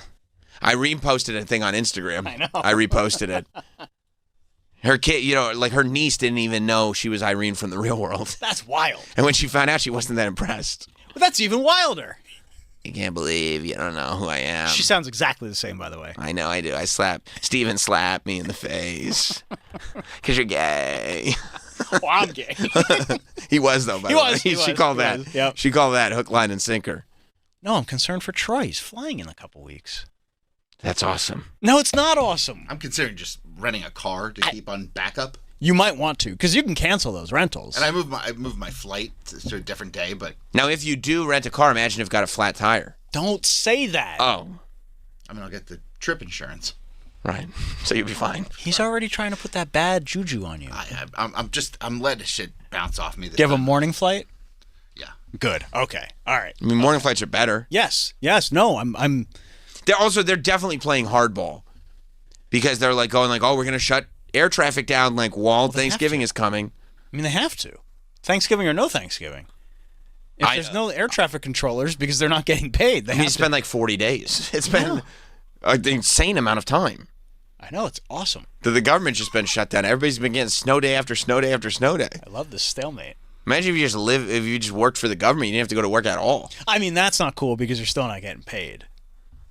Irene posted a thing on Instagram. I know. I reposted it. Her kid, her niece didn't even know she was Irene from The Real World. That's wild. And when she found out, she wasn't that impressed. Well, that's even wilder. I can't believe you don't know who I am. She sounds exactly the same, by the way. I know, I do. Steven slapped me in the face. Because you're gay. Well, I'm gay. He was, though, by the way. She called that. Yep. She called that hook, line, and sinker. No, I'm concerned for Troy. He's flying in a couple weeks. That's awesome. No, it's not awesome. I'm considering just renting a car to keep on backup. You might want to, because you can cancel those rentals. And I moved my flight to a different day, but... Now, if you do rent a car, imagine if it got a flat tire. Don't say that. Oh. I mean, I'll get the trip insurance. Right. So you'll be fine. He's already trying to put that bad juju on you. I'm letting shit bounce off me. Do you have a morning flight? Yeah. Good. Okay. All right. I mean, morning flights are better. Yes. No, I'm... They're definitely playing hardball. Because they're going oh, we're going to shut air traffic down while Thanksgiving is coming. I mean, they have to. Thanksgiving or no Thanksgiving. If there's no air traffic controllers because they're not getting paid, they have to spend 40 days. It's been an insane amount of time. I know, it's awesome. The government's just been shut down. Everybody's been getting snow day after snow day after snow day. I love this stalemate. Imagine if you just worked for the government, you didn't have to go to work at all. I mean, that's not cool because you're still not getting paid.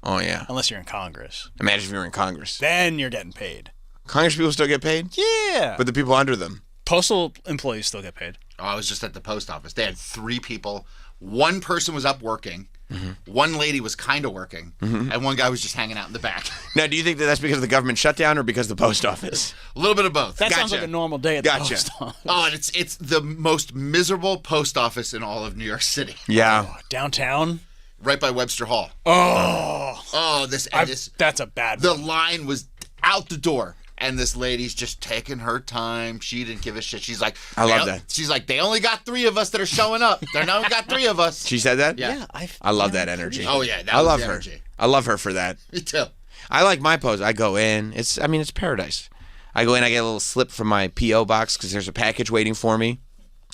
Oh, yeah. Unless you're in Congress. Imagine if you were in Congress. Then you're getting paid. Congress people still get paid? Yeah. But the people under them? Postal employees still get paid. Oh, I was just at the post office. They had 3 people. One person was up working. Mm-hmm. One lady was kind of working. Mm-hmm. And one guy was just hanging out in the back. Now, do you think that's because of the government shutdown or because of the post office? A little bit of both. That sounds like a normal day at the post office. Oh, and it's the most miserable post office in all of New York City. Yeah. Oh, downtown? Right by Webster Hall. Oh, that's a bad one. The line was out the door, and this lady's just taking her time. She didn't give a shit. She's like, I love that. She's like, they only got 3 of us that are showing up. They only got 3 of us. She said that? Yeah. I love that energy. Oh, yeah. I love her. I love her for that. Me too. I like my post. I go in. It's paradise. I go in. I get a little slip from my P.O. box because there's a package waiting for me.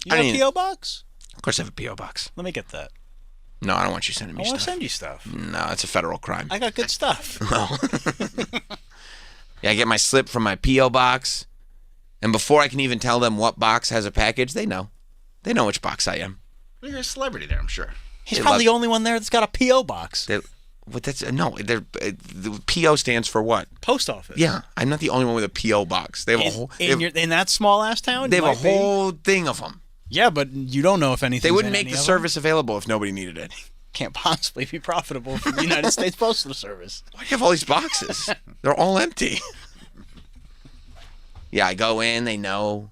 You have a P.O. box? Of course I have a P.O. box. Let me get that. No, I don't want you sending me stuff. I want to send you stuff. No, it's a federal crime. I got good stuff. No. Yeah, I get my slip from my P.O. box. And before I can even tell them what box has a package, they know. They know which box I am. Well, you're a celebrity there, I'm sure. He's probably the only one there that's got a P.O. box. The P.O. stands for what? Post office. Yeah, I'm not the only one with a P.O. box. They have in that small-ass town? They have a whole thing of them. Yeah, but you don't know if anything. They wouldn't make the service available if nobody needed it. can't possibly be profitable for the United States Postal Service. Why do you have all these boxes? They're all empty. Yeah, I go in, they know.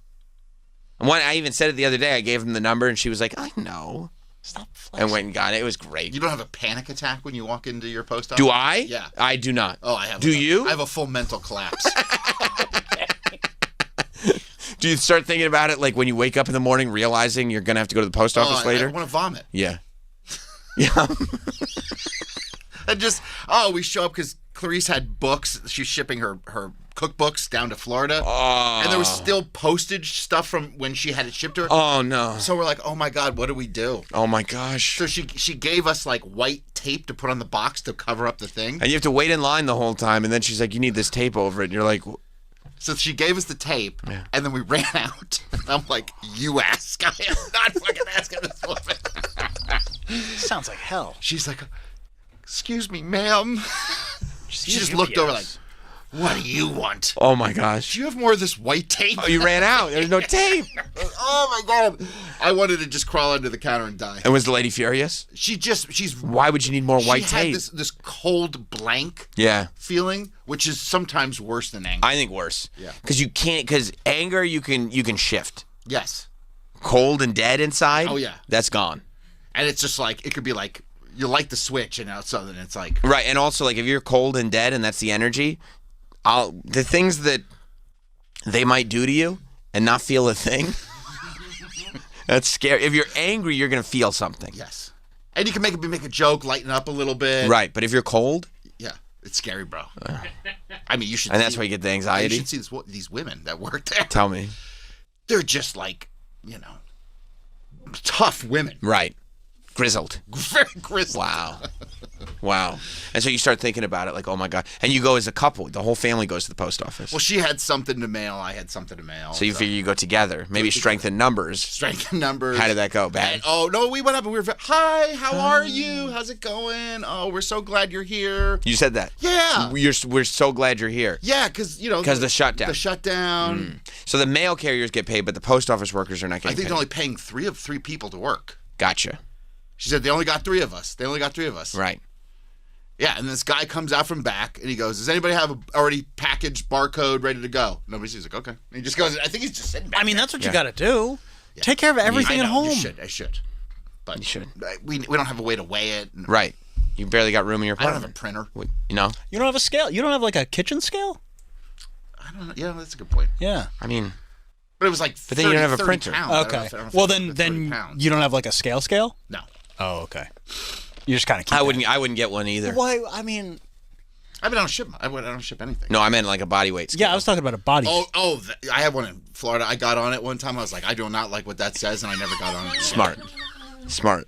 And I even said it the other day. I gave them the number, and she was like, I know. Stop flexing. And went and got it. It was great. You don't have a panic attack when you walk into your post office? Do I? Yeah. I do not. Oh, I have. Do you? I have a full mental collapse. Do you start thinking about it like when you wake up in the morning realizing you're going to have to go to the post office later? I want to vomit. Yeah. Yeah. And we show up because Clarice had books. She's shipping her cookbooks down to Florida. Oh. And there was still postage stuff from when she had it shipped to her. Oh, no. So we're like, oh, my God, what do we do? Oh, my gosh. So she gave us, like, white tape to put on the box to cover up the thing. And you have to wait in line the whole time. And then she's like, you need this tape over it. And you're like... So she gave us the tape, and then we ran out. And I'm like, you ask. I am not fucking asking this woman. Sounds like hell. She's like, excuse me, ma'am. She just looked over like, what do you want? Oh, my gosh. Do you have more of this white tape? Oh, you ran out. There's no tape. Oh, my God. I wanted to just crawl under the counter and die. And was the lady furious? She's... Why would you need more white tape? She had this cold blank feeling, which is sometimes worse than anger. I think worse. Yeah. Because anger, you can shift. Yes. Cold and dead inside? Oh, yeah. That's gone. And it's just like, it could be like, you light the switch and so then it's like... Right, and also like if you're cold and dead and that's the energy... the things that they might do to you and not feel a thing, that's scary. If you're angry, you're going to feel something. Yes. And you can make a joke, lighten up a little bit. Right, but if you're cold... Yeah, it's scary, bro. I mean, you should... And that's why you get the anxiety? You should see these women that work there. Tell me. They're just like, tough women. Right. Grizzled. Very grizzled. Wow. And so you start thinking about it like, oh, my God. And you go as a couple. The whole family goes to the post office. Well, she had something to mail. I had something to mail. So you figure you go together. Maybe strengthen numbers. Strengthen numbers. How did that go? Bad? Oh, no, we went up and we were, hi, how are you? How's it going? Oh, we're so glad you're here. You said that? Yeah. We're so glad you're here. Yeah, because, Because the shutdown. The shutdown. So the mail carriers get paid, but the post office workers are not getting paid. I think they're only paying three people to work. Gotcha. She said they only got three of us. Right. Yeah, and this guy comes out from back, and he goes, does anybody have a already packaged barcode ready to go? Nobody sees. Like, okay. And he just goes, I think he's just sitting back. I mean, that's what you got to do. Yeah. Take care of everything at home. I should. But you should. We don't have a way to weigh it. Right. You barely got room in your apartment. I don't have a printer. You know? You don't have a scale. You don't have like a kitchen scale? I don't know. Yeah, that's a good point. Yeah. I mean... But it was like 30, but then you don't have a printer. Pounds. Okay. Well, then you don't have like a scale? No. Oh, okay. You just kind of keep I wouldn't get one either. Why? I mean, I don't ship anything. No, I meant like a body weight scale. Yeah, I was talking about a body. I have one in Florida. I got on it one time. I was like, I do not like what that says, and I never got on it. Smart.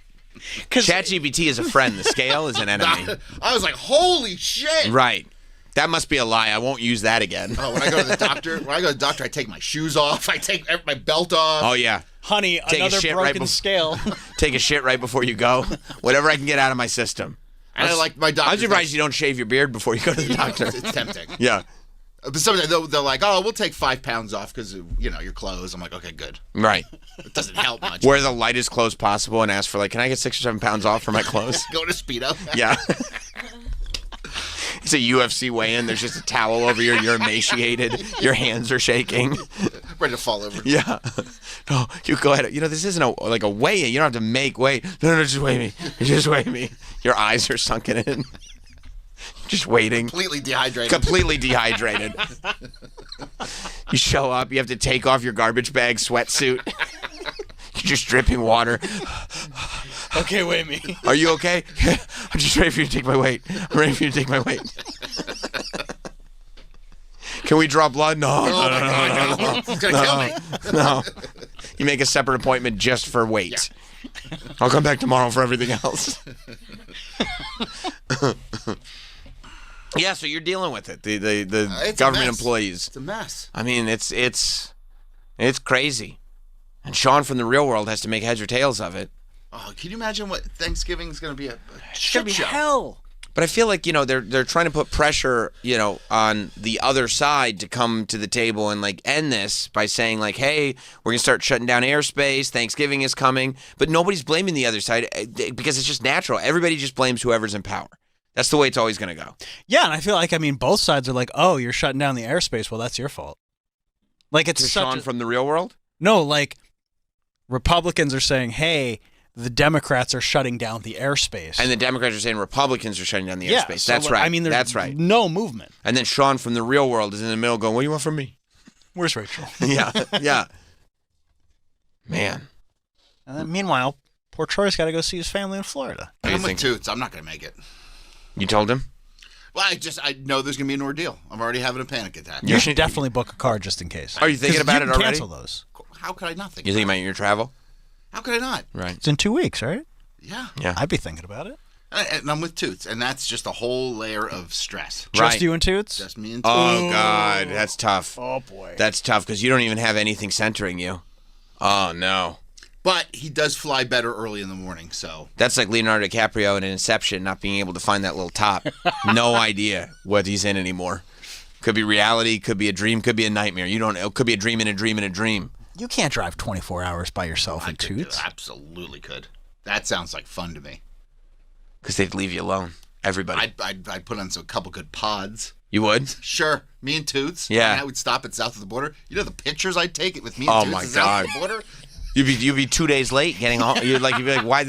ChatGPT is a friend. The scale is an enemy. I was like, holy shit. Right. That must be a lie. I won't use that again. Oh, when I go to the doctor, I take my shoes off. I take my belt off. Oh, yeah. Honey, another broken scale. Take a shit right before you go. Whatever I can get out of my system. And I like my doctor. I'm surprised you don't shave your beard before you go to the doctor. It's tempting. Yeah. But sometimes they're like, oh, we'll take 5 pounds off because, your clothes. I'm like, okay, good. Right. It doesn't help much. Wear the lightest clothes possible and ask for can I get 6 or 7 pounds off for my clothes? Go to Speedo. Yeah. It's a UFC weigh-in. There's just a towel over you. You're emaciated. Your hands are shaking. Ready to fall over. Yeah. No, you go ahead. This isn't a weigh-in. You don't have to make weight. No, just weigh me. Just weigh me. Your eyes are sunken in. Just waiting. Completely dehydrated. You show up. You have to take off your garbage bag sweatsuit. You're just dripping water. Okay, weigh me. Are you okay? I'm just ready for you to take my weight. Can we draw blood? No. It's going to kill me. No. You make a separate appointment just for weight. Yeah. I'll come back tomorrow for everything else. Yeah, so you're dealing with it. The government employees. It's a mess. I mean, it's crazy. And Sean from the real world has to make heads or tails of it. Oh, can you imagine what Thanksgiving's going to be a shit show? Hell. But I feel like, they're trying to put pressure, on the other side to come to the table and like end this by saying like, hey, we're going to start shutting down airspace. Thanksgiving is coming. But nobody's blaming the other side because it's just natural. Everybody just blames whoever's in power. That's the way it's always going to go. Yeah, and I feel like, both sides are like, oh, you're shutting down the airspace. Well, that's your fault. Like it's Sean from the real world? No, like Republicans are saying, hey, the Democrats are shutting down the airspace. And the Democrats are saying Republicans are shutting down the airspace. So That's right. there's That's right. no movement. And then Sean from the real world is in the middle going, what do you want from me? Where's Rachel? Yeah. Man. And then meanwhile, poor Troy's got to go see his family in Florida. I'm with Toots. I'm not going to make it. You told him? Well, I know there's going to be an ordeal. I'm already having a panic attack. You should definitely book a car just in case. Are you thinking about it already? Cancel those. How could I not think You thinking about your travel? How could I not? Right. It's in 2 weeks, right? Yeah. I'd be thinking about it. And I'm with Toots, and that's just a whole layer of stress. Just you and Toots? Just me and Toots. Oh, God. That's tough. Oh, boy. That's tough because you don't even have anything centering you. Oh, no. But he does fly better early in the morning, so. That's like Leonardo DiCaprio in Inception not being able to find that little top. No idea what he's in anymore. Could be reality, could be a dream, could be a nightmare. You don't know. It could be a dream in a dream in a dream. You can't drive 24 hours by yourself in Toots. Absolutely could. That sounds like fun to me. Because they'd leave you alone. Everybody. I'd put on a couple good pods. You would? Sure. Me and Toots. Yeah. And I would stop at south of the border. You know the pictures I'd take it with me and Toots my at God. south of the border? You'd be 2 days late getting home. You'd be like, why?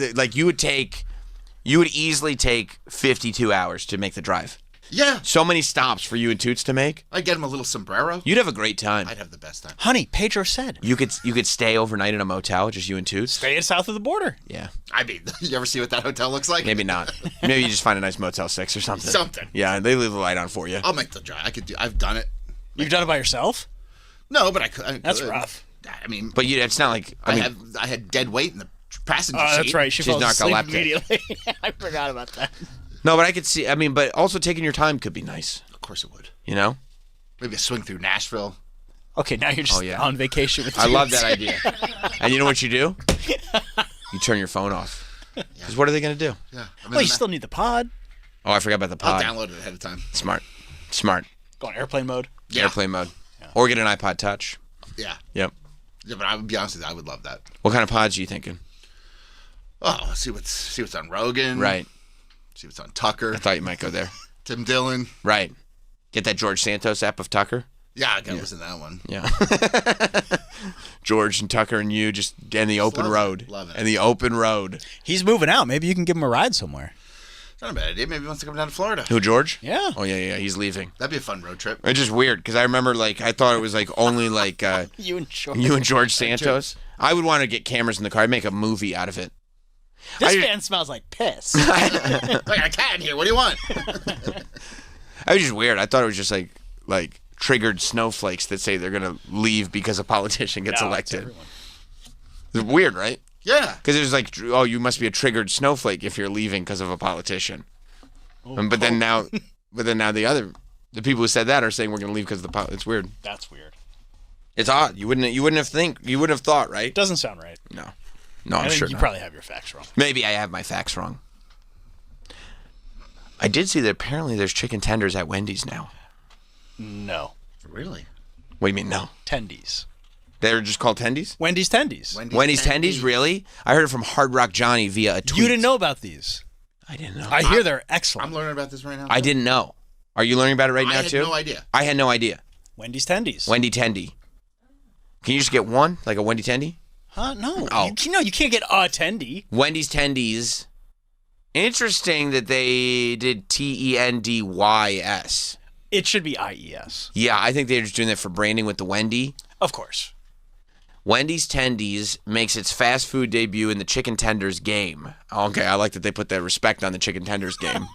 You would easily take 52 hours to make the drive. Yeah. So many stops for you and Toots to make. I'd get him a little sombrero. You'd have a great time. I'd have the best time. Honey, Pedro said. You could stay overnight in a motel, just you and Toots. Stay at south of the border. Yeah. I mean, you ever see what that hotel looks like? Maybe not. Maybe you just find a nice Motel 6 or something. Something. Yeah, they leave the light on for you. I'll make the drive. I've done it. You've done it by yourself? No, but I could. That's rough. I mean, but it's not like I had dead weight in the passenger seat. That's right. She's narcoleptic immediately. I forgot about that. No, but I could see. But also taking your time could be nice. Of course it would. You know, maybe a swing through Nashville. Okay, now you're just on vacation with. I love that idea. And you know what you do? You turn your phone off. Because what are they going to do? Yeah. Well, you still need the pod. Oh, I forgot about the pod. I'll download it ahead of time. Smart. Go on airplane mode. Yeah. Airplane mode. Yeah. Or get an iPod Touch. Yeah. Yep. Yeah, but I would be honest with you, I would love that. What kind of pods are you thinking? Oh, see what's on Rogan. Right. See what's on Tucker. I thought you might go there. Tim Dillon. Right. Get that George Santos app of Tucker. Yeah, I gotta listen to that one. Yeah. George and Tucker and you just in the open road. Love it. In the open road. He's moving out. Maybe you can give him a ride somewhere. It's not a bad idea. Maybe he wants to come down to Florida. Who, George? Yeah. Oh, yeah. He's leaving. That'd be a fun road trip. It's just weird because I remember, I thought it was only you and George Santos. I would want to get cameras in the car. I'd make a movie out of it. This man smells like piss. Like a cat in here. What do you want? It was just weird. I thought it was just like triggered snowflakes that say they're gonna leave because a politician gets elected. It's weird, right? Yeah. Because it was like, oh, you must be a triggered snowflake if you're leaving because of a politician. But then now the people who said that are saying we're gonna leave because of the it's weird. That's weird. It's odd. You wouldn't have thought, right? Doesn't sound right. No, I I'm think sure you not. probably have your facts wrong. Maybe I have my facts wrong. I did see that apparently there's chicken tenders at Wendy's now. No. Really? What do you mean no? Tendies. They're just called tendies? Wendy's Tendies. Wendy's tendies, really? I heard it from Hard Rock Johnny via a tweet. You didn't know about these. I didn't know. I hear they're excellent. I'm learning about this right now. I didn't know. Are you learning about it right now too? I had no idea. I had no idea. Wendy's Tendies. Wendy Tendy. Can you just get one? Like a Wendy Tendy? Huh? No. Oh. You can't get a Tendy. Wendy's Tendies. Interesting that they did TENDYS. It should be IES. Yeah, I think they're just doing that for branding with the Wendy. Of course. Wendy's Tendies makes its fast food debut in the chicken tenders game. Okay, I like that they put that respect on the chicken tenders game.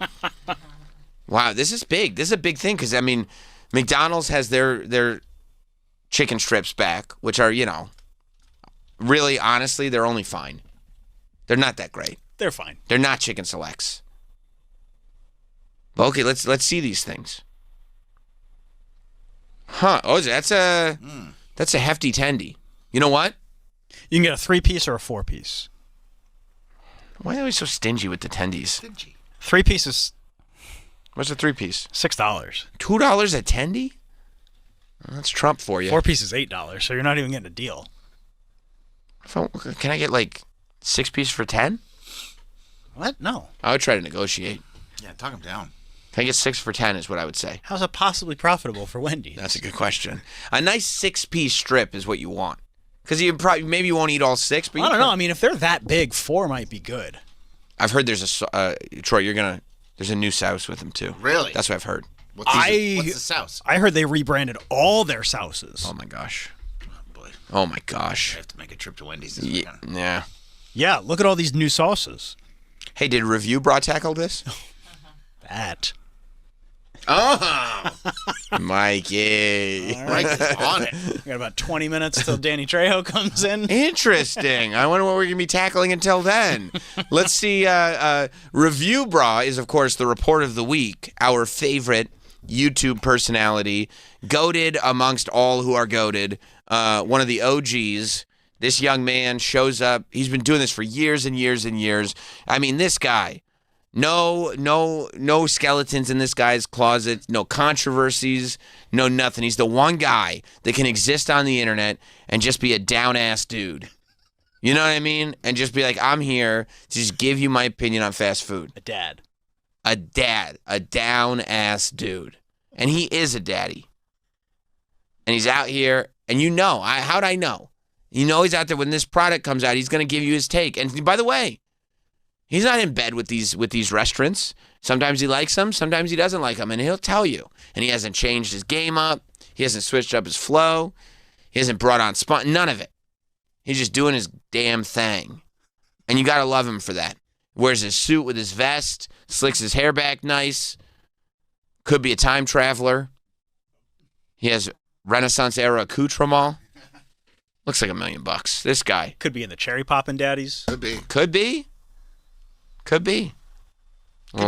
Wow, this is big. This is a big thing because, McDonald's has their chicken strips back, which are, really, honestly, they're only fine. They're not that great. They're fine. They're not chicken selects. But okay, let's see these things. Huh? Oh, that's a hefty tendy. You know what? You can get a 3-piece or a 4-piece. Why are they always so stingy with the tendies? Stingy. 3 pieces. What's a 3-piece? $6. $2 at Tendy? That's Trump for you. 4-piece is $8, so you're not even getting a deal. Can I get like 6-piece for 10? What? No. I would try to negotiate. Yeah, talk him down. Can I get 6 for 10 is what I would say. How's that possibly profitable for Wendy's? That's a good question. A nice 6-piece strip is what you want. Because you probably maybe you won't eat all 6, but I don't know. I mean, if they're that big, 4 might be good. I've heard there's a Troy. There's a new sauce with them too. Really? That's what I've heard. What's the sauce? I heard they rebranded all their sauces. Oh my gosh. Oh boy. Oh my gosh. I have to make a trip to Wendy's this weekend. Yeah. Yeah. Look at all these new sauces. Hey, did Review Bra tackle this? That. Oh, Mikey. Mike is on it. We got about 20 minutes till Danny Trejo comes in. Interesting. I wonder what we're going to be tackling until then. Let's see. Review Bra is, of course, the report of the week, our favorite YouTube personality, goated amongst all who are goated. One of the OGs. This young man shows up. He's been doing this for years and years and years. I mean, this guy. No skeletons in this guy's closet, no controversies, no nothing. He's the one guy that can exist on the internet and just be a down-ass dude. You know what I mean? And just be like, I'm here to just give you my opinion on fast food. A dad. A down-ass dude. And he is a daddy. And he's out here, and how'd I know? You know he's out there when this product comes out, he's going to give you his take. And by the way, he's not in bed with these restaurants. Sometimes he likes them, sometimes he doesn't like them, and he'll tell you. And he hasn't changed his game up. He hasn't switched up his flow. He hasn't brought on none of it. He's just doing his damn thing. And you got to love him for that. Wears his suit with his vest, slicks his hair back nice. Could be a time traveler. He has Renaissance era accoutrement. Looks like $1 million. This guy. Could be in the Cherry Poppin' Daddies. Could be. Could be. Could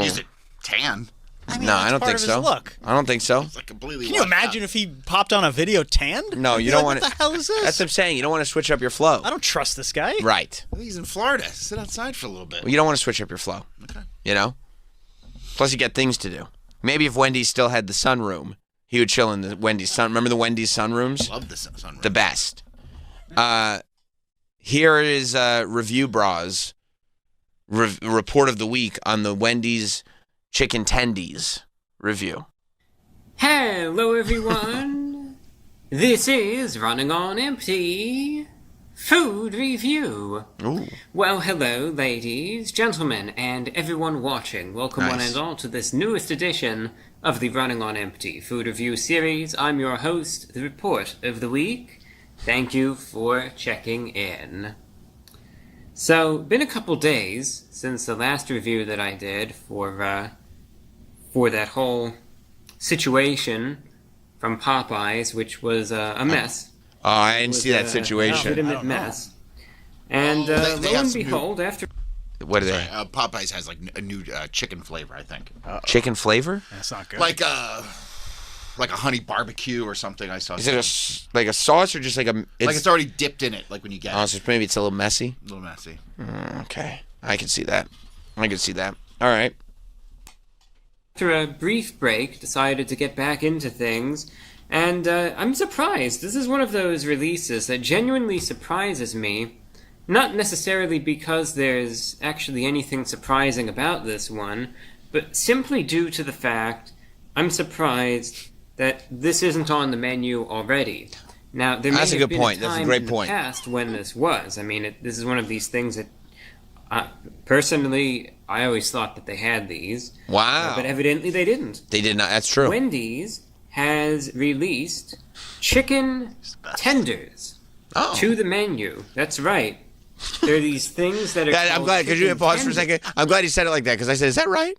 use it tan. I mean, no, I don't think so. Look. I don't think so. It's like completely. Can you imagine if he popped on a video tanned? No, you don't want to. What the hell is this? That's what I'm saying. You don't want to switch up your flow. I don't trust this guy. Right. He's in Florida. Sit outside for a little bit. Well, you don't want to switch up your flow. Okay. You know? Plus, you got things to do. Maybe if Wendy's still had the sunroom, he would chill in the Wendy's sun. Remember the Wendy's sunrooms? Love the sunroom. The best. Here is Review Bra's report of the week on the Wendy's Chicken Tendies review. Hello, everyone. This is Running on Empty Food Review. Ooh. Well, hello, ladies, gentlemen, and everyone watching. Welcome one and all to this newest edition of the Running on Empty Food Review series. I'm your host, the report of the week. Thank you for checking in. So, been a couple days since the last review that I did for that whole situation from Popeyes, which was a mess. Oh, I didn't see that situation. A legitimate mess. And lo and behold, after... What are they? Popeyes has like a new chicken flavor, I think. Chicken flavor? That's not good. Like a honey barbecue or something. I saw. Is it like a sauce or just like a? Like it's already dipped in it, like when you get it. So maybe it's a little messy. A little messy. Okay, I can see that. All right. After a brief break, decided to get back into things, and I'm surprised. This is one of those releases that genuinely surprises me. Not necessarily because there's actually anything surprising about this one, but simply due to the fact I'm surprised that this isn't on the menu already. Now, there may That's a have good been point. a That's a time great in point. the past when this was. I mean, this is one of these things that, personally, I always thought that they had these. Wow. But evidently they didn't. They did not. That's true. Wendy's has released chicken tenders to the menu. That's right. There are these things that are I'm glad. Could you pause for a second? I'm glad he said it like that because I said, "Is that right?"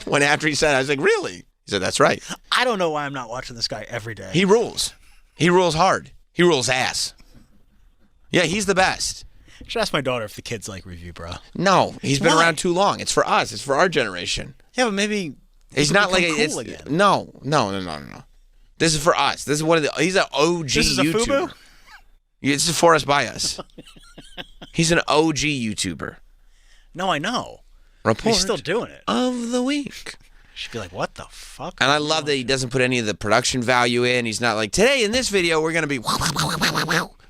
When after he said it, I was like, "Really?" He said, "That's right." I don't know why I'm not watching this guy every day. He rules. He rules hard. He rules ass. Yeah, he's the best. I should ask my daughter if the kids like Review Bro. No, he's been Why? around too long. It's for us. It's for our generation. Yeah, but maybe he's not like cool it's again. no. This is for us. This is one of the. He's an OG This is a YouTuber. FUBU? This is for us by us. He's an OG YouTuber. No, I know. Report He's still doing it. of the week. She'd be like, what the fuck? And I love that he doesn't put any of the production value in. He's not like, today in this video, we're going to be...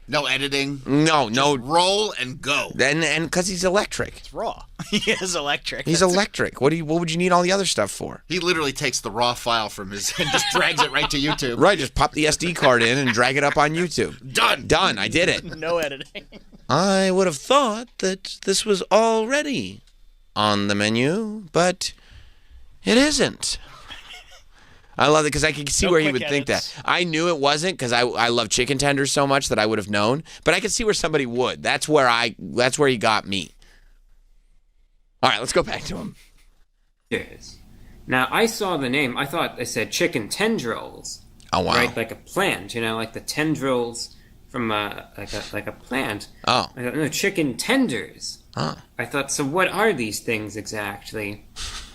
No editing. No. Just roll and go. And because he's electric. It's raw. He is electric. He's electric. What would you need all the other stuff for? He literally takes the raw file from his and just drags it right to YouTube. Right, just pop the SD card in and drag it up on YouTube. Done. I did it. No editing. I would have thought that this was already on the menu, but it isn't. I love it because I can see where he would think that. I knew it wasn't because I love chicken tenders so much that I would have known, but I could see where somebody would. That's where he got me. All right, let's go back to him. Cheers. Now, I saw the name. I thought it said chicken tendrils. Oh, wow. Right, like a plant, like the tendrils from like a plant. Oh. I thought, no, chicken tenders. Oh. I thought, so what are these things exactly?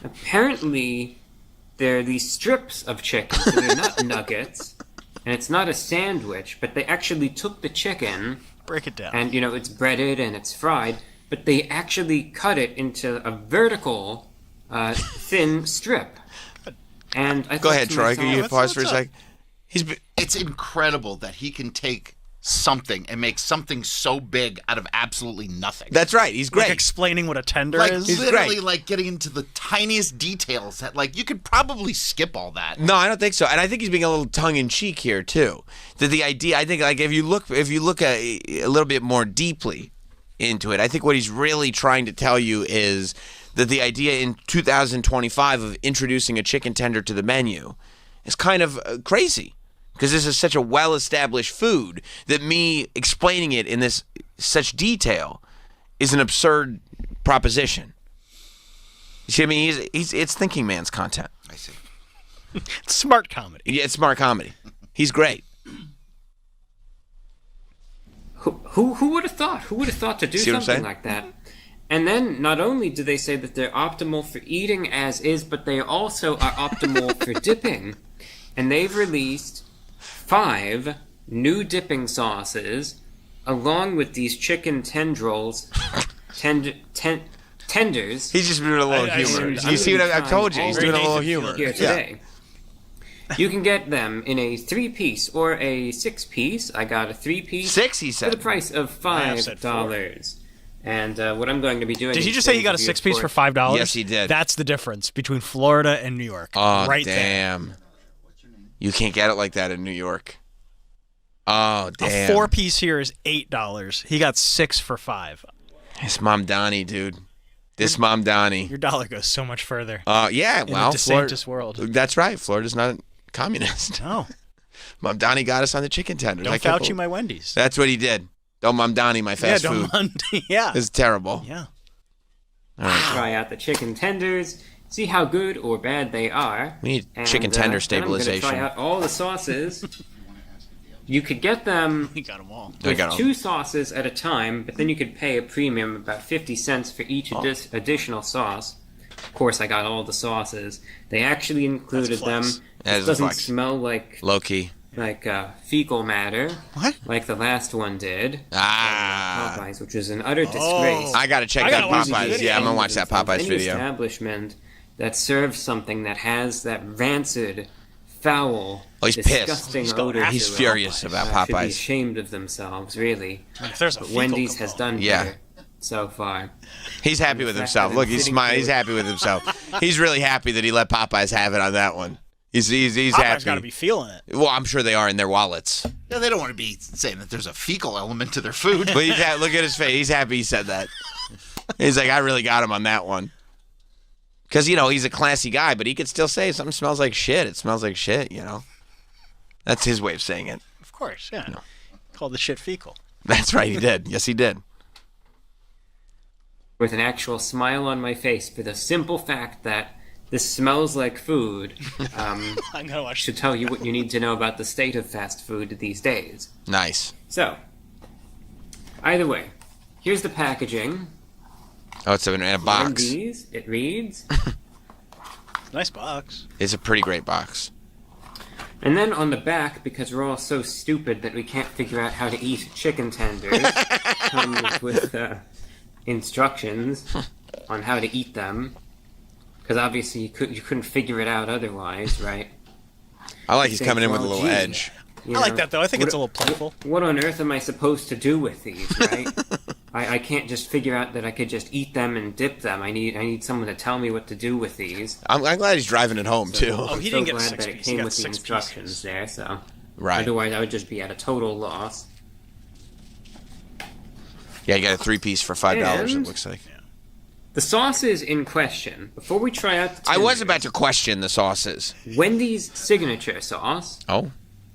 Apparently, they're these strips of chicken. So they're not nuggets, and it's not a sandwich, but they actually took the chicken. Break it down. And, it's breaded and it's fried, but they actually cut it into a vertical, thin strip. And I Go ahead, Troy. Can you pause for a sec? It's incredible that he can take something and make something so big out of absolutely nothing. That's right. He's great. Like explaining what a tender like, is. He's literally great. like getting into the tiniest details that you could probably skip all that. No, I don't think so. And I think he's being a little tongue-in-cheek here, too. That the idea, I think, if you look at a little bit more deeply into it, I think what he's really trying to tell you is that the idea in 2025 of introducing a chicken tender to the menu is kind of crazy. Because this is such a well-established food that me explaining it in such detail is an absurd proposition. You see what I mean? It's thinking man's content. I see. It's smart comedy. Yeah, it's smart comedy. He's great. Who would have thought? Who would have thought to do something like that? And then not only do they say that they're optimal for eating as is, but they also are optimal for dipping. And they've released 5 new dipping sauces along with these chicken tendrils, tenders. He's just doing a little humor. You see what I've told you? He's doing a little humor. Here today. Yeah. You can get them in a 3-piece or a 6-piece. I got a 3-piece. 6, he said. For the price of $5. And what I'm going to be doing. Did he just say he got a 6-piece for $5? Yes, he did. That's the difference between Florida and New York. Oh, right damn. There. You can't get it like that in New York. Oh, damn. A 4-piece here is $8. He got 6 for $5. It's Mom Donnie, dude. This Mom Donnie. Your dollar goes so much further. Yeah, in well, the DeSantis world. That's right. Florida's not communist. No. Mom Donnie got us on the chicken tenders. Don't Fauci my Wendy's. That's what he did. Don't Mom Donnie my fast food. Yeah. It's terrible. Yeah. All right. Try out the chicken tenders. See how good or bad they are. We need chicken tender stabilization. I'm going to try out all the sauces. You could get them We got them all. with 2 sauces at a time, but then you could pay a premium, about 50 cents for each additional sauce. Of course, I got all the sauces. They actually included them. It doesn't smell like low-key. Like fecal matter. What? Like the last one did. Popeyes, which is an utter disgrace. I got to check that Popeyes. Yeah, I'm going to watch that Popeyes video. Establishment that serves something that has that rancid, foul, he's disgusting pissed. odor. He's furious about Popeyes. Should be ashamed of themselves, really. If there's a But Wendy's has done Yeah. better so far. He's happy with himself. Look, he's smiling. He's happy with himself. He's really happy that he let Popeyes have it on that one. He's Popeyes happy. got to be feeling it. Well, I'm sure they are in their wallets. Yeah, they don't want to be saying that there's a fecal element to their food. But look at his face. He's happy he said that. He's like, I really got him on that one. Because, he's a classy guy, but he could still say something smells like shit. It smells like shit, That's his way of saying it. Of course, yeah. Called the shit fecal. That's right, he did. Yes, he did. With an actual smile on my face for the simple fact that this smells like food I'm gonna watch should tell you what you need to know about the state of fast food these days. Nice. So, either way, here's the packaging. Oh, it's in a box. These, it reads. Nice box. It's a pretty great box. And then on the back, because we're all so stupid that we can't figure out how to eat chicken tenders, comes with instructions on how to eat them. because obviously you couldn't figure it out otherwise, right? I like he's coming in with a little edge. I like that, though. I think it's a little playful. What on earth am I supposed to do with these, right? I can't just figure out that I could just eat them and dip them. I need someone to tell me what to do with these. I'm glad he's driving it home, too. Oh, he didn't get glad 6 that it pieces. came He got with the 6 instructions pieces. there, so... Right. Otherwise, I would just be at a total loss. Yeah, you got a 3-piece for $5, it And- looks like. The sauces in question, before we try out the I was tenders, about to question the sauces. Wendy's signature sauce, Oh.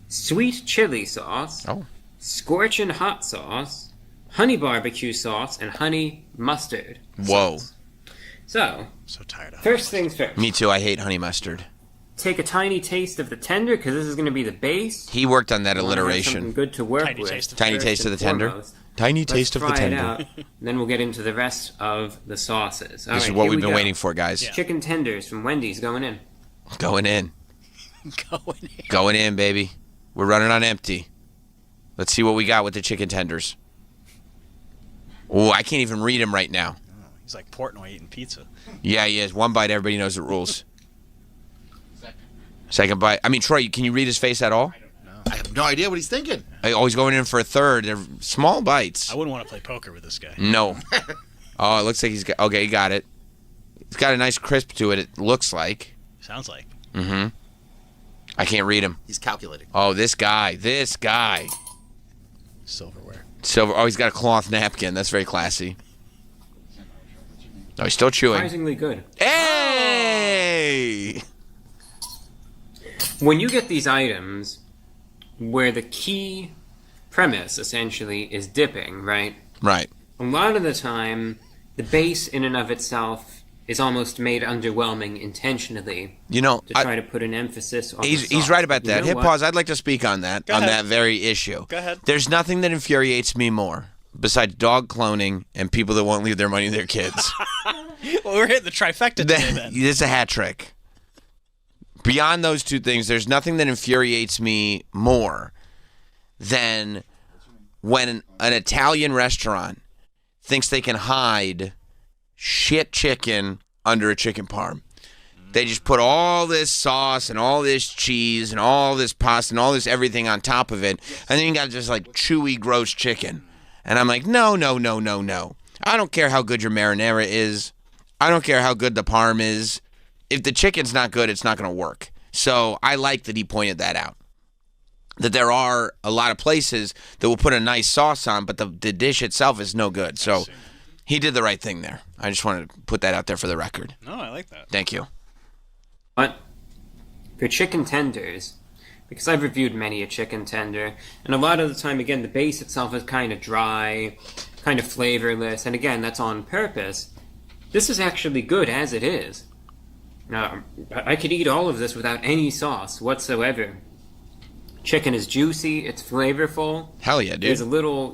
sweet chili sauce, Oh. scorchin' hot sauce, honey barbecue sauce, and honey mustard. Whoa. So tired of first things first. Me too, I hate honey mustard. Take a tiny taste of the tender, because this is going to be the base. He worked on that I wanna have alliteration. something good to work Tiny with. taste of Tiny first taste of and the tender. foremost. Tiny Let's taste of the try it tender. out, then we'll get into the rest of the sauces. All This is right, what here we've we been go. waiting for, guys. Chicken tenders from Wendy's going in. Going in. Going in. Going in, baby. We're running on empty. Let's see what we got with the chicken tenders. Oh, I can't even read him right now. He's like Portnoy eating pizza. Yeah, he is. One bite, everybody knows the rules. Second bite. I mean, Troy, can you read his face at all? I have no idea what he's thinking. Oh, he's going in for a third. They're small bites. I wouldn't want to play poker with this guy. No. Oh, it looks like he's got... Okay, he got it. It's got a nice crisp to it, it looks like. Sounds like. Mm-hmm. I can't read him. He's calculating. Oh, this guy. Silverware. Oh, he's got a cloth napkin. That's very classy. Oh, he's still chewing. Surprisingly good. Hey! When you get these items where the key premise essentially is dipping, right? Right. A lot of the time, the base in and of itself is almost made underwhelming intentionally. You know, to try to put an emphasis on he's the sauce. right about that. You know Hit what? pause. I'd like to speak on that, Go on ahead. that very issue. Go ahead. There's nothing that infuriates me more besides dog cloning and people that won't leave their money to their kids. Well, we're hitting the trifecta today, then. It's a hat trick. Beyond those two things, there's nothing that infuriates me more than when an Italian restaurant thinks they can hide shit chicken under a chicken parm. They just put all this sauce and all this cheese and all this pasta and all this everything on top of it, and then you got just like chewy, gross chicken. And I'm like, no. I don't care how good your marinara is. I don't care how good the parm is. If the chicken's not good, it's not going to work. So I like that he pointed that out. That there are a lot of places that will put a nice sauce on, but the dish itself is no good. So he did the right thing there. I just wanted to put that out there for the record. No, I like that. Thank you. But for chicken tenders, because I've reviewed many a chicken tender, and a lot of the time, again, the base itself is kind of dry, kind of flavorless, and again, that's on purpose. This is actually good as it is. Now, I could eat all of this without any sauce whatsoever. Chicken is juicy, it's flavorful. Hell yeah, dude. There's a little,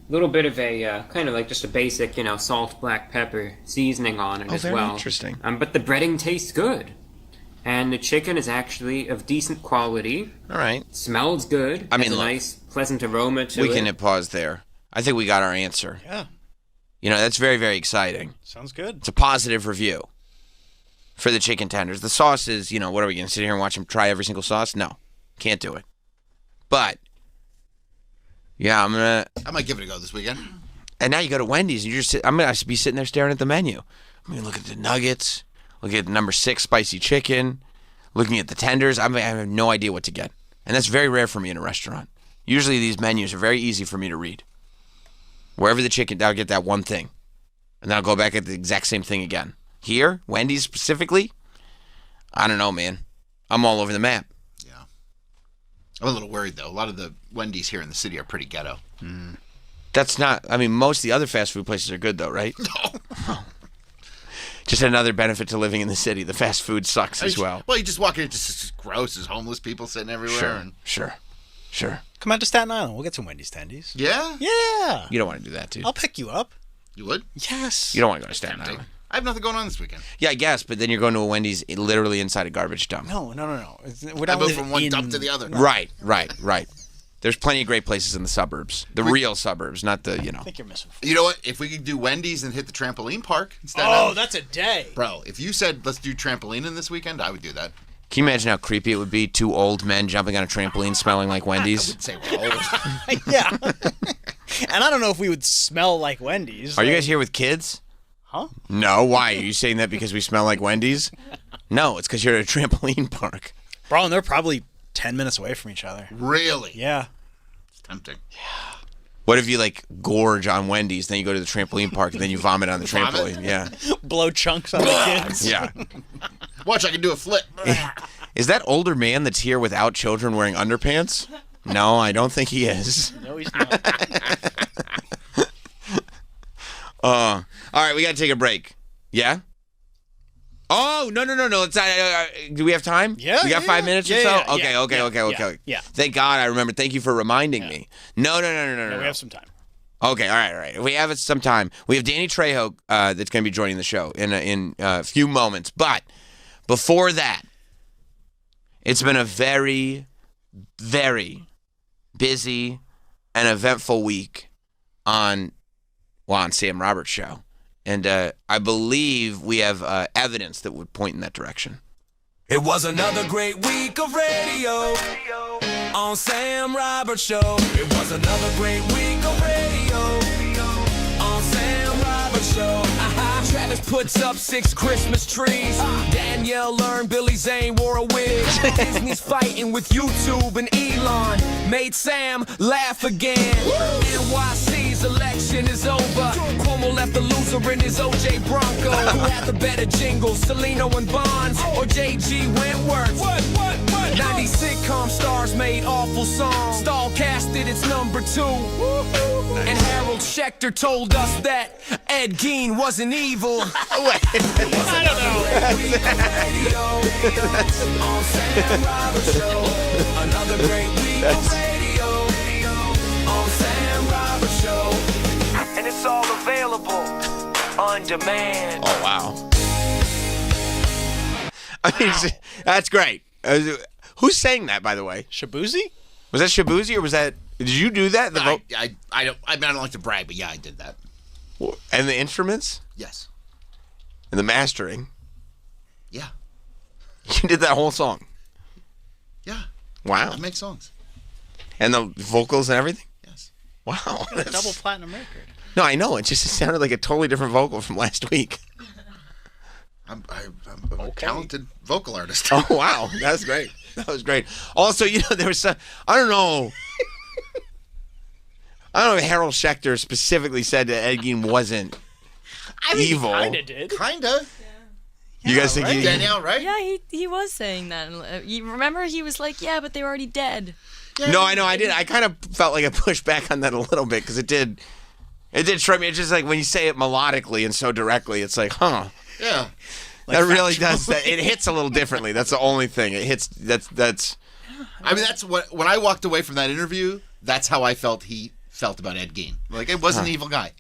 little bit of a, kind of like just a basic, salt, black pepper seasoning on it as very well. interesting. But the breading tastes good. And the chicken is actually of decent quality. All right. Smells good. I mean, has a look, nice, pleasant aroma to We it. can hit pause there. I think we got our answer. Yeah. That's very, very exciting. Sounds good. It's a positive review for the chicken tenders. The sauce is, what are we going to sit here and watch them try every single sauce? No. Can't do it. But, yeah, I might give it a go this weekend. And now you go to Wendy's and I'm going to be sitting there staring at the menu. I'm going to look at the nuggets, look at number 6 spicy chicken, looking at the tenders. I have no idea what to get. And that's very rare for me in a restaurant. Usually these menus are very easy for me to read. Wherever the chicken, I'll get that one thing. And then I'll go back at the exact same thing again. Here, Wendy's specifically, I don't know, man. I'm all over the map. Yeah. I'm a little worried, though. A lot of the Wendy's here in the city are pretty ghetto. That's not, most of the other fast food places are good, though, right? No. Just another benefit to living in the city. The fast food sucks as well. Well, you just walk in, it's just gross. There's homeless people sitting everywhere. Sure. Come out to Staten Island. We'll get some Wendy's tendies. Yeah? Yeah. You don't want to do that, dude. I'll pick you up. You would? Yes. You don't want to go to Staten Island. I have nothing going on this weekend. Yeah, I guess, but then you're going to a Wendy's literally inside a garbage dump. No. We I don't go live from one in... dump to the other. Right. There's plenty of great places in the suburbs. The real suburbs, not the, I think you're missing. You know what? If we could do Wendy's and hit the trampoline park instead Oh, that's a day. Bro, if you said, let's do trampolining this weekend, I would do that. Can you imagine how creepy it would be? 2 old men jumping on a trampoline smelling like Wendy's? I would say we're old. Yeah. And I don't know if we would smell like Wendy's. Are you guys here with kids? Huh? No. Why? Are you saying that because we smell like Wendy's? No, it's because you're at a trampoline park. Bro, and they're probably 10 minutes away from each other. Really? Yeah. It's tempting. Yeah. What if you like gorge on Wendy's, then you go to the trampoline park, and then you vomit on the trampoline? Yeah. Blow chunks on the kids. Yeah. Watch, I can do a flip. Is that older man that's here without children wearing underpants? No, I don't think he is. No, he's not. All right, we got to take a break. Yeah? Oh, no. It's not, do we have time? Yeah. We got 5 minutes or so? Yeah, Okay. Yeah. Thank God I remember. Thank you for reminding me. No. We have some time. Okay, all right. We have some time. We have Danny Trejo that's going to be joining the show in a few moments. But before that, it's been a very, very busy and eventful week on Sam Roberts' show. And I believe we have evidence that would point in that direction. It was another great week of radio on Sam Roberts Show. It was another great week of radio on Sam Roberts Show. Travis puts up 6 Christmas trees. Danielle learned Billy Zane wore a wig. Disney's fighting with YouTube and Elon. Made Sam laugh again. NYC's election is over. Cuomo left the loser in his OJ Bronco. Who had the better jingles, Celino and Bonds or JG Wentworth? What? 90 sitcom stars made awful songs. Stall casted its number 2. And Harold Schechter told us that Ed Gein wasn't evil. I don't know. Another great week of radio on Sam Roberts Show. And it's all available on demand. Oh, wow. I mean, that's great. Who's saying that, by the way? Shabuzi? Was that Shabuzi or was that... Did you do that? I don't like to brag, but yeah, I did that. And the instruments? Yes. And the mastering? Yeah. You did that whole song? Yeah. Wow. I make songs. And the vocals and everything? Yes. Wow. A double platinum record. No, I know. It sounded like a totally different vocal from last week. I'm a talented vocal artist. Oh, wow. That's great. That was great. Also, there was some... I don't know if Harold Schechter specifically said that Ed Gein wasn't evil. He kind of did. Kind of. You guys think Danielle, right? Yeah, he was saying that. You remember he was like, yeah, but they were already dead. Yeah, No, I know. I did. I kind of felt like I pushed back on that a little bit because it did strike me. It's just like when you say it melodically and so directly, it's like, huh. Yeah. That really does. It hits a little differently. That's the only thing. It hits. That's. I mean, that's what. When I walked away from that interview, that's how I felt he felt about Ed Gein. Like, it wasn't an evil guy.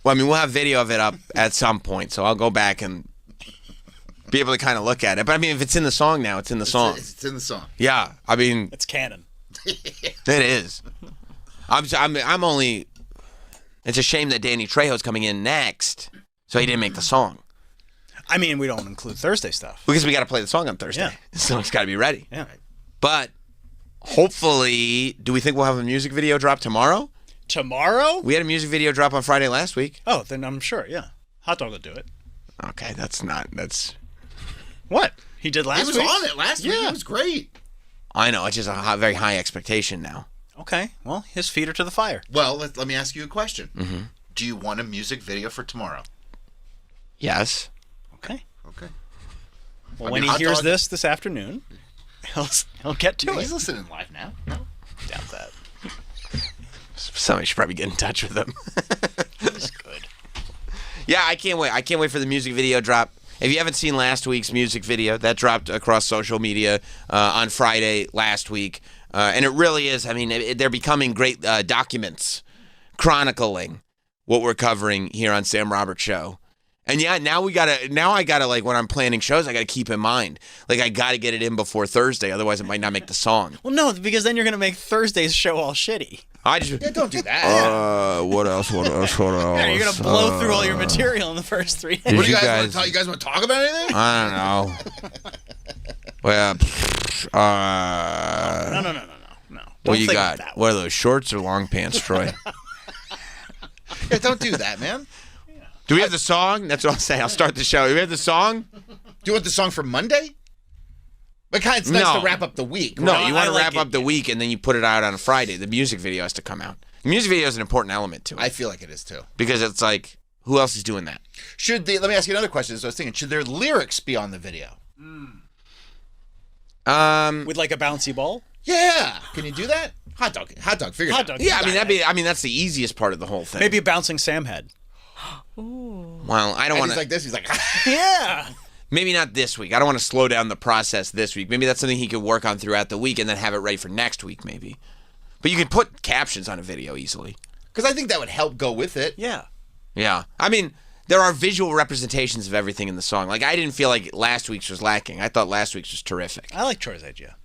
Well, I mean, we'll have video of it up at some point, so I'll go back and be able to kind of look at it. But I mean, if it's in the song now, it's in the song. It's in the song. Yeah, I mean, it's canon. It is. I'm only. It's a shame that Danny Trejo's coming in next, so he didn't make the song. I mean, we don't include Thursday stuff. Because we got to play the song on Thursday. Yeah. So it's got to be ready. Yeah. But hopefully, do we think we'll have a music video drop tomorrow? Tomorrow? We had a music video drop on Friday last week. Oh, then I'm sure, yeah. Hot Dog will do it. Okay, that's... What? He did last week? He was on it last week. It was great. I know. It's just a very high expectation now. Okay. Well, his feet are to the fire. Well, let me ask you a question. Mm-hmm. Do you want a music video for tomorrow? Yes. Okay. Well, I when mean, he hears Dog- this afternoon, he'll get to it. He's listening live now. No? Doubt that. Somebody should probably get in touch with him. He's good. Yeah, I can't wait. I can't wait for the music video drop. If you haven't seen last week's music video, that dropped across social media on Friday last week. And it really is, I mean, they're becoming great documents chronicling what we're covering here on Sam Roberts Show. And yeah, now I gotta like when I'm planning shows, I gotta keep in mind. Like I gotta get it in before Thursday, otherwise it might not make the song. Well, no, because then you're gonna make Thursday's show all shitty. Don't do that. What else? Yeah, you're gonna blow through all your material in the first 3 days. What do you guys want to guys want to talk about anything? I don't know. Well, No. What you got? What are those, shorts or long pants, Troy? Yeah, don't do that, man. Do we have the song? That's what I'll say. I'll start the show. Do we have the song? Do you want the song for Monday? But kind of nice to wrap up the week. No, you want to wrap up the week and then you put it out on a Friday. The music video has to come out. The music video is an important element to it. I feel like it is too. Because it's like, who else is doing that? Let me ask you another question. So I was thinking, should their lyrics be on the video? With like a bouncy ball? Yeah. Can you do that? Hot dog. Figure it out. Yeah, that's the easiest part of the whole thing. Maybe a bouncing Sam head. Well, I don't want to. He's like this. He's like, yeah. Maybe not this week. I don't want to slow down the process this week. Maybe that's something he could work on throughout the week and then have it ready for next week, maybe. But you could put captions on a video easily. Because I think that would help go with it. Yeah. Yeah. I mean, there are visual representations of everything in the song. Like, I didn't feel like last week's was lacking. I thought last week's was terrific. I like Troy's idea.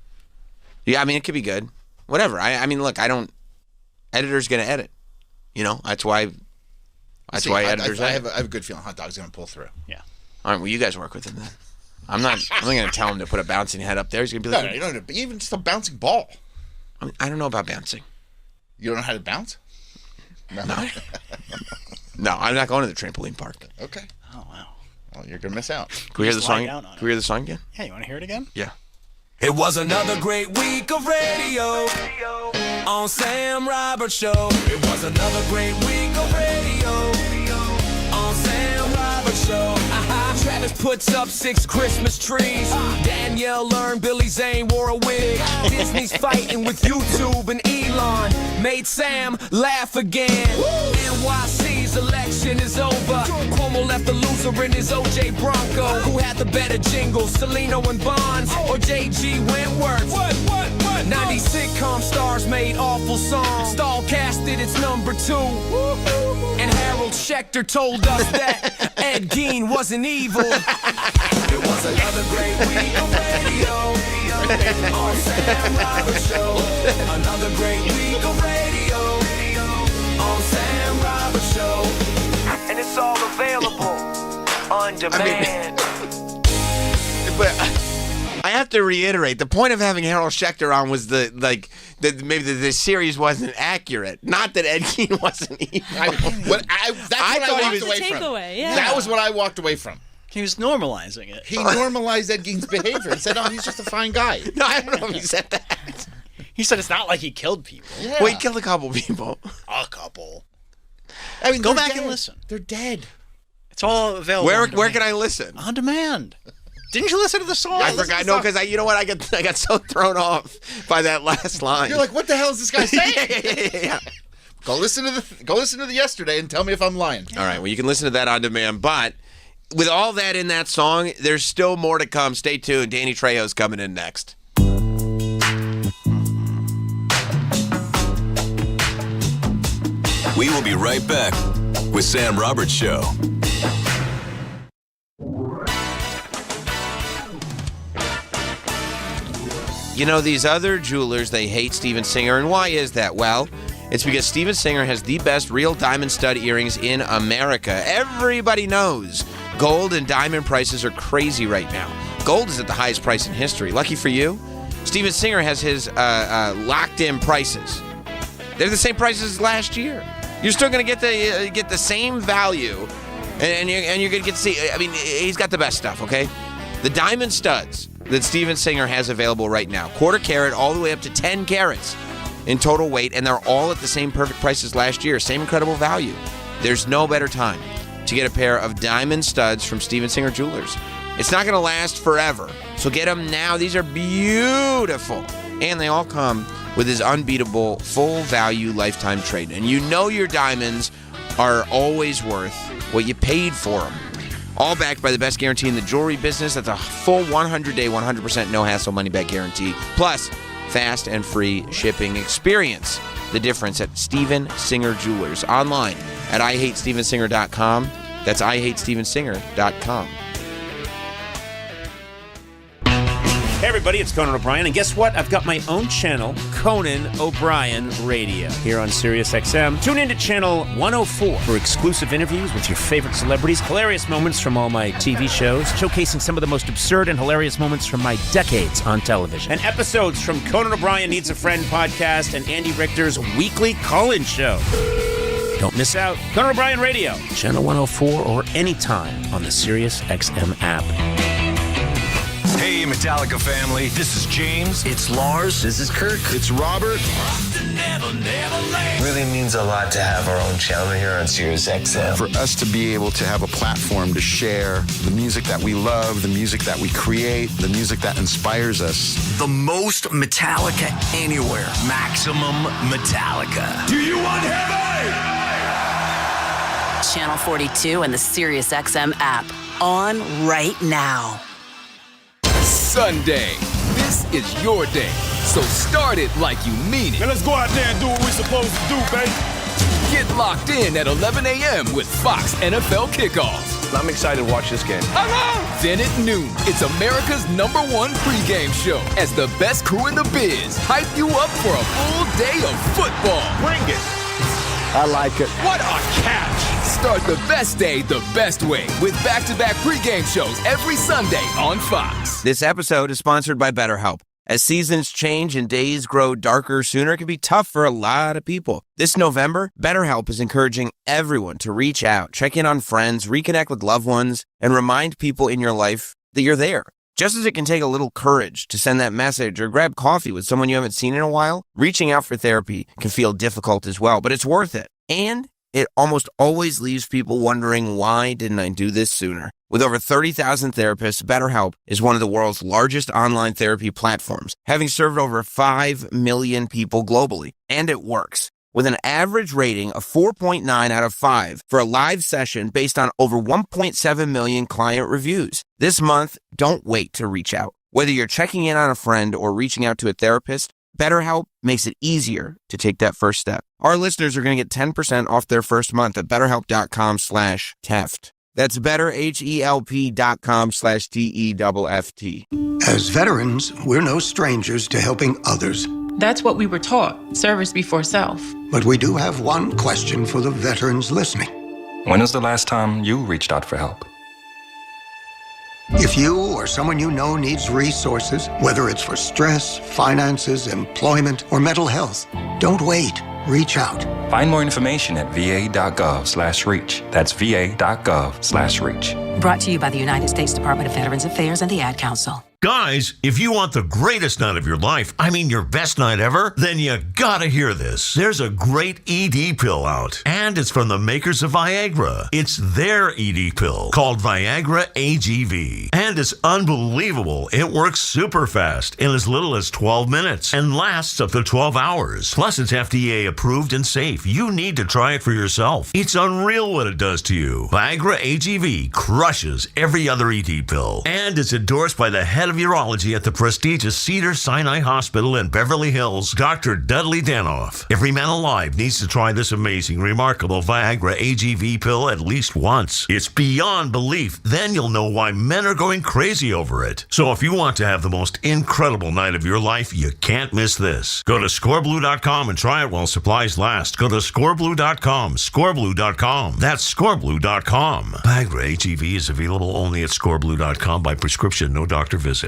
Yeah, I mean, it could be good. Whatever. I mean, look, editor's going to edit. You know, that's why editors I have a good feeling Hot Dog's going to pull through. Yeah. All right, well, you guys work with him then. I'm not going to tell him to put a bouncing head up there. He's going to be like... No, you don't have to, even just a bouncing ball. I mean, I don't know about bouncing. You don't know how to bounce? No. No, I'm not going to the trampoline park. Okay. Oh, wow. Well, you're going to miss out. Can we hear the song? Can we hear the song again? Yeah, you want to hear it again? Yeah. It was another great week of radio on Sam Roberts Show. It was another great week of radio on Sam Roberts Show. Travis puts up 6 Christmas trees. Danielle learned Billy Zane wore a wig. Disney's fighting with YouTube and Elon made Sam laugh again. NYC's election is over. Cuomo left the loser in his OJ Bronco. Who had the better jingles, Celino and Bonds or JG Wentworth? What? 90 sitcom stars made awful songs. Stall casted its number 2. And Harold Schechter told us that Ed Gein wasn't evil. It was another great week of radio on Sam Roberts Show. Another great week of radio on Sam Roberts Show. And it's all available on demand. But I have to reiterate, the point of having Harold Schechter on was maybe the series wasn't accurate. Not that Ed Gein wasn't evil. That's what I walked away from. Yeah. That was what I walked away from. He was normalizing it. He normalized Ed Gein's behavior and said, "Oh, he's just a fine guy." No, I don't know if he said that. He said it's not like he killed people. Yeah. Well, he killed a couple people. A couple. I mean, go back and listen. They're dead. It's all available. Where can I listen? On demand. Didn't you listen to the song? I forgot. No, because you know what? I got so thrown off by that last line. You're like, what the hell is this guy saying? Yeah. Go listen to the yesterday and tell me if I'm lying. All right. Well, you can listen to that on demand, but with all that in that song, there's still more to come. Stay tuned. Danny Trejo's coming in next. We will be right back with Sam Roberts Show. You know, these other jewelers, they hate Steven Singer, and why is that? Well, it's because Steven Singer has the best real diamond stud earrings in America. Everybody knows gold and diamond prices are crazy right now. Gold is at the highest price in history. Lucky for you, Steven Singer has his locked-in prices. They're the same prices as last year. You're still going to get the same value, and you're going to get to see. I mean, he's got the best stuff. Okay, the diamond studs that Steven Singer has available right now, 1/4 carat all the way up to 10 carats in total weight, and they're all at the same perfect price as last year. Same incredible value. There's no better time to get a pair of diamond studs from Steven Singer Jewelers. It's not going to last forever, so get them now. These are beautiful, and they all come with his unbeatable full value lifetime trade. And you know your diamonds are always worth what you paid for them. All backed by the best guarantee in the jewelry business. That's a full 100-day, 100% no-hassle money-back guarantee. Plus, fast and free shipping. Experience the difference at Steven Singer Jewelers. Online at IHateStevenSinger.com. That's IHateStevenSinger.com. Hey everybody, it's Conan O'Brien, and guess what? I've got my own channel, Conan O'Brien Radio, here on SiriusXM. Tune in to channel 104 for exclusive interviews with your favorite celebrities, hilarious moments from all my TV shows, showcasing some of the most absurd and hilarious moments from my decades on television, and episodes from Conan O'Brien Needs a Friend podcast and Andy Richter's weekly call-in show. Don't miss out. Conan O'Brien Radio, channel 104, or anytime on the SiriusXM app. Hey, Metallica family. This is James. It's Lars. This is Kirk. It's Robert. Really means a lot to have our own channel here on SiriusXM. For us to be able to have a platform to share the music that we love, the music that we create, the music that inspires us. The most Metallica anywhere. Maximum Metallica. Do you want heaven? Channel 42 and the SiriusXM app. On right now. Sunday. This is your day. So start it like you mean it. Now let's go out there and do what we're supposed to do, baby. Get locked in at 11 a.m. with Fox NFL Kickoff. I'm excited to watch this game. Then at noon, it's America's #1 pregame show as the best crew in the biz hype you up for a full day of football. Bring it. I like it. What a catch! Start the best day the best way with back-to-back pregame shows every Sunday on Fox. This episode is sponsored by BetterHelp. As seasons change and days grow darker sooner, it can be tough for a lot of people. This November, BetterHelp is encouraging everyone to reach out, check in on friends, reconnect with loved ones, and remind people in your life that you're there. Just as it can take a little courage to send that message or grab coffee with someone you haven't seen in a while, reaching out for therapy can feel difficult as well, but it's worth it. And it almost always leaves people wondering, why didn't I do this sooner? With over 30,000 therapists, BetterHelp is one of the world's largest online therapy platforms, having served over 5 million people globally. And it works. With an average rating of 4.9 out of 5 for a live session based on over 1.7 million client reviews. This month, don't wait to reach out. Whether you're checking in on a friend or reaching out to a therapist, BetterHelp makes it easier to take that first step. Our listeners are going to get 10% off their first month at BetterHelp.com/Teft. That's BetterHelp.com/TEFT. As veterans, we're no strangers to helping others. That's what we were taught, service before self. But we do have one question for the veterans listening. When was the last time you reached out for help? If you or someone you know needs resources, whether it's for stress, finances, employment, or mental health, don't wait. Reach out. Find more information at va.gov/reach. That's va.gov/reach. Brought to you by the United States Department of Veterans Affairs and the Ad Council. Guys, if you want the greatest night of your life, I mean your best night ever, then you gotta hear this. There's a great ED pill out, and it's from the makers of Viagra. It's their ED pill called Viagra AGV, and it's unbelievable. It works super fast in as little as 12 minutes and lasts up to 12 hours. Plus, it's FDA approved and safe. You need to try it for yourself. It's unreal what it does to you. Viagra AGV crushes every other ED pill, and it's endorsed by the head of urology at the prestigious Cedars-Sinai Hospital in Beverly Hills, Dr. Dudley Danoff. Every man alive needs to try this amazing, remarkable Viagra AGV pill at least once. It's beyond belief. Then you'll know why men are going crazy over it. So if you want to have the most incredible night of your life, you can't miss this. Go to scoreblue.com and try it while supplies last. Go to scoreblue.com, scoreblue.com. That's scoreblue.com. Viagra AGV is available only at scoreblue.com by prescription, no doctor visit.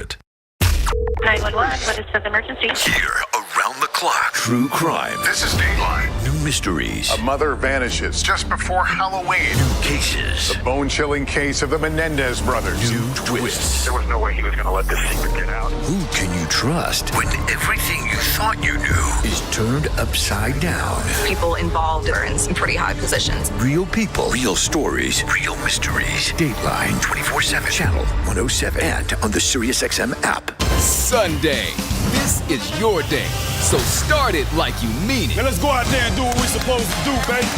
911, what is the emergency? Here, around the clock. True crime. This is Dateline. New mysteries. A mother vanishes just before Halloween. New cases. The bone-chilling case of the Menendez brothers. New twists. There was no way he was going to let this secret get out. Who can you trust when everything you thought you knew is turned upside down? People involved are in some pretty high positions. Real people, real stories, real mysteries. Dateline 24/7, channel 107, and on the SiriusXM app. Sunday. This is your day. So start it like you mean it. Now let's go out there and do what we're supposed to do, baby.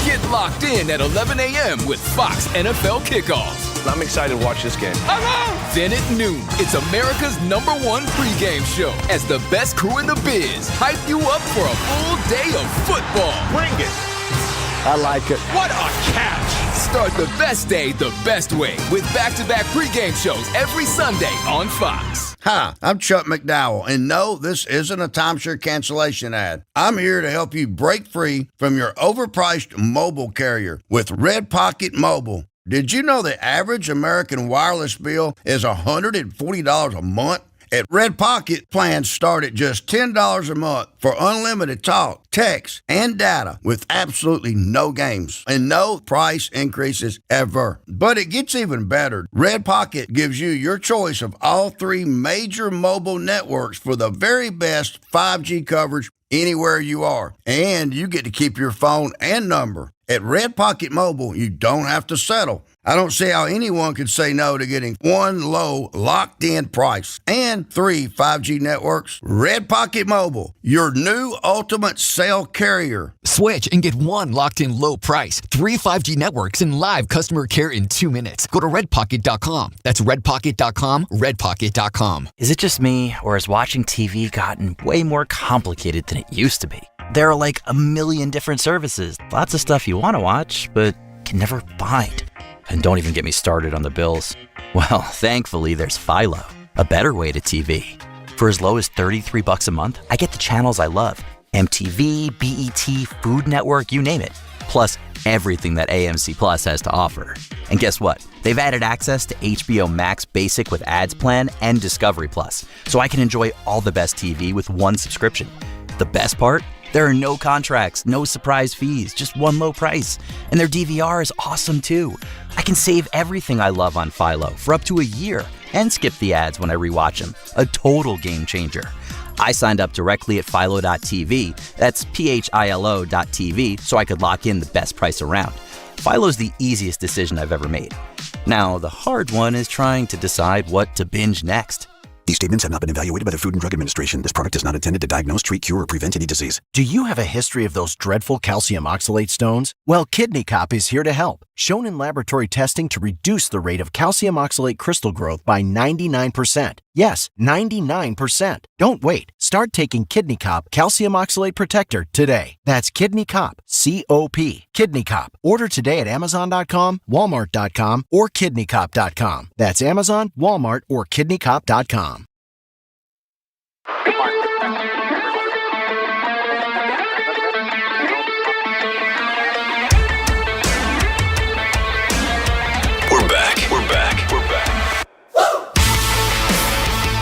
Get locked in at 11 a.m. with Fox NFL Kickoff. I'm excited to watch this game. Then at noon, it's America's #1 pregame show as the best crew in the biz hype you up for a full day of football. Bring it. I like it. What a catch! Start the best day the best way with back-to-back pregame shows every Sunday on Fox. Hi, I'm Chuck McDowell, and no, this isn't a timeshare cancellation ad. I'm here to help you break free from your overpriced mobile carrier with Red Pocket Mobile. Did you know the average American wireless bill is $140 a month? At Red Pocket, plans start at just $10 a month for unlimited talk, text, and data with absolutely no games and no price increases ever. But it gets even better. Red Pocket gives you your choice of all three major mobile networks for the very best 5G coverage anywhere you are. And you get to keep your phone and number. At Red Pocket Mobile, you don't have to settle. I don't see how anyone could say no to getting one low, locked-in price and 3 5G networks. Red Pocket Mobile, your new ultimate cell carrier. Switch and get one locked-in low price, 3 5G networks, and live customer care in 2 minutes. Go to redpocket.com. That's redpocket.com, redpocket.com. Is it just me, or has watching TV gotten way more complicated than it used to be? There are like a million different services, lots of stuff you want to watch, but can never find. And don't even get me started on the bills. Well, thankfully, there's Philo, a better way to TV. For as low as $33 a month, I get the channels I love. MTV, BET, Food Network, you name it. Plus, everything that AMC Plus has to offer. And guess what? They've added access to HBO Max Basic with ads plan and Discovery Plus, so I can enjoy all the best TV with one subscription. The best part? There are no contracts, no surprise fees, just one low price. And their DVR is awesome too. I can save everything I love on Philo for up to a year and skip the ads when I rewatch them. A total game changer. I signed up directly at Philo.tv, that's PHILO.tv, so I could lock in the best price around. Philo's the easiest decision I've ever made. Now, the hard one is trying to decide what to binge next. These statements have not been evaluated by the Food and Drug Administration. This product is not intended to diagnose, treat, cure, or prevent any disease. Do you have a history of those dreadful calcium oxalate stones? Well, Kidney Cop is here to help. Shown in laboratory testing to reduce the rate of calcium oxalate crystal growth by 99%. Yes, 99%. Don't wait. Start taking Kidney Cop Calcium Oxalate Protector today. That's Kidney Cop, C-O-P. Kidney Cop. Order today at Amazon.com, Walmart.com, or KidneyCop.com. That's Amazon, Walmart, or KidneyCop.com. We're back.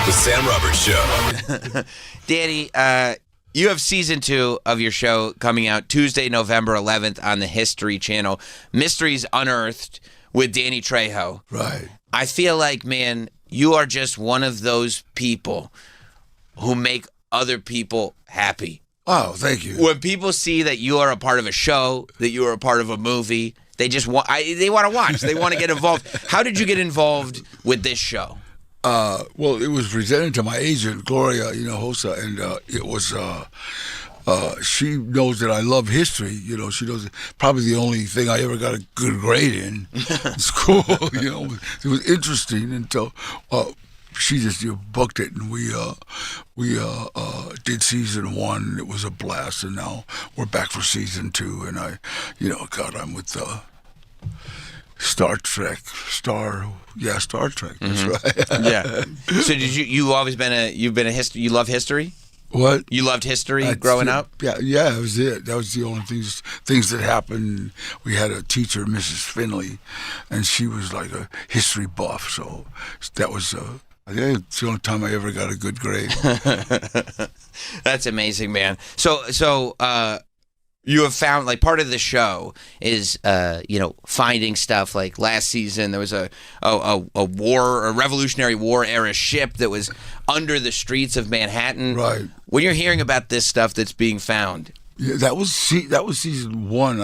The Sam Roberts Show. Danny, you have season 2 of your show coming out Tuesday, November 11th on the History Channel. Mysteries Unearthed with Danny Trejo. Right. I feel like, man, you are just one of those people who make other people happy. Oh, thank you. When people see that you are a part of a show, that you are a part of a movie, they just want they want to watch. They want to get involved. How did you get involved with this show? Well, it was presented to my agent, Gloria Hinojosa, and it was. She knows that I love history. She knows probably the only thing I ever got a good grade in school. It was interesting, and so she just booked it, and we did season 1. It was a blast, and now we're back for season 2. And I'm with Star Trek. Star Trek. That's right. Yeah. So you've always been you've been a history? You love history? What? You loved history growing up? Yeah, that was it. That was the only things that happened. We had a teacher, Mrs. Finley, and she was like a history buff. So that was. I think it's the only time I ever got a good grade. That's amazing, man. So you have found, like, part of the show is finding stuff. Like last season there was a Revolutionary War era ship that was under the streets of Manhattan. Right. When you're hearing about this stuff that's being found, yeah, that was season 1.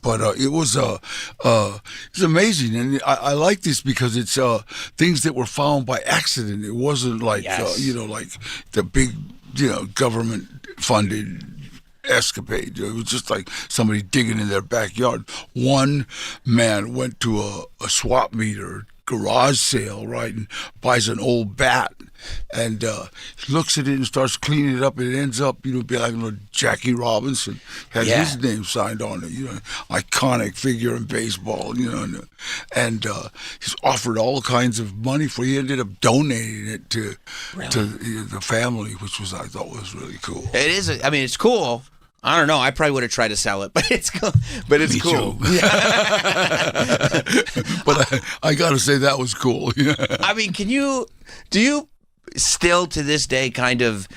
But it was it's amazing, and I like this because it's things that were found by accident. It wasn't like like the big government funded escapade. It was just like somebody digging in their backyard. One man went to a swap meter garage sale, right, and buys an old bat, and he looks at it and starts cleaning it up, and it ends up, be like Jackie Robinson has his name signed on it, iconic figure in baseball, and he's offered all kinds of money for it. He ended up donating it to the family, which I thought was really cool. It is. It's cool. I don't know. I probably would have tried to sell it, but it's cool. But it's cool. But I got to say that was cool. Do you still to this day kind of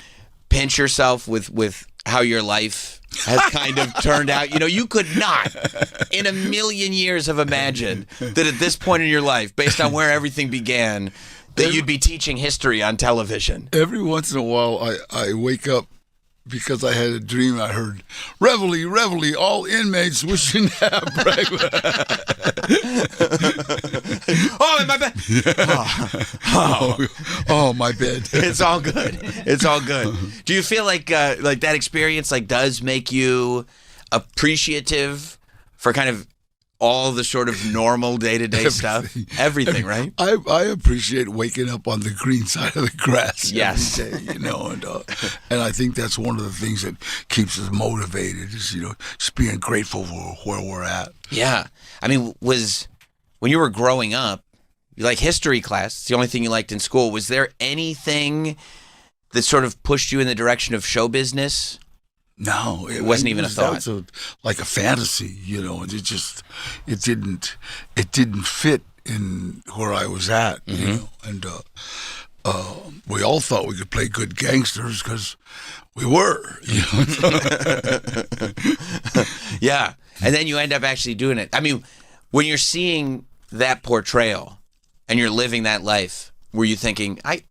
pinch yourself with how your life has kind of turned out? You could not in a million years have imagined that at this point in your life, based on where everything began, that you'd be teaching history on television. Every once in a while, I wake up because I had a dream. I heard, "Reveille, reveille, all inmates wishing to have breakfast." Oh, my bed. Oh, my bed. It's all good. It's all good. Do you feel like that experience does make you appreciative for kind of all the sort of normal day-to-day stuff? Everything, right? I appreciate waking up on the green side of the grass yes. every day, and I think that's one of the things that keeps us motivated is, just being grateful for where we're at. Yeah. When you were growing up, you like history class, it's the only thing you liked in school. Was there anything that sort of pushed you in the direction of show business? No, it wasn't even a thought. That was like a fantasy, it didn't fit in where I was at, and we all thought we could play good gangsters because we were, Yeah, and then you end up actually doing it. When you're seeing that portrayal and you're living that life, were you thinking, I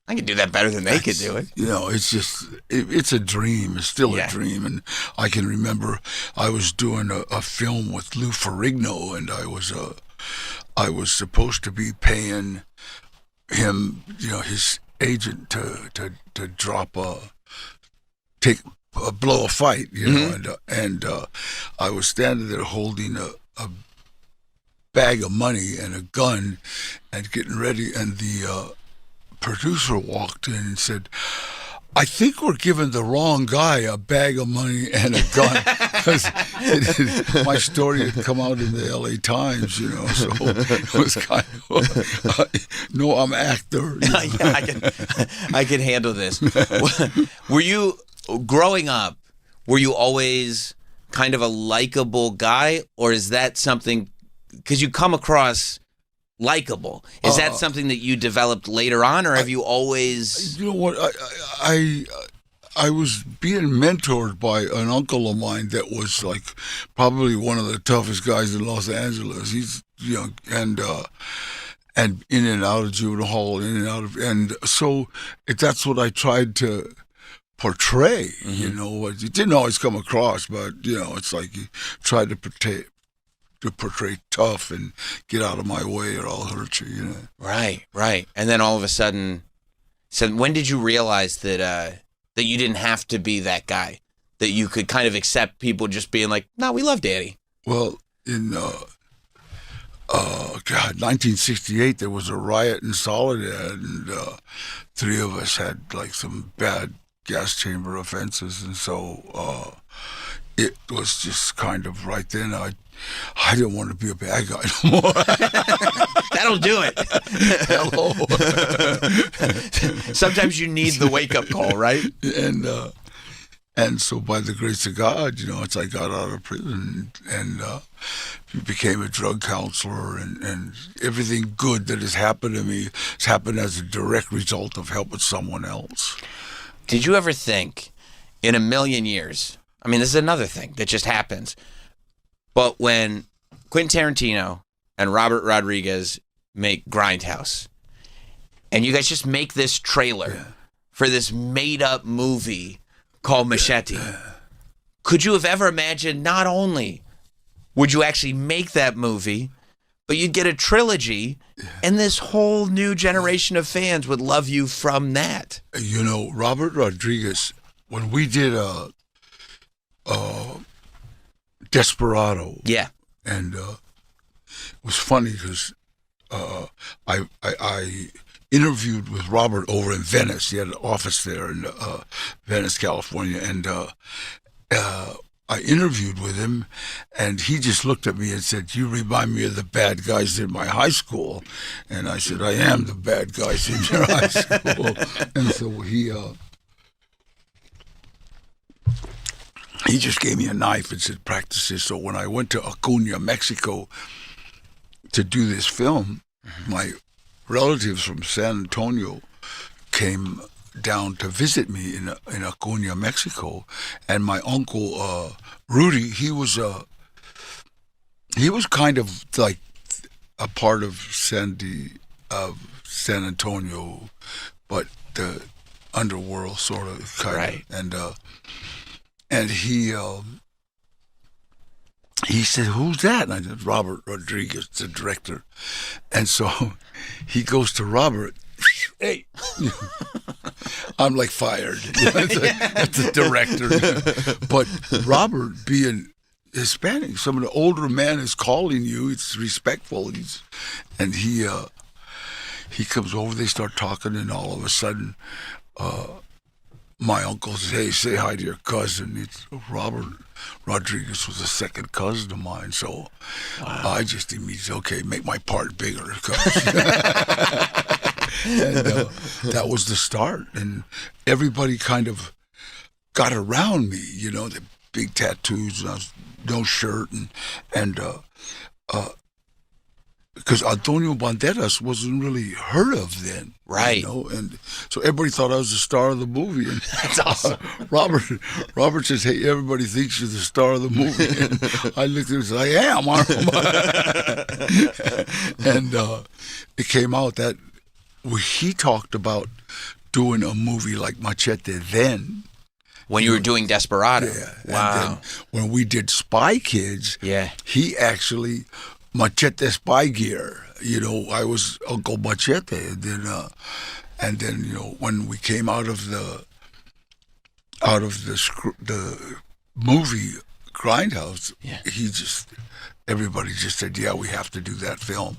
can do that better than they could do it? It's just, it's a dream. It's still a dream. And I can remember I was doing a film with Lou Ferrigno, and I was supposed to be paying him, his agent to drop blow a fight, and I was standing there holding a bag of money and a gun and getting ready, and the producer walked in and said, "I think we're giving the wrong guy a bag of money and a gun." My story had come out in the LA Times, so it was kind of, no, I'm an actor. I can handle this. Were you, growing up, were you always kind of a likable guy, or is that something, because you come across likable, is that something that you developed later on, or have you always? You know what? I was being mentored by an uncle of mine that was like probably one of the toughest guys in Los Angeles. He's and in and out of juvenile hall, and so that's what I tried to portray. It didn't always come across, but it's like you tried to portray tough and get out of my way or I'll hurt you, Right. And then all of a sudden, so when did you realize that you didn't have to be that guy, that you could kind of accept people just being like, "No, we love Daddy"? Well, in 1968, there was a riot in Soledad, and 3 of us had like some bad gas chamber offenses, and so it was just kind of right then I didn't want to be a bad guy no more. That'll do it. Hello. Sometimes you need the wake-up call, right? And so by the grace of God, it's I got out of prison and became a drug counselor, and everything good that has happened to me has happened as a direct result of helping someone else. Did you ever think, in a million years, this is another thing that just happens, but when Quentin Tarantino and Robert Rodriguez make Grindhouse, and you guys just make this trailer for this made-up movie called Machete, could you have ever imagined not only would you actually make that movie, but you'd get a trilogy, and this whole new generation of fans would love you from that? Robert Rodriguez, when we did Desperado. Yeah. And it was funny because I interviewed with Robert over in Venice. He had an office there in Venice, California, and I interviewed with him, and he just looked at me and said, "You remind me of the bad guys in my high school." And I said, "I am the bad guys in your high school." And so he just gave me a knife and said, "Practice this." So when I went to Acuña, Mexico, to do this film, my relatives from San Antonio came down to visit me in Acuña, Mexico, and my uncle Rudy, he was kind of like a part of San Antonio, but the underworld sort of kind of, and he said, "Who's that?" And I said, "Robert Rodriguez, the director." And so he goes to Robert. Hey, I'm like fired. That's the director. But Robert, being Hispanic, some of the older man is calling you. It's respectful. And he comes over. They start talking, and all of a sudden, my uncle says, "Hey, say hi to your cousin." It's Robert Rodriguez was a second cousin of mine, so I just immediately, okay, make my part bigger. And that was the start, and everybody kind of got around me, the big tattoos, and I was no shirt, and because Antonio Banderas wasn't really heard of then, right? And so everybody thought I was the star of the movie. And that's awesome. Robert says, "Hey, everybody thinks you're the star of the movie." And I looked at him and said, "I am." And it came out that he talked about doing a movie like Machete then. When you were doing Desperado. Yeah. Wow. And then when we did Spy Kids, he actually, Machete Spy Gear, I was Uncle Machete. And then, when we came out of the movie Grindhouse, everybody just said, "Yeah, we have to do that film."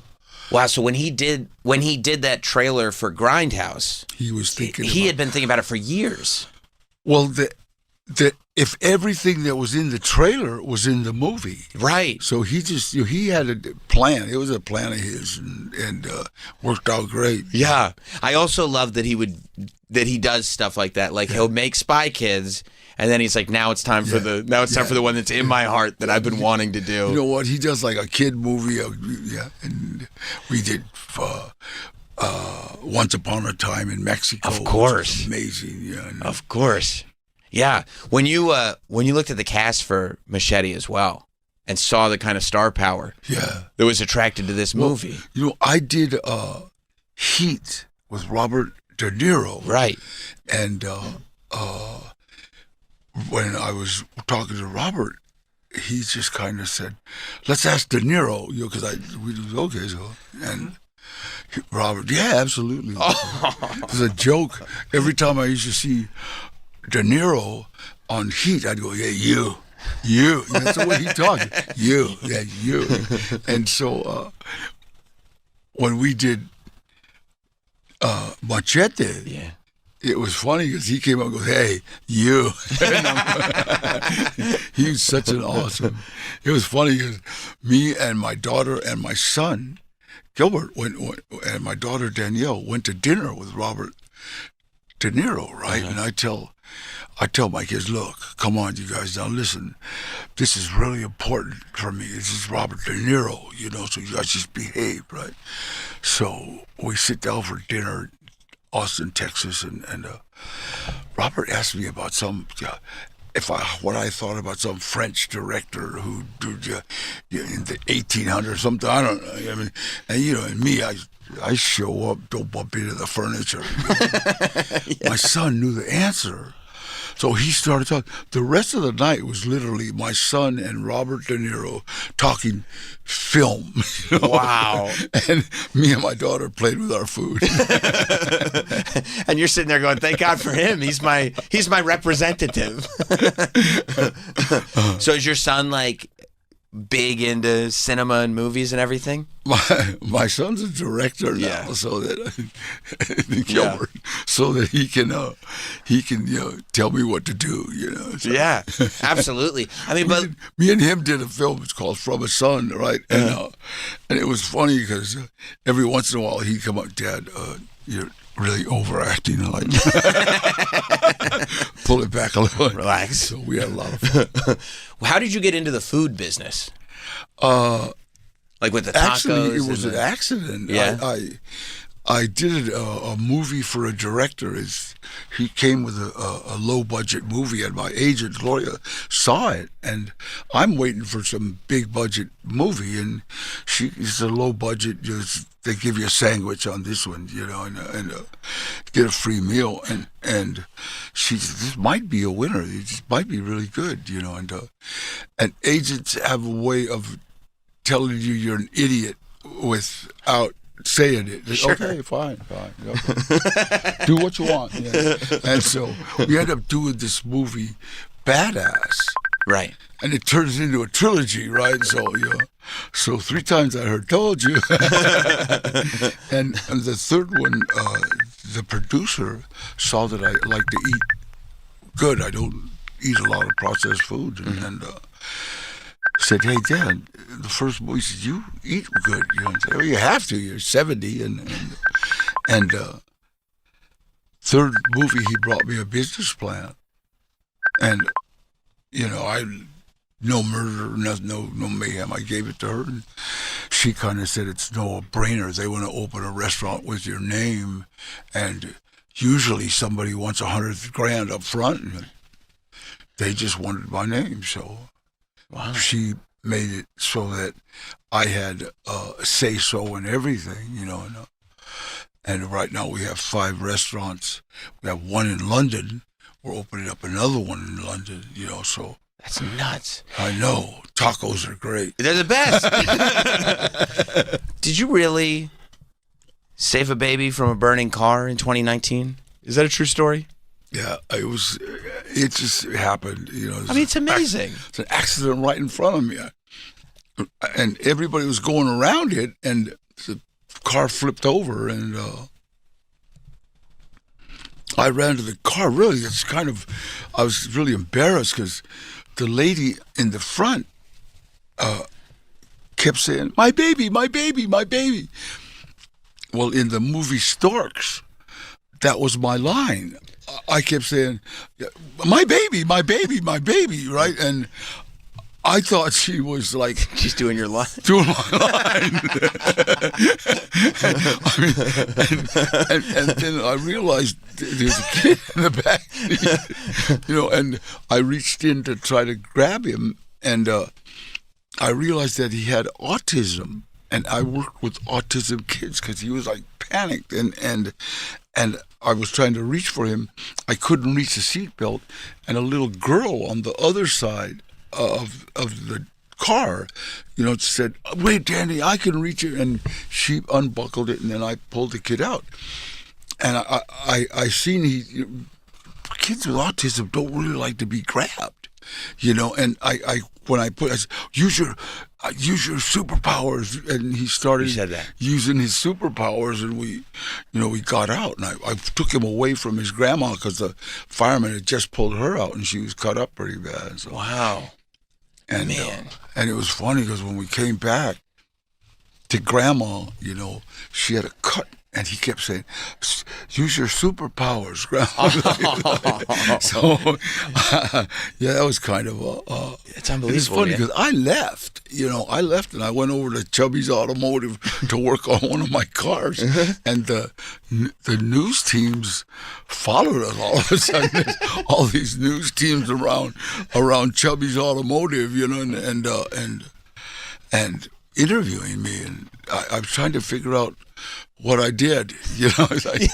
Wow! So when he did that trailer for Grindhouse, he was thinking. He had been thinking about it for years. Well, if everything that was in the trailer was in the movie, right? So he just he had a plan. It was a plan of his, and worked out great. Yeah, I also love that he does stuff like that. Like he'll make Spy Kids, and then he's like, "Now it's time for time for the one that's in my heart that I've been wanting to do." You know what? He does like a kid movie. And we did Once Upon a Time in Mexico. Of course, amazing. Yeah, of course. Yeah, when you looked at the cast for Machete as well and saw the kind of star power that was attracted to this movie. I did Heat with Robert De Niro. Right. And when I was talking to Robert, he just kind of said, "Let's ask De Niro," because okay, so and Robert, yeah, absolutely. It was a joke. Every time I used to see De Niro on Heat, I'd go, "Yeah, you." That's the way he talked. You. And so when we did Machete, it was funny because he came up and goes, "Hey, you." He was such an awesome. It was funny because me and my daughter and my son, Gilbert, and my daughter Danielle went to dinner with Robert De Niro, right? And I tell my kids, "Look, come on, you guys, now listen. This is really important for me. This is Robert De Niro, so you guys just behave, right?" So we sit down for dinner in Austin, Texas, and Robert asked me about what I thought about some French director who did in the 1800s something. I don't know. I mean, and me, I show up, don't bump into the furniture. My son knew the answer. So he started talking. The rest of the night was literally my son and Robert De Niro talking film. Wow. And me and my daughter played with our food. And you're sitting there going, "Thank God for him. He's my representative." So is your son like big into cinema and movies and everything? My son's a director now, so that Gilbert, so that he can tell me what to do. So. Yeah, absolutely. I mean, but me and him did a film. It's called From a Son, right? And it was funny because every once in a while he'd come up, Dad, you're really overacting. Like, pull it back a little. Relax. So we had a lot of fun. How did you get into the food business? Like with the tacos? Actually, it was an accident. Yeah. I did a movie for a director. He came with a low-budget movie, and my agent, Gloria, saw it. And I'm waiting for some big-budget movie, and it's a low-budget. They give you a sandwich on this one, and get a free meal. And she said, this might be a winner. It might be really good, and agents have a way of telling you you're an idiot without saying it. Sure. Okay, fine. Okay. Do what you want. Yeah. And so we ended up doing this movie, Badass. Right. And it turns into a trilogy, right? So 3 times I heard, told you. and the third one, the producer saw that I like to eat good. I don't eat a lot of processed food. And said, hey, Dad, the first movie said, you eat good. I said, well, you have to. You're 70. And third movie, he brought me a business plan. And, no murder, no mayhem. I gave it to her. And she kind of said, it's no brainer. They want to open a restaurant with your name. And usually somebody wants $100,000 up front. And they just wanted my name. So she made it so that I had say-so in everything, And right now we have 5 restaurants. We have 1 in London. We're opening up another one in London, so. That's nuts. I know. Tacos are great. They're the best. Did you really save a baby from a burning car in 2019? Is that a true story? Yeah, it just happened, it's amazing. It's an accident right in front of me. And everybody was going around it, and the car flipped over, and I ran to the car. Really, I was really embarrassed because the lady in the front kept saying, my baby, my baby, my baby. Well, in the movie Storks, that was my line. I kept saying, my baby, my baby, my baby, right? And I thought she was like... She's doing your line. Doing my line. and then I realized there's a kid in the back, and I reached in to try to grab him, and I realized that he had autism, and I worked with autism kids because he was like panicked, and I was trying to reach for him. I couldn't reach the seatbelt, and a little girl on the other side of the car, said, wait, Danny, I can reach it. And she unbuckled it, and then I pulled the kid out. And I seen kids with autism don't really like to be grabbed, and I said, use your superpowers, and he started using his superpowers, and we got out, and I took him away from his grandma because the fireman had just pulled her out, and she was cut up pretty bad. So. Wow. And, and it was funny because when we came back to grandma, she had a cut, and he kept saying, use your superpowers, grandma. So, that was kind of it's unbelievable. It's funny because I left, and I went over to Chubby's Automotive to work on one of my cars, and the news teams followed us all of a sudden. There's all these news teams around Chubby's Automotive, and interviewing me, and I'm trying to figure out what I did, It's like,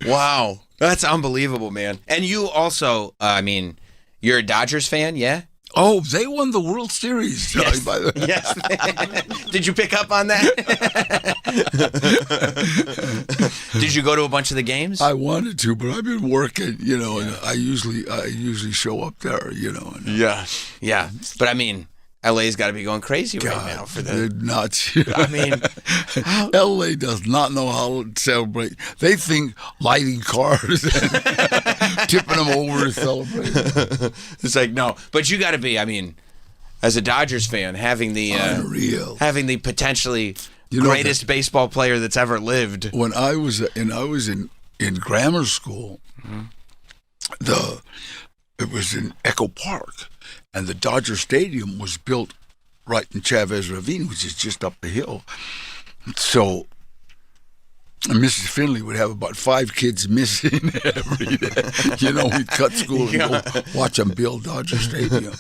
Wow. That's unbelievable, man. And you also, you're a Dodgers fan, yeah? Oh, they won the World Series. Yes. By the way. Yes. Did you pick up on that? Did you go to a bunch of the games? I wanted to, but I've been working, and I usually show up there, And, yeah. But LA's got to be going crazy right now for They're the. nuts. I mean, LA does not know how to celebrate. They think lighting cars and tipping them over to celebrate. It's like, no, but you got to be. I mean, as a Dodgers fan, having the Unreal. having the potentially greatest baseball player that's ever lived. When I was in grammar school, it was in Echo Park, and the Dodger Stadium was built right in Chavez Ravine, which is just up the hill. So Mrs. Finley would have about 5 kids missing every day. We'd cut school and go watch them build Dodger Stadium,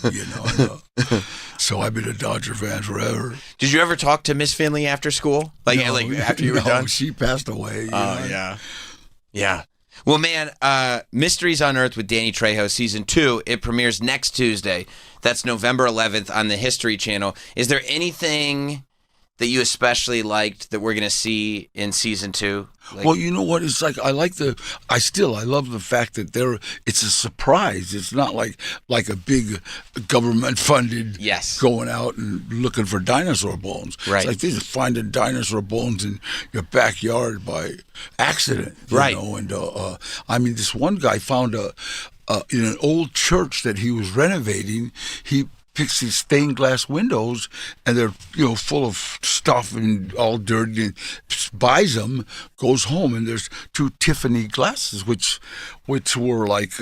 So I've been a Dodger fan forever. Did you ever talk to Miss Finley after school? After you were done? She passed away. Yeah. Well, man, Mysteries Unearthed with Danny Trejo, Season 2, it premieres next Tuesday. That's November 11th on the History Channel. Is there anything that you especially liked that we're going to see in Season 2? Well, you know what? It's like I love the fact that it's a surprise. It's not like a big government-funded going out and looking for dinosaur bones. Right. It's like they're finding dinosaur bones in your backyard by accident. Right. And I mean, this one guy found in an old church that he was renovating, he picks these stained glass windows, and they're full of stuff and all dirty, and buys them, goes home, and there's 2 Tiffany glasses, which were like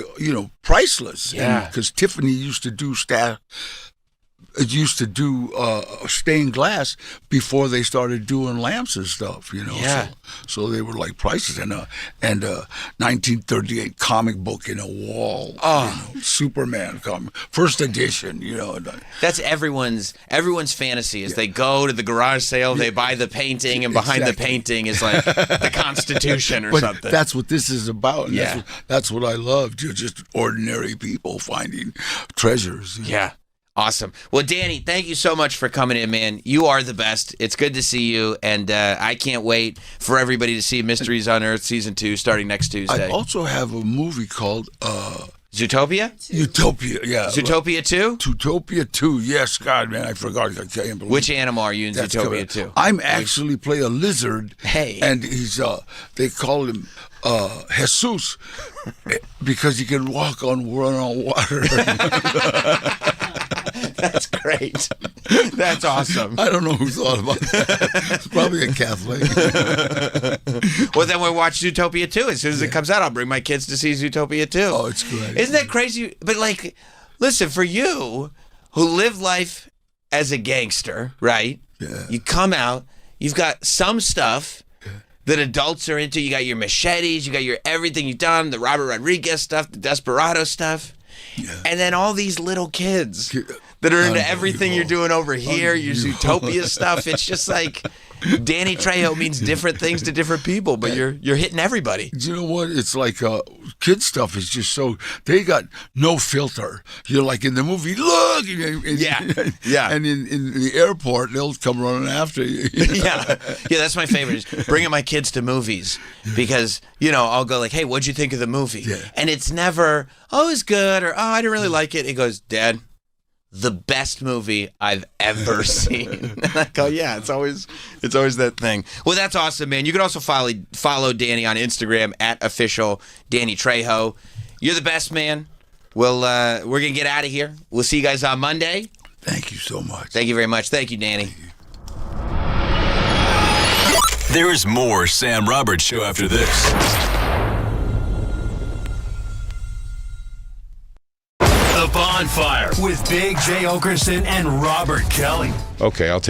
priceless. Yeah, because Tiffany used to do stained glass before they started doing lamps and stuff. Yeah. So they were like priceless, and 1938 comic book in a wall. Superman comic, first edition. That's everyone's fantasy. Is they go to the garage sale, they buy the painting, and behind the painting is like the Constitution or something. That's what this is about. And Yeah. that's what I loved. Just ordinary people finding treasures. Yeah. Awesome. Well, Danny, thank you so much for coming in, man. You are the best. It's good to see you, and I can't wait for everybody to see Mysteries Unearthed Season 2 starting next Tuesday. I also have a movie called Zootopia? Utopia, yeah. Zootopia 2? Zootopia 2, yes. God, man, I forgot. I can't believe Which animal are you in Zootopia 2? I'm actually play a lizard. Hey. And he's, they call him Jesus because he can run on water. That's great. That's awesome. I don't know who thought about that. It's probably a Catholic. Well, then we'll watch Zootopia 2. As soon as it comes out, I'll bring my kids to see Zootopia 2. Oh, it's great. Isn't that crazy? But, listen, for you, who live life as a gangster, right? Yeah. You come out, you've got some stuff that adults are into. You got your machetes, you got your everything you've done, the Robert Rodriguez stuff, the Desperado stuff. Yeah. And then all these little kids that are into everything you're doing over here, your Zootopia stuff. It's just like Danny Trejo means different things to different people, but you're hitting everybody. You know what? It's like kid stuff is just so, they got no filter. You're like in the movie, look! Yeah. And in the airport, they'll come running after you. Yeah, that's my favorite. Is bringing my kids to movies because, I'll go like, hey, what'd you think of the movie? Yeah. And it's never, oh, it's good, or oh, I didn't really like it. It goes, Dad, the best movie I've ever seen. And I go, yeah, it's always that thing. Well, that's awesome, man. You can also follow Danny on Instagram at official Danny Trejo. You're the best, man. We're gonna get out of here. We'll see you guys on Monday. Thank you so much. Thank you very much. Thank you, Danny. There's more Sam Roberts Show after this. The Bonfire with Big J. Okerson and Robert Kelly. Okay, I'll take